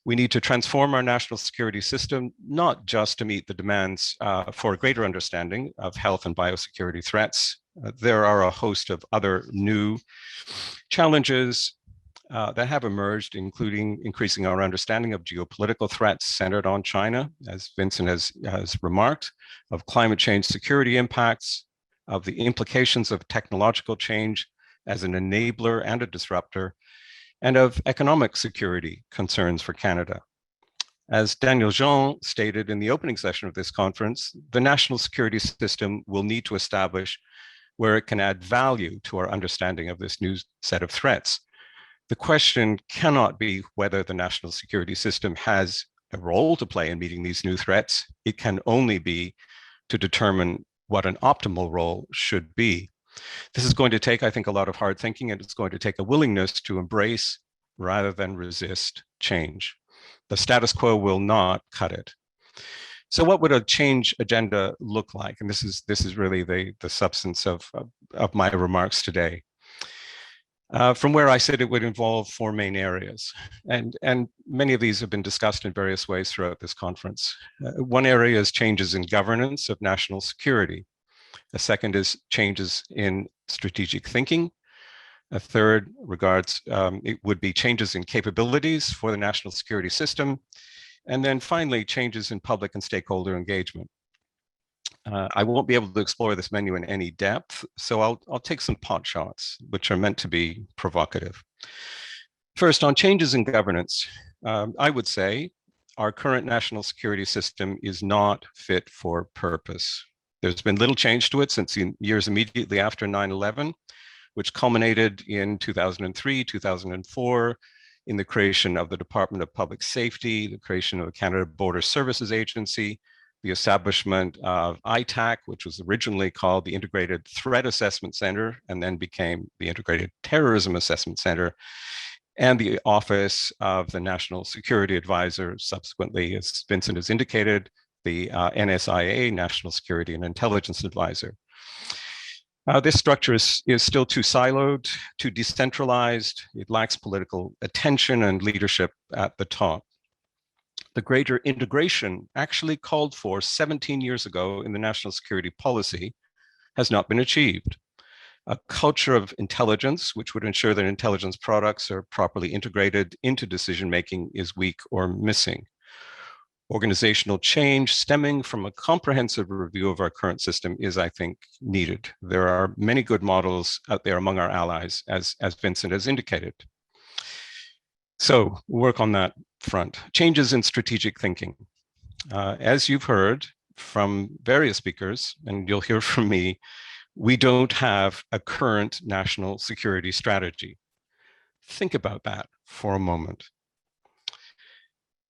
We need to transform our national security system, not just to meet the demands for a greater understanding of health and biosecurity threats. There are a host of other new challenges that have emerged, including increasing our understanding of geopolitical threats centered on China, as Vincent has remarked, of climate change security impacts, of the implications of technological change as an enabler and a disruptor, and of economic security concerns for Canada. As Daniel Jean stated in the opening session of this conference, the national security system will need to establish where it can add value to our understanding of this new set of threats. The question cannot be whether the national security system has a role to play in meeting these new threats. It can only be to determine what an optimal role should be. This is going to take, I think, a lot of hard thinking, and it's going to take a willingness to embrace rather than resist change. The status quo will not cut it. So what would a change agenda look like? And this is really the substance of my remarks today. From where I sit, it would involve 4 main areas, and many of these have been discussed in various ways throughout this conference. One area is changes in governance of national security. A second is changes in strategic thinking. A third regards, it would be changes in capabilities for the national security system. And then finally, changes in public and stakeholder engagement. I won't be able to explore this menu in any depth, so I'll take some pot shots, which are meant to be provocative. First, on changes in governance, I would say our current national security system is not fit for purpose. There's been little change to it since the years immediately after 9/11, which culminated in 2003, 2004, in the creation of the Department of Public Safety, the creation of the Canada Border Services Agency, the establishment of ITAC, which was originally called the Integrated Threat Assessment Center and then became the Integrated Terrorism Assessment Center, and the Office of the National Security Advisor, subsequently, as Vincent has indicated, the NSIA, National Security and Intelligence Advisor. This structure is still too siloed, too decentralized. It lacks political attention and leadership at the top. The greater integration actually called for 17 years ago in the national security policy has not been achieved. A culture of intelligence, which would ensure that intelligence products are properly integrated into decision-making, is weak or missing. Organizational change stemming from a comprehensive review of our current system is, I think, needed. There are many good models out there among our allies, as Vincent has indicated. So work on that front. Changes in strategic thinking. As you've heard from various speakers, and you'll hear from me, we don't have a current national security strategy. Think about that for a moment.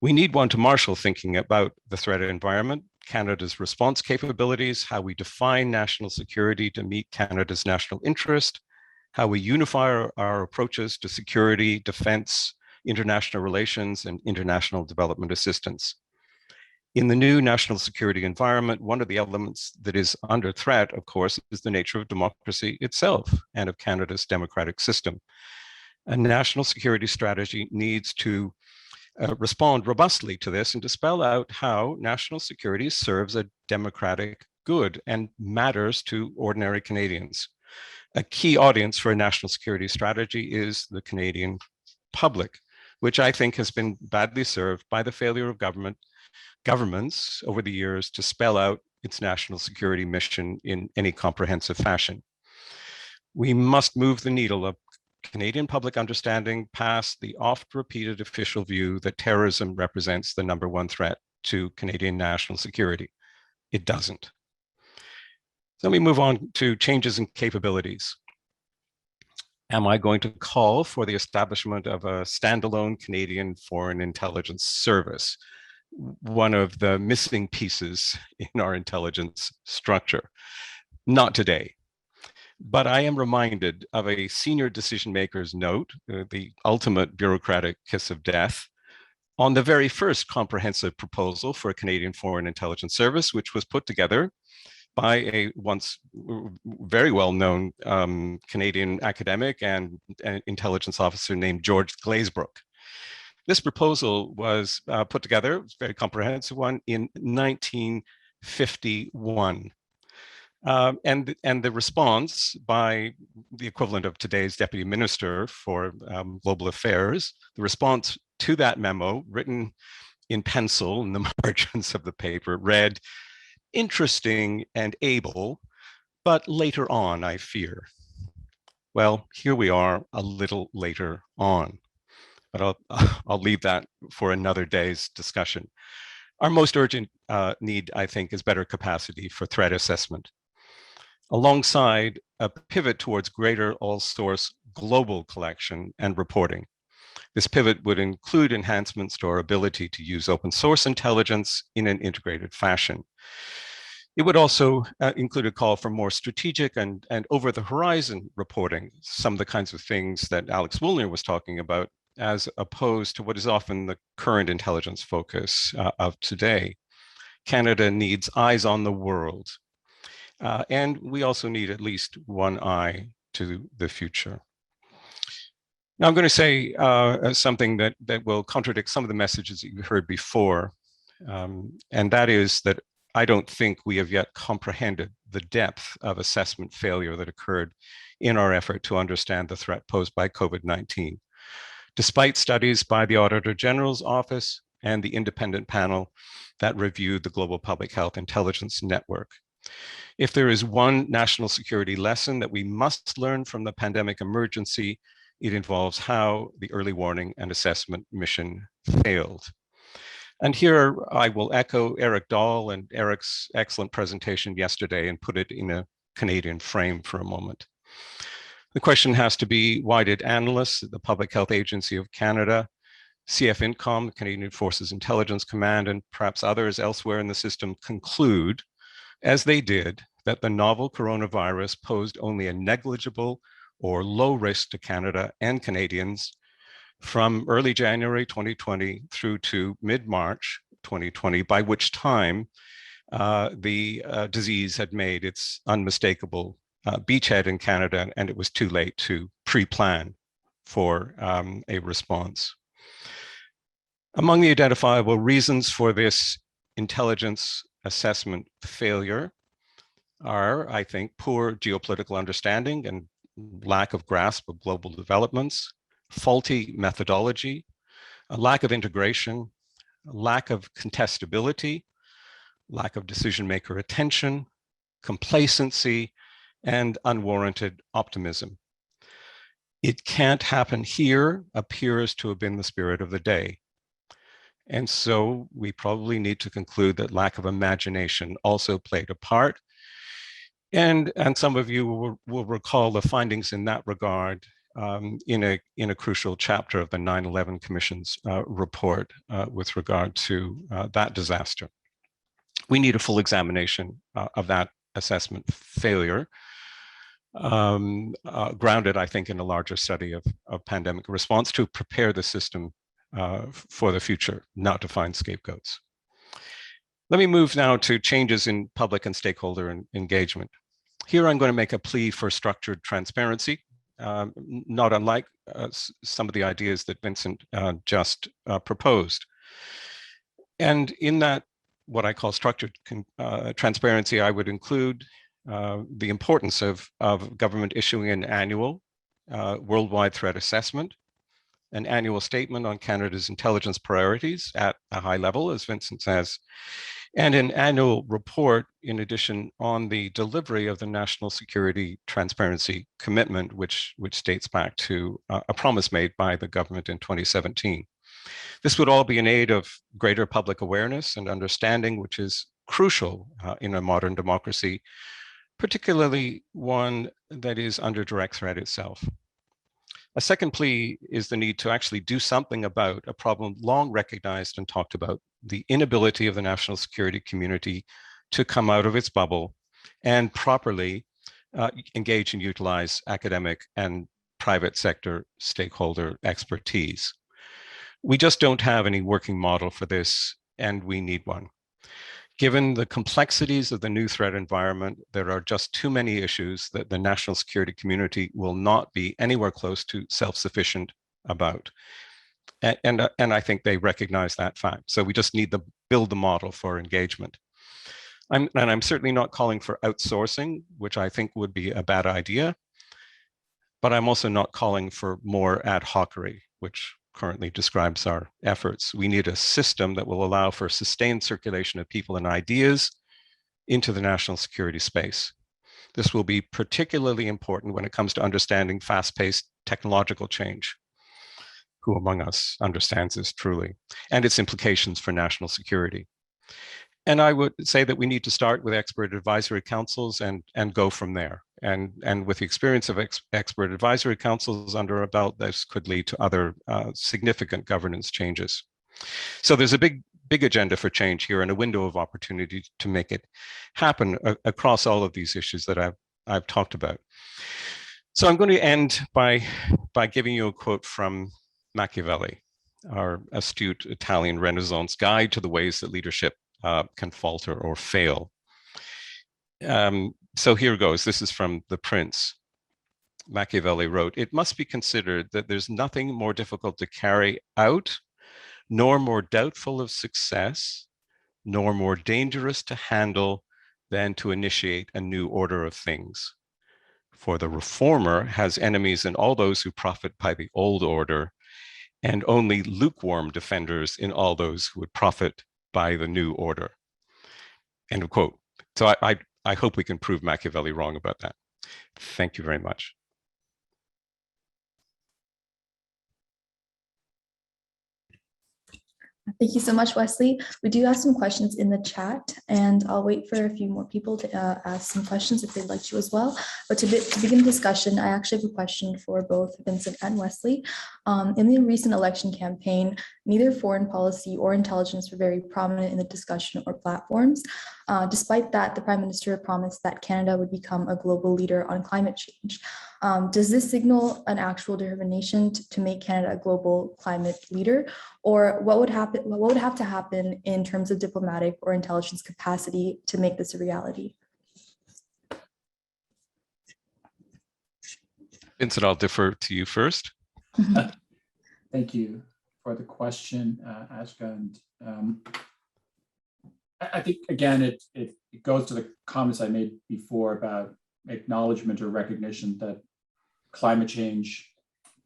We need one to marshal thinking about the threat environment, Canada's response capabilities, how we define national security to meet Canada's national interest, how we unify our approaches to security, defense, international relations, and international development assistance. In the new national security environment, one of the elements that is under threat, of course, is the nature of democracy itself and of Canada's democratic system. A national security strategy needs to respond robustly to this and to spell out how national security serves a democratic good and matters to ordinary Canadians. A key audience for a national security strategy is the Canadian public, which I think has been badly served by the failure of governments over the years to spell out its national security mission in any comprehensive fashion. We must move the needle of Canadian public understanding past the oft-repeated official view that terrorism represents the #1 threat to Canadian national security. It doesn't. So let me move on to changes in capabilities. Am I going to call for the establishment of a standalone Canadian Foreign Intelligence Service, one of the missing pieces in our intelligence structure? Not today. But I am reminded of a senior decision maker's note, the ultimate bureaucratic kiss of death, on the very first comprehensive proposal for a Canadian Foreign Intelligence Service, which was put together by a once very well-known Canadian academic and intelligence officer named George Glazebrook. This proposal was put together, it was a very comprehensive one, in 1951. And the response by the equivalent of today's Deputy Minister for Global Affairs, the response to that memo, written in pencil in the margins of the paper, read, "Interesting and able, but later on, I fear." Well, here we are a little later on, but I'll leave that for another day's discussion. Our most urgent need, I think, is better capacity for threat assessment, alongside a pivot towards greater all-source global collection and reporting. This pivot would include enhancements to our ability to use open source intelligence in an integrated fashion. It would also include a call for more strategic and over-the-horizon reporting, some of the kinds of things that Alex Wilner was talking about, as opposed to what is often the current intelligence focus of today. Canada needs eyes on the world. And we also need at least one eye to the future. Now I'm going to say something that will contradict some of the messages that you heard before, and that is that I don't think we have yet comprehended the depth of assessment failure that occurred in our effort to understand the threat posed by COVID-19. Despite studies by the Auditor General's Office and the independent panel that reviewed the Global Public Health Intelligence Network. If there is one national security lesson that we must learn from the pandemic emergency, it involves how the early warning and assessment mission failed. And here I will echo Eric Dahl and Eric's excellent presentation yesterday and put it in a Canadian frame for a moment. The question has to be, why did analysts at the Public Health Agency of Canada, CF-INTCOM, the Canadian Forces Intelligence Command, and perhaps others elsewhere in the system conclude, as they did, that the novel coronavirus posed only a negligible or low risk to Canada and Canadians from early January 2020 through to mid-March 2020, by which time the disease had made its unmistakable beachhead in Canada, and it was too late to pre-plan for a response. Among the identifiable reasons for this intelligence assessment failure are, I think, poor geopolitical understanding and lack of grasp of global developments, faulty methodology, a lack of integration, a lack of contestability, lack of decision maker attention, complacency, and unwarranted optimism. It can't happen here appears to have been the spirit of the day. And so we probably need to conclude that lack of imagination also played a part. And some of you will recall the findings in that regard in a crucial chapter of the 9/11 Commission's report with regard to that disaster. We need a full examination of that assessment failure, grounded, I think, in a larger study of pandemic response to prepare the system for the future, not to find scapegoats. Let me move now to changes in public and stakeholder engagement. Here, I'm going to make a plea for structured transparency, not unlike some of the ideas that Vincent just proposed. And in that, what I call structured transparency, I would include the importance of government issuing an annual worldwide threat assessment, an annual statement on Canada's intelligence priorities at a high level, as Vincent says, and an annual report, in addition, on the delivery of the National Security Transparency Commitment, which dates back to a promise made by the government in 2017. This would all be in aid of greater public awareness and understanding, which is crucial in a modern democracy, particularly one that is under direct threat itself. A second plea is the need to actually do something about a problem long recognized and talked about, the inability of the national security community to come out of its bubble and properly engage and utilize academic and private sector stakeholder expertise. We just don't have any working model for this, and we need one. Given the complexities of the new threat environment, there are just too many issues that the national security community will not be anywhere close to self-sufficient about. And I think they recognize that fact. So we just need to build the model for engagement. I'm certainly not calling for outsourcing, which I think would be a bad idea, but I'm also not calling for more ad hocery, which currently describes our efforts. We need a system that will allow for sustained circulation of people and ideas into the national security space. This will be particularly important when it comes to understanding fast-paced technological change. Who among us understands this truly, and its implications for national security? And I would say that we need to start with expert advisory councils and go from there. And with the experience of expert advisory councils under our belt, this could lead to other significant governance changes. So there's a big agenda for change here and a window of opportunity to make it happen across all of these issues that I've talked about. So I'm going to end by giving you a quote from Machiavelli, our astute Italian Renaissance guide to the ways that leadership can falter or fail. So here goes. This is from The Prince. Machiavelli wrote, "It must be considered that there's nothing more difficult to carry out, nor more doubtful of success, nor more dangerous to handle than to initiate a new order of things. For the reformer has enemies in all those who profit by the old order, and only lukewarm defenders in all those who would profit by the new order." End of quote. So I hope we can prove Machiavelli wrong about that. Thank you very much. Thank you so much, Wesley. We do have some questions in the chat, and I'll wait for a few more people to ask some questions if they'd like to as well. But to begin the discussion, I actually have a question for both Vincent and Wesley. In the recent election campaign, neither foreign policy or intelligence were very prominent in the discussion or platforms. Despite that, the Prime Minister promised that Canada would become a global leader on climate change. Does this signal an actual determination to make Canada a global climate leader, or what would happen? What would have to happen in terms of diplomatic or intelligence capacity to make this a reality? Vincent, I'll defer to you first. Thank you for the question, Azka. And I think, again, it goes to the comments I made before about acknowledgement or recognition that climate change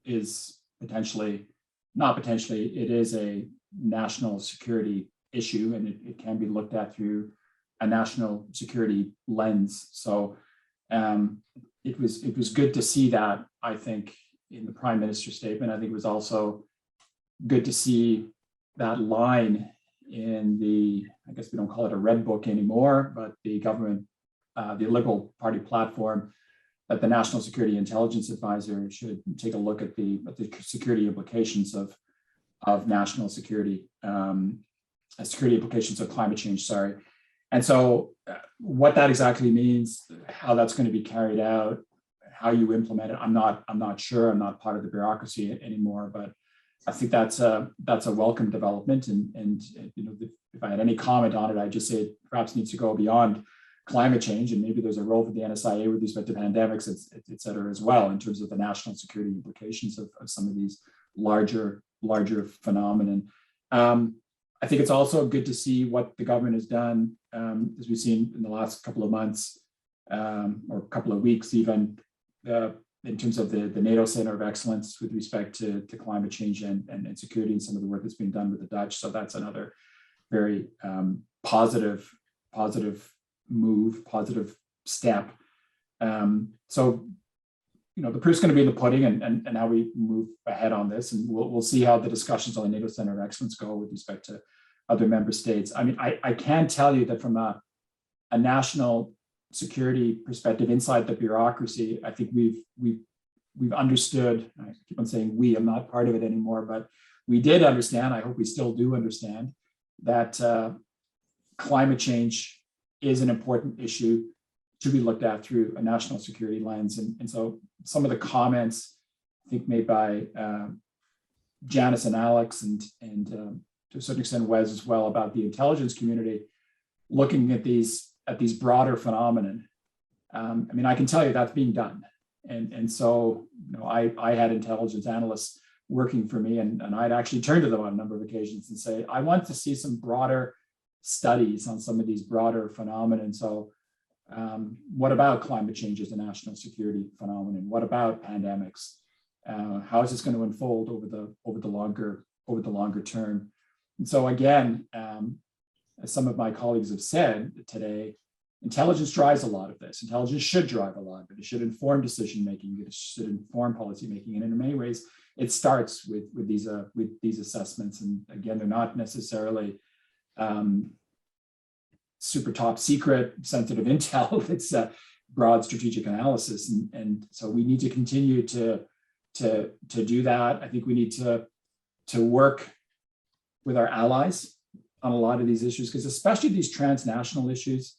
is potentially, not potentially, it is a national security issue, and it can be looked at through a national security lens. So it was good to see that, I think, in the Prime Minister's statement. I think it was also good to see that line in the, I guess we don't call it a red book anymore, but the government, the Liberal Party platform, that the National Security Intelligence Advisor should take a look at the security implications of national security, security implications of climate change, sorry. And so what that exactly means, how that's going to be carried out, how you implement it, I'm not sure. I'm not part of the bureaucracy anymore, but I think that's a welcome development. And you know, if I had any comment on it, I'd just say it perhaps needs to go beyond climate change, and maybe there's a role for the NSIA with respect to pandemics, et cetera, as well, in terms of the national security implications of some of these larger phenomenon. I think it's also good to see what the government has done, as we've seen in the last couple of months, or couple of weeks even, in terms of the NATO Center of Excellence with respect to climate change and security, and some of the work that's being done with the Dutch. So that's another very positive move, positive step. So, you know, the proof's going to be in the pudding, and how we move ahead on this, and we'll see how the discussions on the NATO Center of Excellence go with respect to other member states. I mean, I can tell you that from a national security perspective inside the bureaucracy, I think we've understood. I keep on saying we. I'm not part of it anymore, but we did understand. I hope we still do understand that climate change is an important issue to be looked at through a national security lens. And so some of the comments, I think, made by Janice and Alex, and to a certain extent Wes as well, about the intelligence community looking at these broader phenomenon. I mean, I can tell you that's being done. And so, you know, I had intelligence analysts working for me, and I'd actually turn to them on a number of occasions and say, I want to see some broader studies on some of these broader phenomena. So what about climate change as a national security phenomenon? What about pandemics? How is this going to unfold over the longer term? And so again, as some of my colleagues have said today, intelligence drives a lot of this. Intelligence should drive a lot of it. It should inform decision making. It should inform policy making. And in many ways, it starts with these assessments. And again, they're not necessarily super top secret sensitive intel. It's a broad strategic analysis, and so we need to continue to do that. I think we need to work with our allies on a lot of these issues, because especially these transnational issues,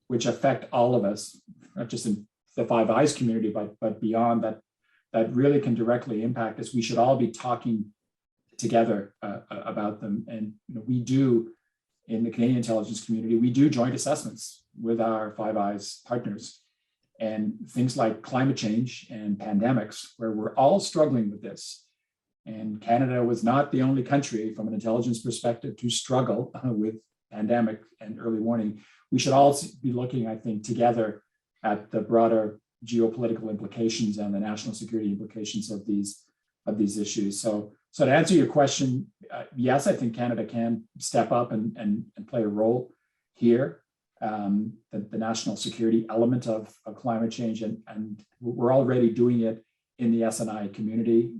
which affect all of us, not just in the Five Eyes community, but beyond that really can directly impact us. We should all be talking together about them. And you know, we do, in the Canadian intelligence community, we do joint assessments with our Five Eyes partners, and things like climate change and pandemics, where we're all struggling with this. And Canada was not the only country from an intelligence perspective to struggle with pandemic and early warning. We should all be looking, I think, together at the broader geopolitical implications and the national security implications of these issues. So to answer your question, yes, I think Canada can step up and play a role here. The national security element of climate change, and we're already doing it in the S&I community.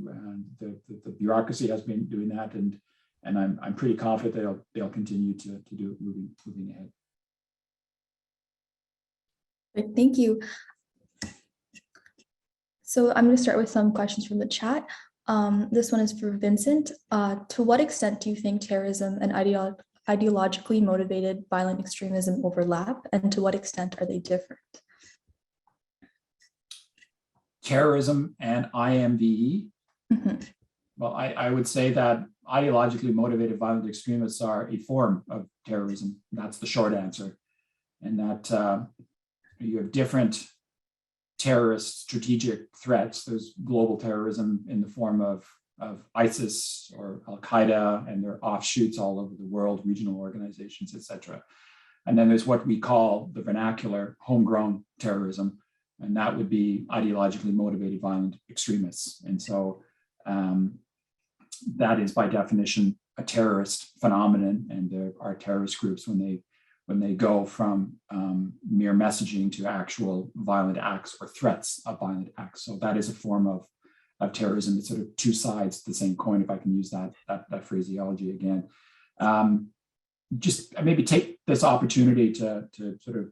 The bureaucracy has been doing that, and I'm pretty confident they'll continue to do it moving ahead. Great, thank you. So I'm going to start with some questions from the chat. This one is for Vincent. To what extent do you think terrorism and ideologically motivated violent extremism overlap, and to what extent are they different? Terrorism and IMVE? Mm-hmm. Well, I would say that ideologically motivated violent extremists are a form of terrorism. That's the short answer. And that you have different terrorist strategic threats. There's global terrorism in the form of ISIS or Al-Qaeda and their offshoots all over the world, regional organizations, et cetera. And then there's what we call the vernacular homegrown terrorism, and that would be ideologically motivated violent extremists. And so that is by definition a terrorist phenomenon, and there are terrorist groups when they go from mere messaging to actual violent acts or threats of violent acts. So that is a form terrorism. It's sort of two sides to the same coin, if I can use that phraseology again. Just maybe take this opportunity to sort of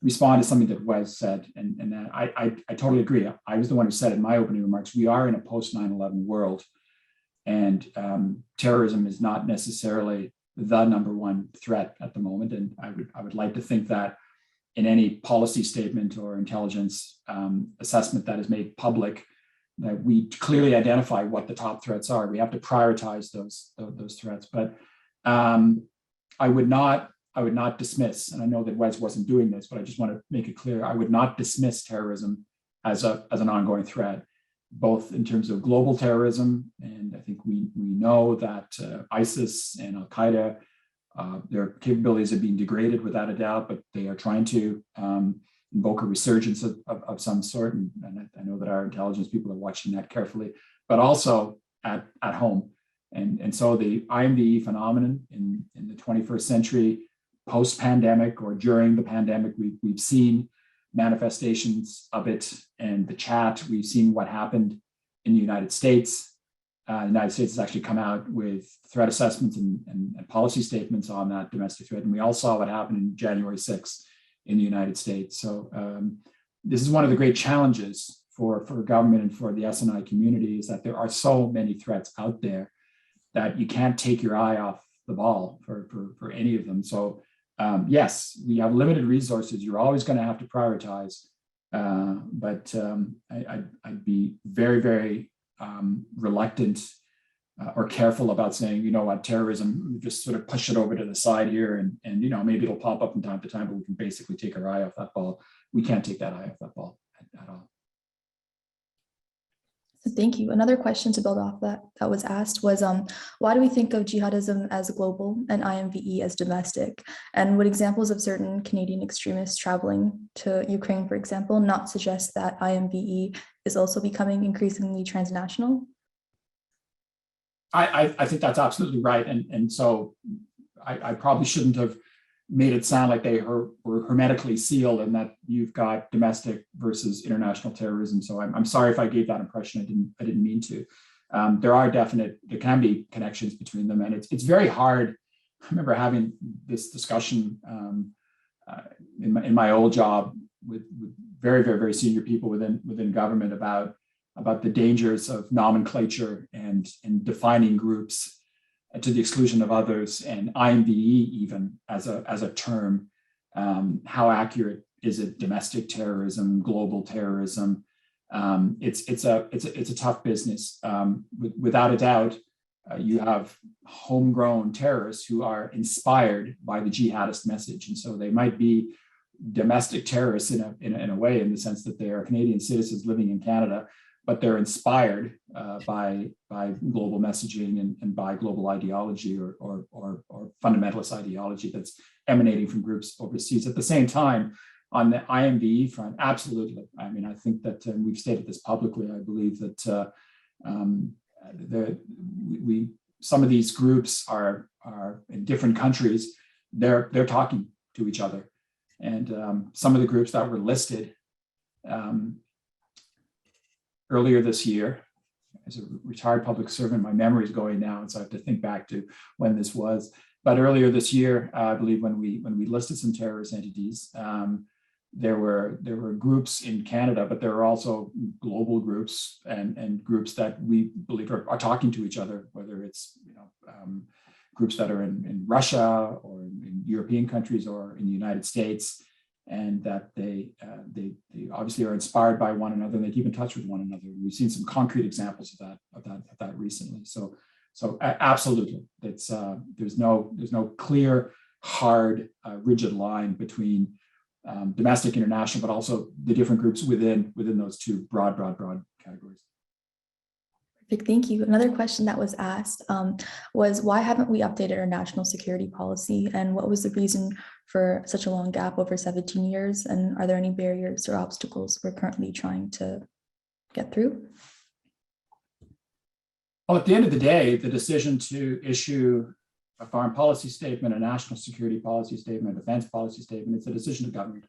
respond to something that Wes said, and I totally agree. I was the one who said in my opening remarks, we are in a post 9/11 world, and terrorism is not necessarily the number one threat at the moment. And I would like to think that in any policy statement or intelligence assessment that is made public, that we clearly identify what the top threats are. We have to prioritize those threats. But I would not dismiss, and I know that Wes wasn't doing this, but I just want to make it clear, I would not dismiss terrorism as an ongoing threat, both in terms of global terrorism, and I think we know that ISIS and Al-Qaeda, their capabilities are being degraded without a doubt, but they are trying to invoke a resurgence of some sort, and I know that our intelligence people are watching that carefully, but also at home. And so the IMVE phenomenon in the 21st century, post-pandemic or during the pandemic, we've seen manifestations of it in the chat. We've seen what happened in the United States. The United States has actually come out with threat assessments and policy statements on that domestic threat. And we all saw what happened in January 6th in the United States. So this is one of the great challenges for government and for the S&I community, is that there are so many threats out there that you can't take your eye off the ball for any of them. So yes, we have limited resources. You're always going to have to prioritize, but I'd be very, very reluctant or careful about saying, you know what, terrorism, just sort of push it over to the side here, and you know, maybe it'll pop up from time to time, but we can basically take our eye off that ball. We can't take that eye off that ball at all. Thank you. Another question to build off that was asked was, why do we think of jihadism as global and IMVE as domestic? And would examples of certain Canadian extremists traveling to Ukraine, for example, not suggest that IMVE is also becoming increasingly transnational? I think that's absolutely right. And so I probably shouldn't have made it sound like they were hermetically sealed and that you've got domestic versus international terrorism. So I'm sorry if I gave that impression. I didn't mean to. There can be connections between them, and it's very hard. I remember having this discussion in my old job with very, very, very senior people within government about the dangers of nomenclature and defining groups to the exclusion of others, and IMVE even as a term. How accurate is it? Domestic terrorism, global terrorism. It's a tough business. Without a doubt, you have homegrown terrorists who are inspired by the jihadist message, and so they might be domestic terrorists in a way, in the sense that they are Canadian citizens living in Canada, but they're inspired by global messaging and by global ideology or fundamentalist ideology that's emanating from groups overseas. At the same time, on the IMVE front, absolutely. I mean, I think that we've stated this publicly. I believe that some of these groups are in different countries. They're talking to each other, and some of the groups that were listed earlier this year. As a retired public servant, my memory is going now, and so I have to think back to when this was. But earlier this year, I believe when we listed some terrorist entities, there were groups in Canada, but there are also global groups and groups that we believe are talking to each other, whether it's groups that are in Russia or in European countries or in the United States, and that they obviously are inspired by one another and they keep in touch with one another. We've seen some concrete examples of that recently. So absolutely, it's there's no clear, hard, rigid line between domestic, international, but also the different groups within those two broad categories. Perfect, thank you. Another question that was asked was, why haven't we updated our national security policy, and what was the reason for such a long gap over 17 years? And are there any barriers or obstacles we're currently trying to get through? Well, at the end of the day, the decision to issue a foreign policy statement, a national security policy statement, a defense policy statement, it's a decision of government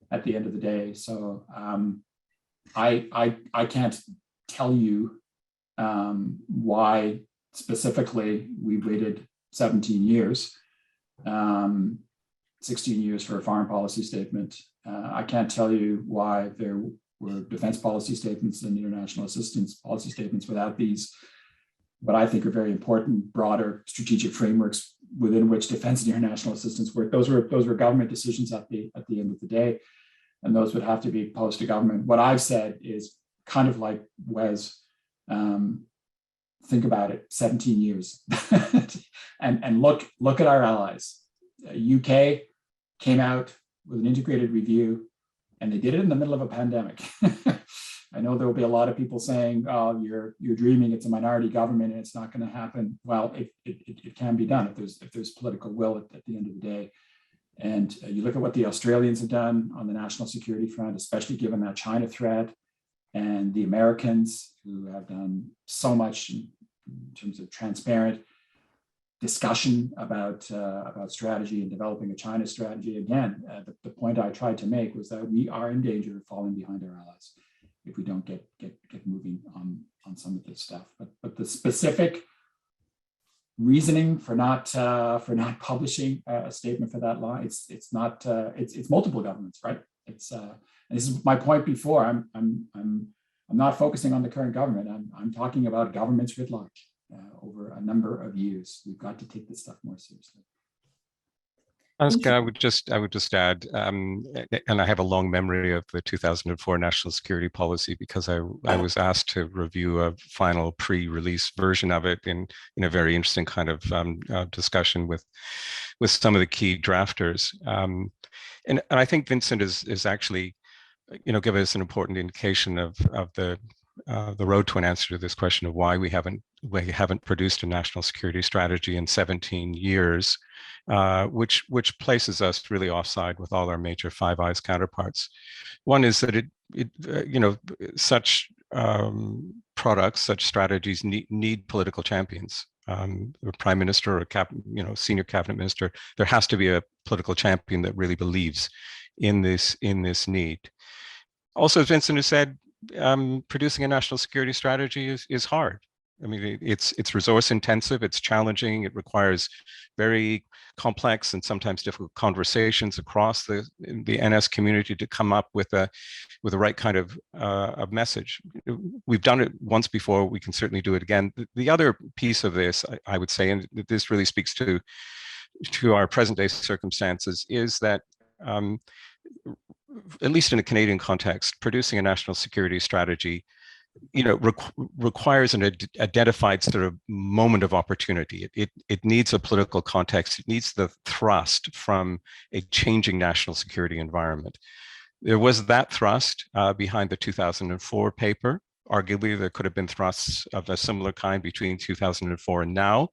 at the end of the day. So I can't tell you why specifically we waited 17 years, 16 years for a foreign policy statement. I can't tell you why there were defense policy statements and international assistance policy statements without these, what I think are very important, broader strategic frameworks within which defense and international assistance work. Those were government decisions at the end of the day, and those would have to be posed to government. What I've said is kind of like Wes, think about it, 17 years, and look at our allies. UK came out with an integrated review, and they did it in the middle of a pandemic. I know there will be a lot of people saying, "Oh, you're dreaming. It's a minority government, and it's not going to happen." Well, it can be done if there's political will at the end of the day. And you look at what the Australians have done on the national security front, especially given that China threat, and the Americans who have done so much in terms of transparent discussion about strategy and developing a China strategy. Again, the point I tried to make was that we are in danger of falling behind our allies if we don't get moving on some of this stuff. But the specific reasoning for not publishing a statement for that law, it's multiple governments, right? It's and this is my point before. I'm not focusing on the current government. I'm talking about governments writ large over a number of years. We've got to take this stuff more seriously. Azka, I would just add, and I have a long memory of the 2004 national security policy because I was asked to review a final pre-release version of it in a very interesting kind of discussion with some of the key drafters. And I think Vincent is actually, given us an important indication of the road to an answer to this question of why we haven't produced a national security strategy in 17 years, which places us really offside with all our major Five Eyes counterparts. One is that such products, such strategies need political champions. A prime minister or a senior cabinet minister, there has to be a political champion that really believes in this need. Also, as Vincent has said, producing a national security strategy is hard. I mean, it's resource intensive, it's challenging, it requires very complex and sometimes difficult conversations across the NS community to come up with the right kind of message. We've done it once before, we can certainly do it again. The other piece of this, I would say, and this really speaks to our present day circumstances, is that at least in a Canadian context, producing a national security strategy, requires an identified sort of moment of opportunity. It needs a political context. It needs the thrust from a changing national security environment. There was that thrust behind the 2004 paper. Arguably, there could have been thrusts of a similar kind between 2004 and now.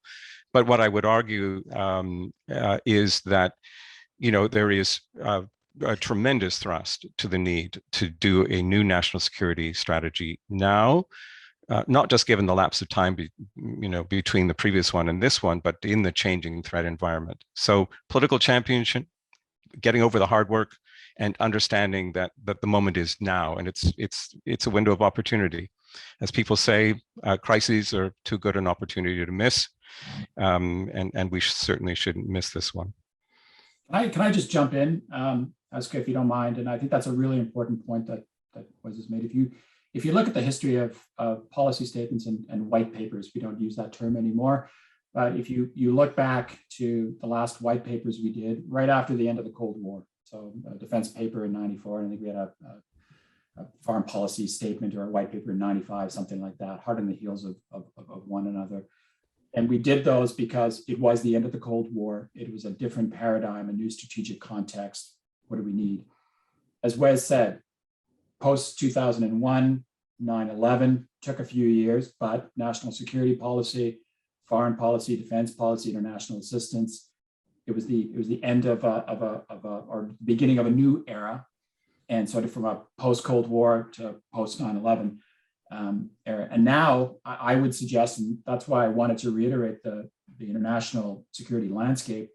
But what I would argue is that, there is a tremendous thrust to the need to do a new national security strategy now, not just given the lapse of time between the previous one and this one, but in the changing threat environment. So political championship, getting over the hard work, and understanding that the moment is now, and it's a window of opportunity. As people say, crises are too good an opportunity to miss, and we certainly shouldn't miss this one. Can I just jump in, Azka, if you don't mind? And I think that's a really important point that was made. If you look at the history of policy statements and white papers, we don't use that term anymore. But if you look back to the last white papers we did right after the end of the Cold War, so a defense paper in '94, and I think we had a foreign policy statement or a white paper in '95, something like that, hard on the heels of one another. And we did those because it was the end of the Cold War. It was a different paradigm, a new strategic context. What do we need? As Wes said, post-2001, 9/11 took a few years, but national security policy, foreign policy, defense policy, international assistance, it was the end of or beginning of a new era, and sort of from a post-Cold War to post-9/11 era. And now I would suggest, and that's why I wanted to reiterate the international security landscape,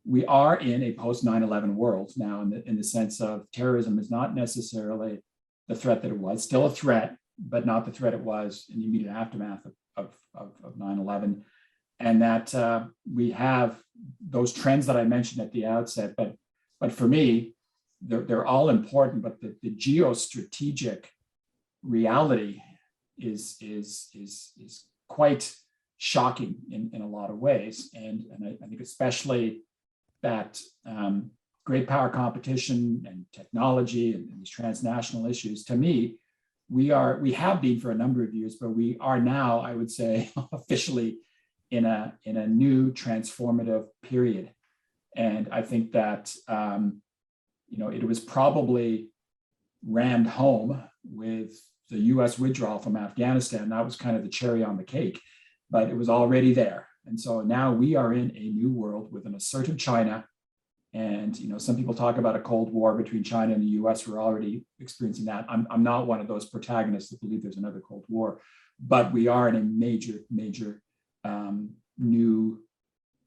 we are in a post-9/11 world now, in the sense of terrorism is not necessarily the threat that it was, still a threat, but not the threat it was in the immediate aftermath of 9/11. And that we have those trends that I mentioned at the outset, but for me, they're all important, but the geostrategic reality is quite shocking in a lot of ways. And I think especially that great power competition and technology and these transnational issues, to me, we have been for a number of years, but we are now, I would say, officially in a new transformative period. And I think that it was probably rammed home with the US withdrawal from Afghanistan. That was kind of the cherry on the cake, but it was already there. And so now we are in a new world with an assertive China. And some people talk about a Cold War between China and the US. We're already experiencing that. I'm not one of those protagonists that believe there's another Cold War, but we are in a major new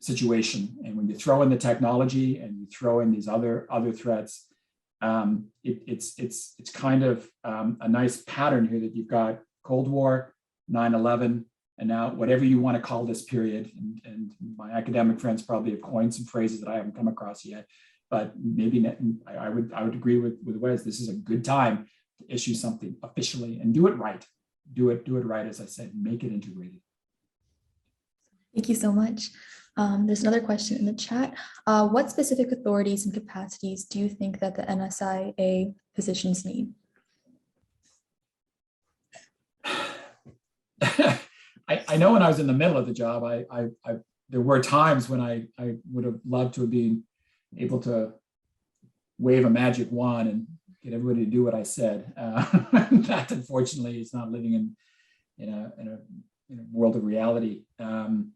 situation. And when you throw in the technology and you throw in these other threats, it's kind of a nice pattern here that you've got Cold War, 9/11, and now whatever you want to call this period. And my academic friends probably have coined some phrases that I haven't come across yet, but maybe I would agree with Wes. This is a good time to issue something officially and do it right. Do it right, as I said, make it integrated. Thank you so much. There's another question in the chat. What specific authorities and capacities do you think that the NSIA positions need? I know when I was in the middle of the job, there were times when I would have loved to have been able to wave a magic wand and get everybody to do what I said. That unfortunately is not living in a world of reality. I'm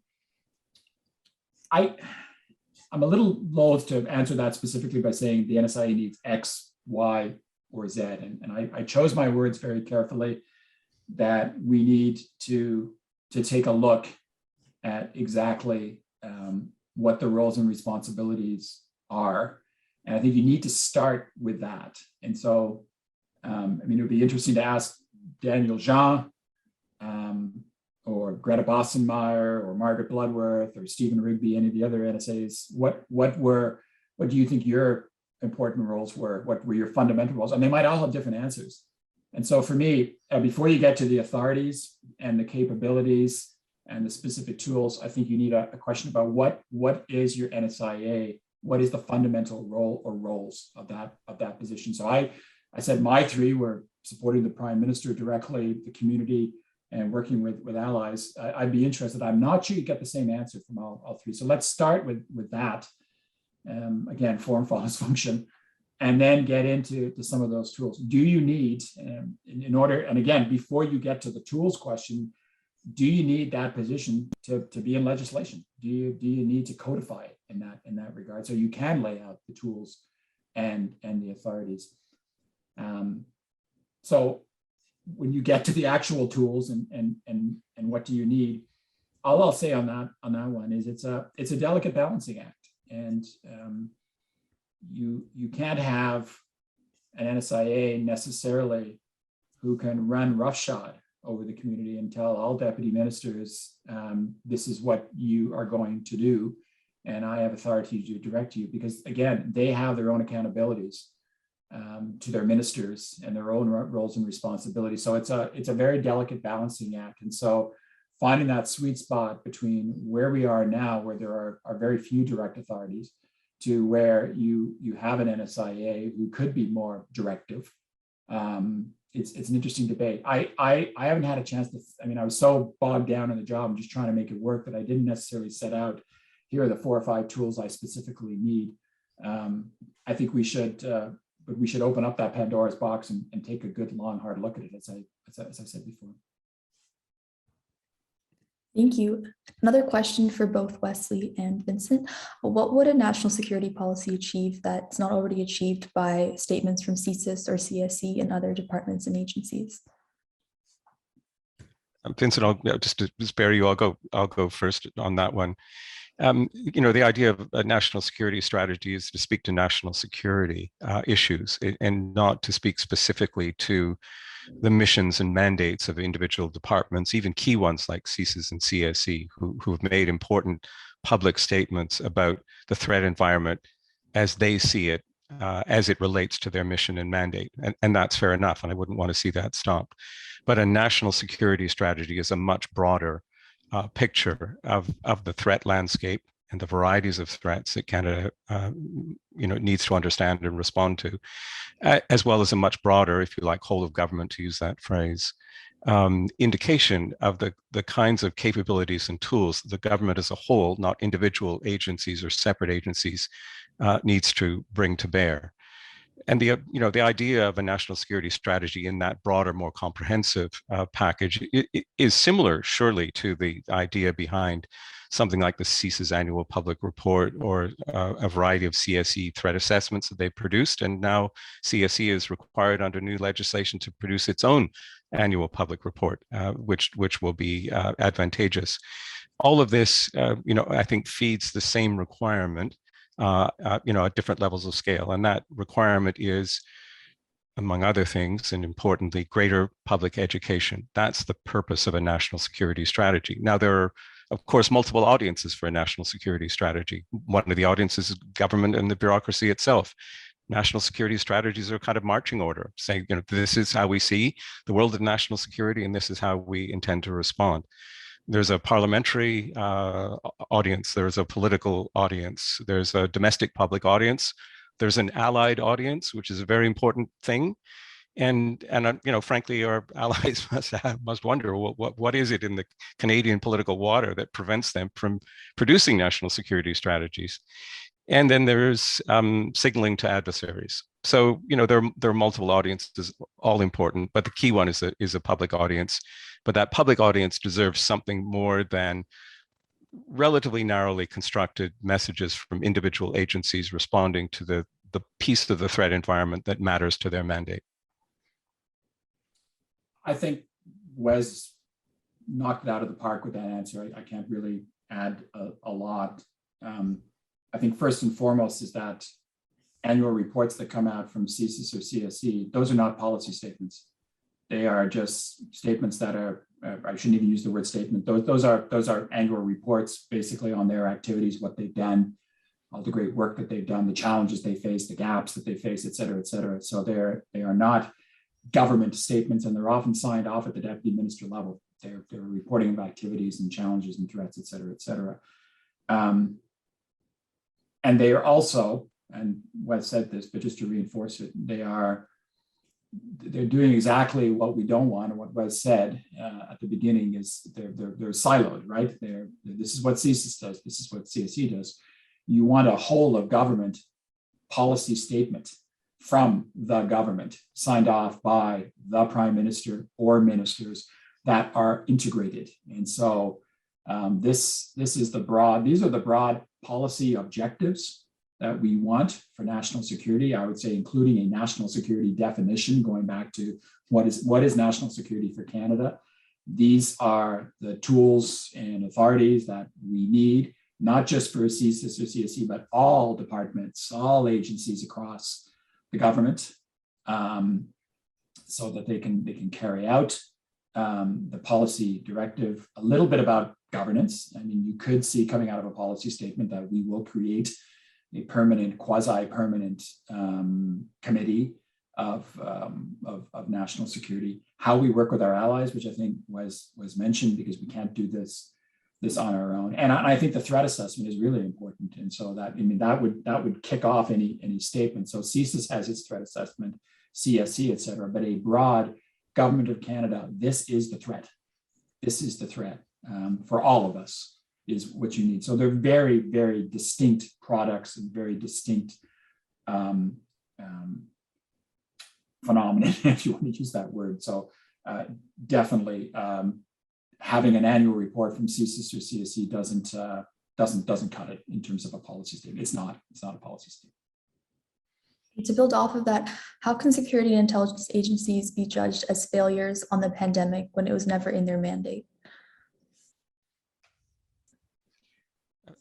a little loath to answer that specifically by saying the NSIA needs X, Y, or Z. And I chose my words very carefully, that we need to take a look at exactly what the roles and responsibilities are. And I think you need to start with that. And so, it would be interesting to ask Daniel Jean, or Greta Bossenmeyer, or Margaret Bloodworth, or Stephen Rigby, any of the other NSAs, what do you think your important roles were? What were your fundamental roles? And they might all have different answers. And so for me, before you get to the authorities and the capabilities and the specific tools, I think you need a question about what is your NSIA? What is the fundamental role or roles of that position? So I said my three were supporting the Prime Minister directly, the community, and working with allies. I'd be interested. I'm not sure you get the same answer from all three. So let's start with that. Again, form follows function, and then get into some of those tools. Do you need, in order, and again, before you get to the tools question, do you need that position to be in legislation? Do you need to codify it in that regard, so you can lay out the tools and the authorities? So when you get to the actual tools and what do you need, all I'll say on that one is it's a delicate balancing act, and you can't have an NSIA necessarily who can run roughshod over the community and tell all deputy ministers, this is what you are going to do, and I have authority to direct you, because again, they have their own accountabilities to their ministers and their own roles and responsibilities. So it's a very delicate balancing act. And so finding that sweet spot between where we are now, where there are very few direct authorities, to where you have an NSIA who could be more directive. It's an interesting debate. I haven't had a chance to, I was so bogged down in the job, I'm just trying to make it work, that I didn't necessarily set out, here are the 4 or 5 tools I specifically need. I think we should open up that Pandora's box and take a good, long, hard look at it, as I said before. Thank you. Another question for both Wesley and Vincent. What would a national security policy achieve that's not already achieved by statements from CSIS or CSE and other departments and agencies? Vincent, just to spare you, I'll go first on that one. The idea of a national security strategy is to speak to national security issues and not to speak specifically to the missions and mandates of individual departments, even key ones like CASIS and CSE, who have made important public statements about the threat environment as they see it, as it relates to their mission and mandate. And that's fair enough, and I wouldn't want to see that stopped. But a national security strategy is a much broader picture of the threat landscape and the varieties of threats that Canada needs to understand and respond to, as well as a much broader, if you like, whole of government, to use that phrase, indication of the kinds of capabilities and tools the government as a whole, not individual agencies or separate agencies, needs to bring to bear. And the idea of a national security strategy in that broader, more comprehensive package is similar, surely, to the idea behind something like the CISIS annual public report or a variety of CSE threat assessments that they've produced. And now CSE is required under new legislation to produce its own annual public report, which will be advantageous. All of this, I think feeds the same requirement, at different levels of scale. And that requirement is, among other things, and importantly, greater public education. That's the purpose of a national security strategy. Now, there are, of course, multiple audiences for a national security strategy. One of the audiences is government and the bureaucracy itself. National security strategies are kind of marching order, saying, this is how we see the world of national security, and this is how we intend to respond. There's a parliamentary audience, there's a political audience, there's a domestic public audience, there's an allied audience, which is a very important thing. And frankly, our allies must wonder what is it in the Canadian political water that prevents them from producing national security strategies. And then there's signaling to adversaries. So there are multiple audiences, all important, but the key one is a public audience. But that public audience deserves something more than relatively narrowly constructed messages from individual agencies responding to the piece of the threat environment that matters to their mandate. I think Wes knocked it out of the park with that answer. I can't really add a lot. I think first and foremost is that annual reports that come out from CSIS or CSE, those are not policy statements. They are just statements that are, I shouldn't even use the word statement. Those are annual reports basically on their activities, what they've done, all the great work that they've done, the challenges they face, the gaps that they face, et cetera, et cetera. So they are not government statements, and they're often signed off at the deputy minister level. They're reporting of activities and challenges and threats, et cetera, et cetera. And they are also, and Wes said this, but just to reinforce it, they're doing exactly what we don't want, and what Wes said at the beginning is they're siloed, right? This is what CSIS does, this is what CSE does. You want a whole of government policy statement from the government, signed off by the prime minister or ministers that are integrated. And so these are the broad policy objectives that we want for national security. I would say including a national security definition, going back to what is national security for Canada. These are the tools and authorities that we need, not just for CSIS or CSE, but all departments, all agencies across the government, so that they can carry out the policy directive. A little bit about governance. I mean, you could see coming out of a policy statement that we will create a permanent, quasi-permanent committee of national security. How we work with our allies, which I think was mentioned, because we can't do this on our own. And I think the threat assessment is really important. And so that would kick off any statement. So CSIS has its threat assessment, CSE, et cetera, but a broad government of Canada, this is the threat. This is the threat for all of us, is what you need. So they're very, very distinct products and very distinct phenomenon, if you want to use that word. So definitely having an annual report from CSIS or CSE doesn't cut it in terms of a policy statement. It's not a policy statement. To build off of that, how can security and intelligence agencies be judged as failures on the pandemic when it was never in their mandate?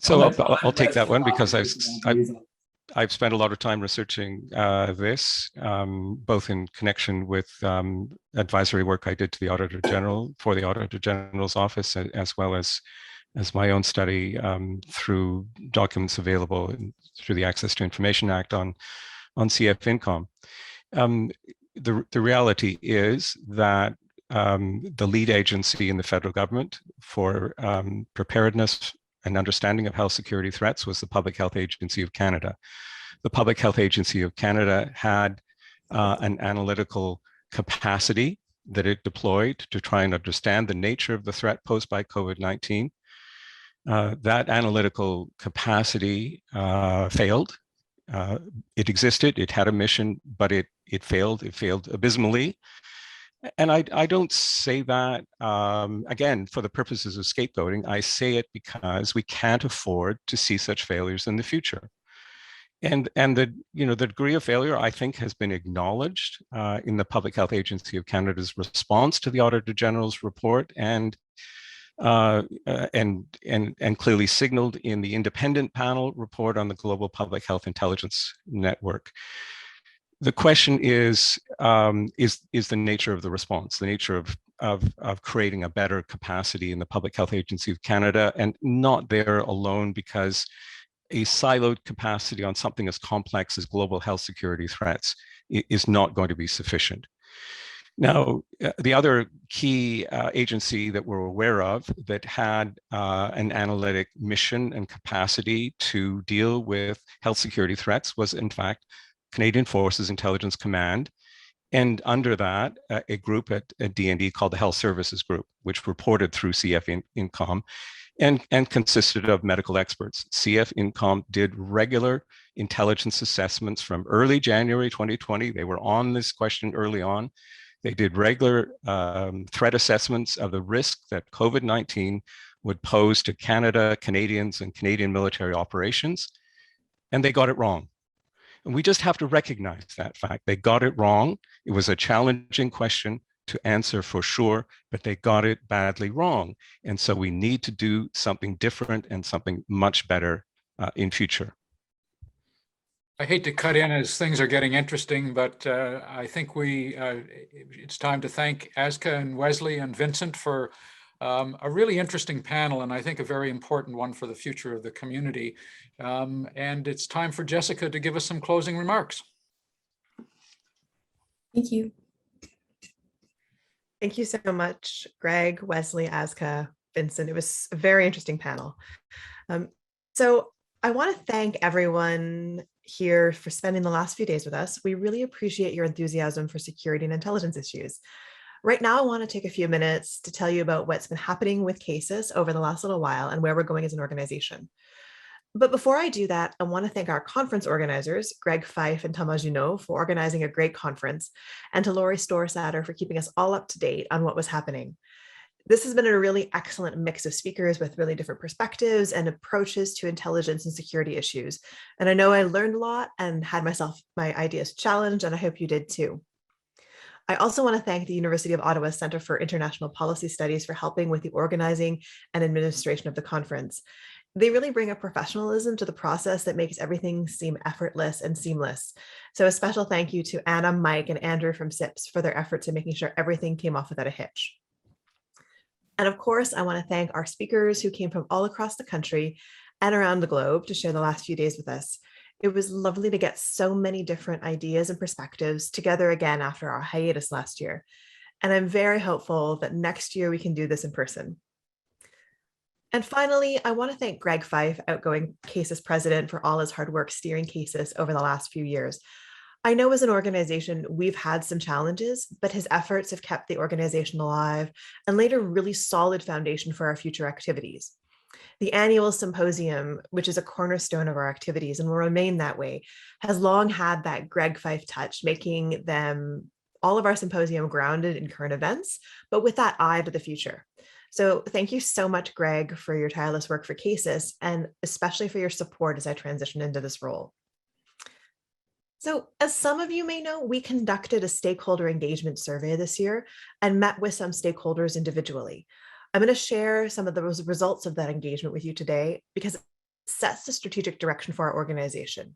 So I'll take that one because I've spent a lot of time researching this, both in connection with advisory work I did to the Auditor General for the Auditor General's office, as well as my own study through documents available through the Access to Information Act on CF Incom. The reality is that the lead agency in the federal government for preparedness and understanding of health security threats was the Public Health Agency of Canada. The Public Health Agency of Canada had an analytical capacity that it deployed to try and understand the nature of the threat posed by COVID-19. That analytical capacity failed. It existed, it had a mission, but it failed. It failed abysmally. And I don't say that, again, for the purposes of scapegoating. I say it because we can't afford to see such failures in the future. And the degree of failure, I think, has been acknowledged in the Public Health Agency of Canada's response to the Auditor General's report, and clearly signaled in the independent panel report on the Global Public Health Intelligence Network. The question is the nature of the response, the nature of creating a better capacity in the Public Health Agency of Canada, and not there alone, because a siloed capacity on something as complex as global health security threats is not going to be sufficient. Now, the other key agency that we're aware of that had an analytic mission and capacity to deal with health security threats was, in fact, Canadian Forces Intelligence Command, and under that, a group at D&D called the Health Services Group, which reported through CF Incom and consisted of medical experts. CF Incom did regular intelligence assessments from early January 2020. They were on this question early on. They did regular threat assessments of the risk that COVID-19 would pose to Canada, Canadians, and Canadian military operations, and they got it wrong. And we just have to recognize that fact. They got it wrong. It was a challenging question to answer for sure, but they got it badly wrong. And so we need to do something different and something much better in future. I hate to cut in as things are getting interesting, but I think it's time to thank Azka and Wesley and Vincent for a really interesting panel, and I think a very important one for the future of the community. And it's time for Jessica to give us some closing remarks. Thank you. Thank you so much, Greg, Wesley, Azka, Vincent. It was a very interesting panel. So I want to thank everyone here for spending the last few days with us. We really appreciate your enthusiasm for security and intelligence issues. Right now, I want to take a few minutes to tell you about what's been happening with CASIS over the last little while and where we're going as an organization. But before I do that, I want to thank our conference organizers, Greg Fyffe and Thomas Junot, for organizing a great conference, and to Laurie Storsatter for keeping us all up to date on what was happening. This has been a really excellent mix of speakers with really different perspectives and approaches to intelligence and security issues. And I know I learned a lot and had my ideas challenged, and I hope you did too. I also want to thank the University of Ottawa Centre for International Policy Studies for helping with the organizing and administration of the conference. They really bring a professionalism to the process that makes everything seem effortless and seamless. So a special thank you to Anna, Mike, and Andrew from SIPS for their efforts in making sure everything came off without a hitch. And of course, I want to thank our speakers who came from all across the country and around the globe to share the last few days with us. It was lovely to get so many different ideas and perspectives together again after our hiatus last year. And I'm very hopeful that next year we can do this in person. And finally, I want to thank Greg Fyffe, outgoing CASIS president, for all his hard work steering CASIS over the last few years. I know as an organization, we've had some challenges, but his efforts have kept the organization alive and laid a really solid foundation for our future activities. The annual Symposium, which is a cornerstone of our activities and will remain that way, has long had that Greg Fyffe touch, making all of our symposium grounded in current events, but with that eye to the future. So thank you so much, Greg, for your tireless work for CASIS, and especially for your support as I transition into this role. So as some of you may know, we conducted a stakeholder engagement survey this year and met with some stakeholders individually. I'm going to share some of the results of that engagement with you today because sets the strategic direction for our organization.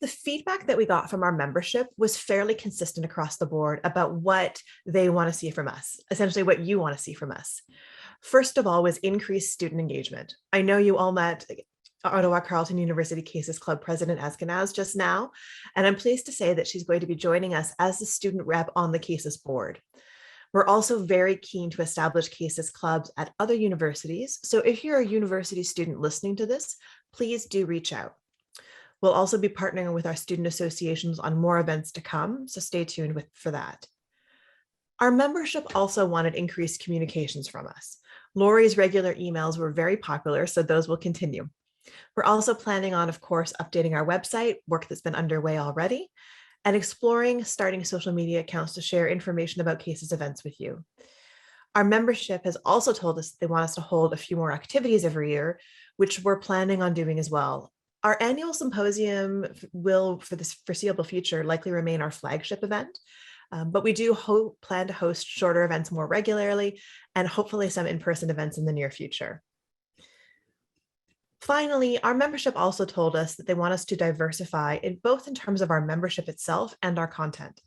The feedback that we got from our membership was fairly consistent across the board about what they want to see from us, essentially what you want to see from us. First of all was increased student engagement. I know you all met Ottawa Carleton University Cases Club President Azka just now, and I'm pleased to say that she's going to be joining us as the student rep on the Cases board. We're also very keen to establish Cases clubs at other universities, so if you're a university student listening to this, please do reach out. We'll also be partnering with our student associations on more events to come, so stay tuned for that. Our membership also wanted increased communications from us. Lori's regular emails were very popular, so those will continue. We're also planning on, of course, updating our website, work that's been underway already, and exploring starting social media accounts to share information about Cases events with you. Our membership has also told us they want us to hold a few more activities every year, which we're planning on doing as well. Our annual symposium will, for this foreseeable future, likely remain our flagship event, but we do plan to host shorter events more regularly and hopefully some in-person events in the near future. Finally, our membership also told us that they want us to diversify both in terms of our membership itself and our content.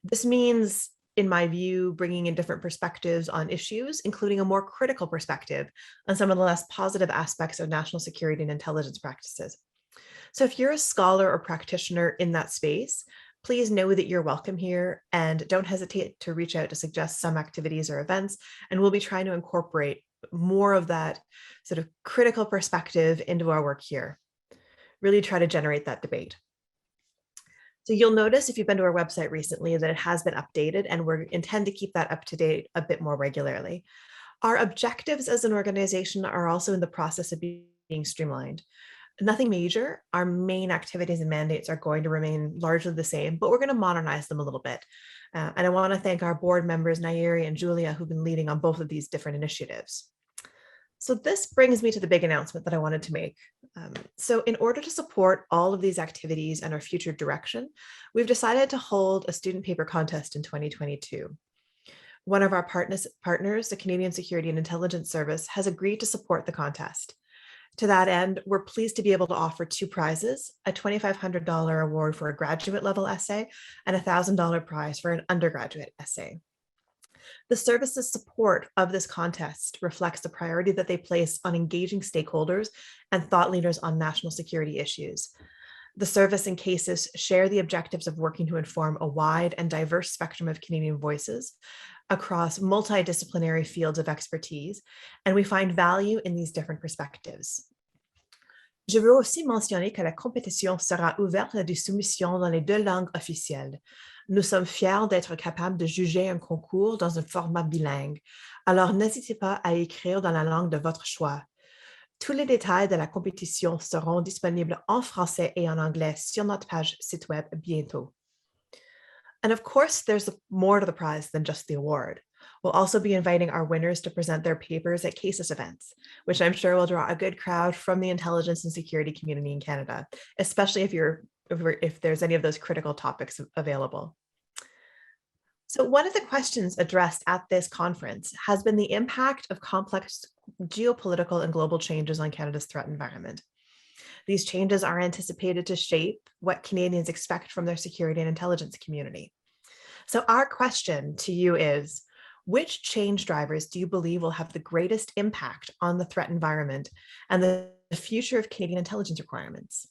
This means, in my view, bringing in different perspectives on issues, including a more critical perspective on some of the less positive aspects of national security and intelligence practices. So if you're a scholar or practitioner in that space, please know that you're welcome here and don't hesitate to reach out to suggest some activities or events, and we'll be trying to incorporate more of that sort of critical perspective into our work here. Really try to generate that debate. So you'll notice if you've been to our website recently that it has been updated, and we intend to keep that up to date a bit more regularly. Our objectives as an organization are also in the process of being streamlined. Nothing major. Our main activities and mandates are going to remain largely the same, but we're going to modernize them a little bit. And I want to thank our board members, Nairi and Julia, who've been leading on both of these different initiatives. So this brings me to the big announcement that I wanted to make. So in order to support all of these activities and our future direction, we've decided to hold a student paper contest in 2022. One of our partners, the Canadian Security and Intelligence Service, has agreed to support the contest. To that end, we're pleased to be able to offer two prizes, a $2,500 award for a graduate level essay and a $1,000 prize for an undergraduate essay. The service's support of this contest reflects the priority that they place on engaging stakeholders and thought leaders on national security issues. The service and CASIS share the objectives of working to inform a wide and diverse spectrum of Canadian voices across multidisciplinary fields of expertise, and we find value in these different perspectives. Je veux aussi mentionner que la compétition sera ouverte à des soumissions dans les 2 langues officielles. Nous sommes fiers d'être capables de juger un concours dans un format bilingue, alors n'hésitez pas à écrire dans la langue de votre choix. Tous les détails de la compétition seront disponibles en français et en anglais sur notre page site web bientôt. And of course, there's more to the prize than just the award. We'll also be inviting our winners to present their papers at CASIS events, which I'm sure will draw a good crowd from the intelligence and security community in Canada, especially if there's any of those critical topics available. So one of the questions addressed at this conference has been the impact of complex geopolitical and global changes on Canada's threat environment. These changes are anticipated to shape what Canadians expect from their security and intelligence community. So our question to you is, which change drivers do you believe will have the greatest impact on the threat environment and the future of Canadian intelligence requirements?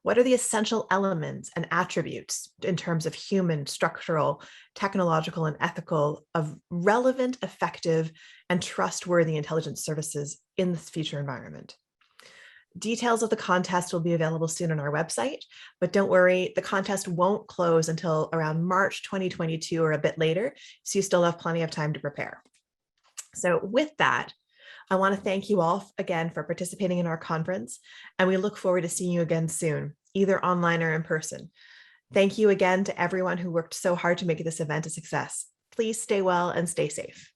What are the essential elements and attributes in terms of human, structural, technological, and ethical of relevant, effective, and trustworthy intelligence services in this future environment? Details of the contest will be available soon on our website, but don't worry, the contest won't close until around March 2022 or a bit later, so you still have plenty of time to prepare. So with that, I want to thank you all again for participating in our conference, and we look forward to seeing you again soon, either online or in person. Thank you again to everyone who worked so hard to make this event a success. Please stay well and stay safe.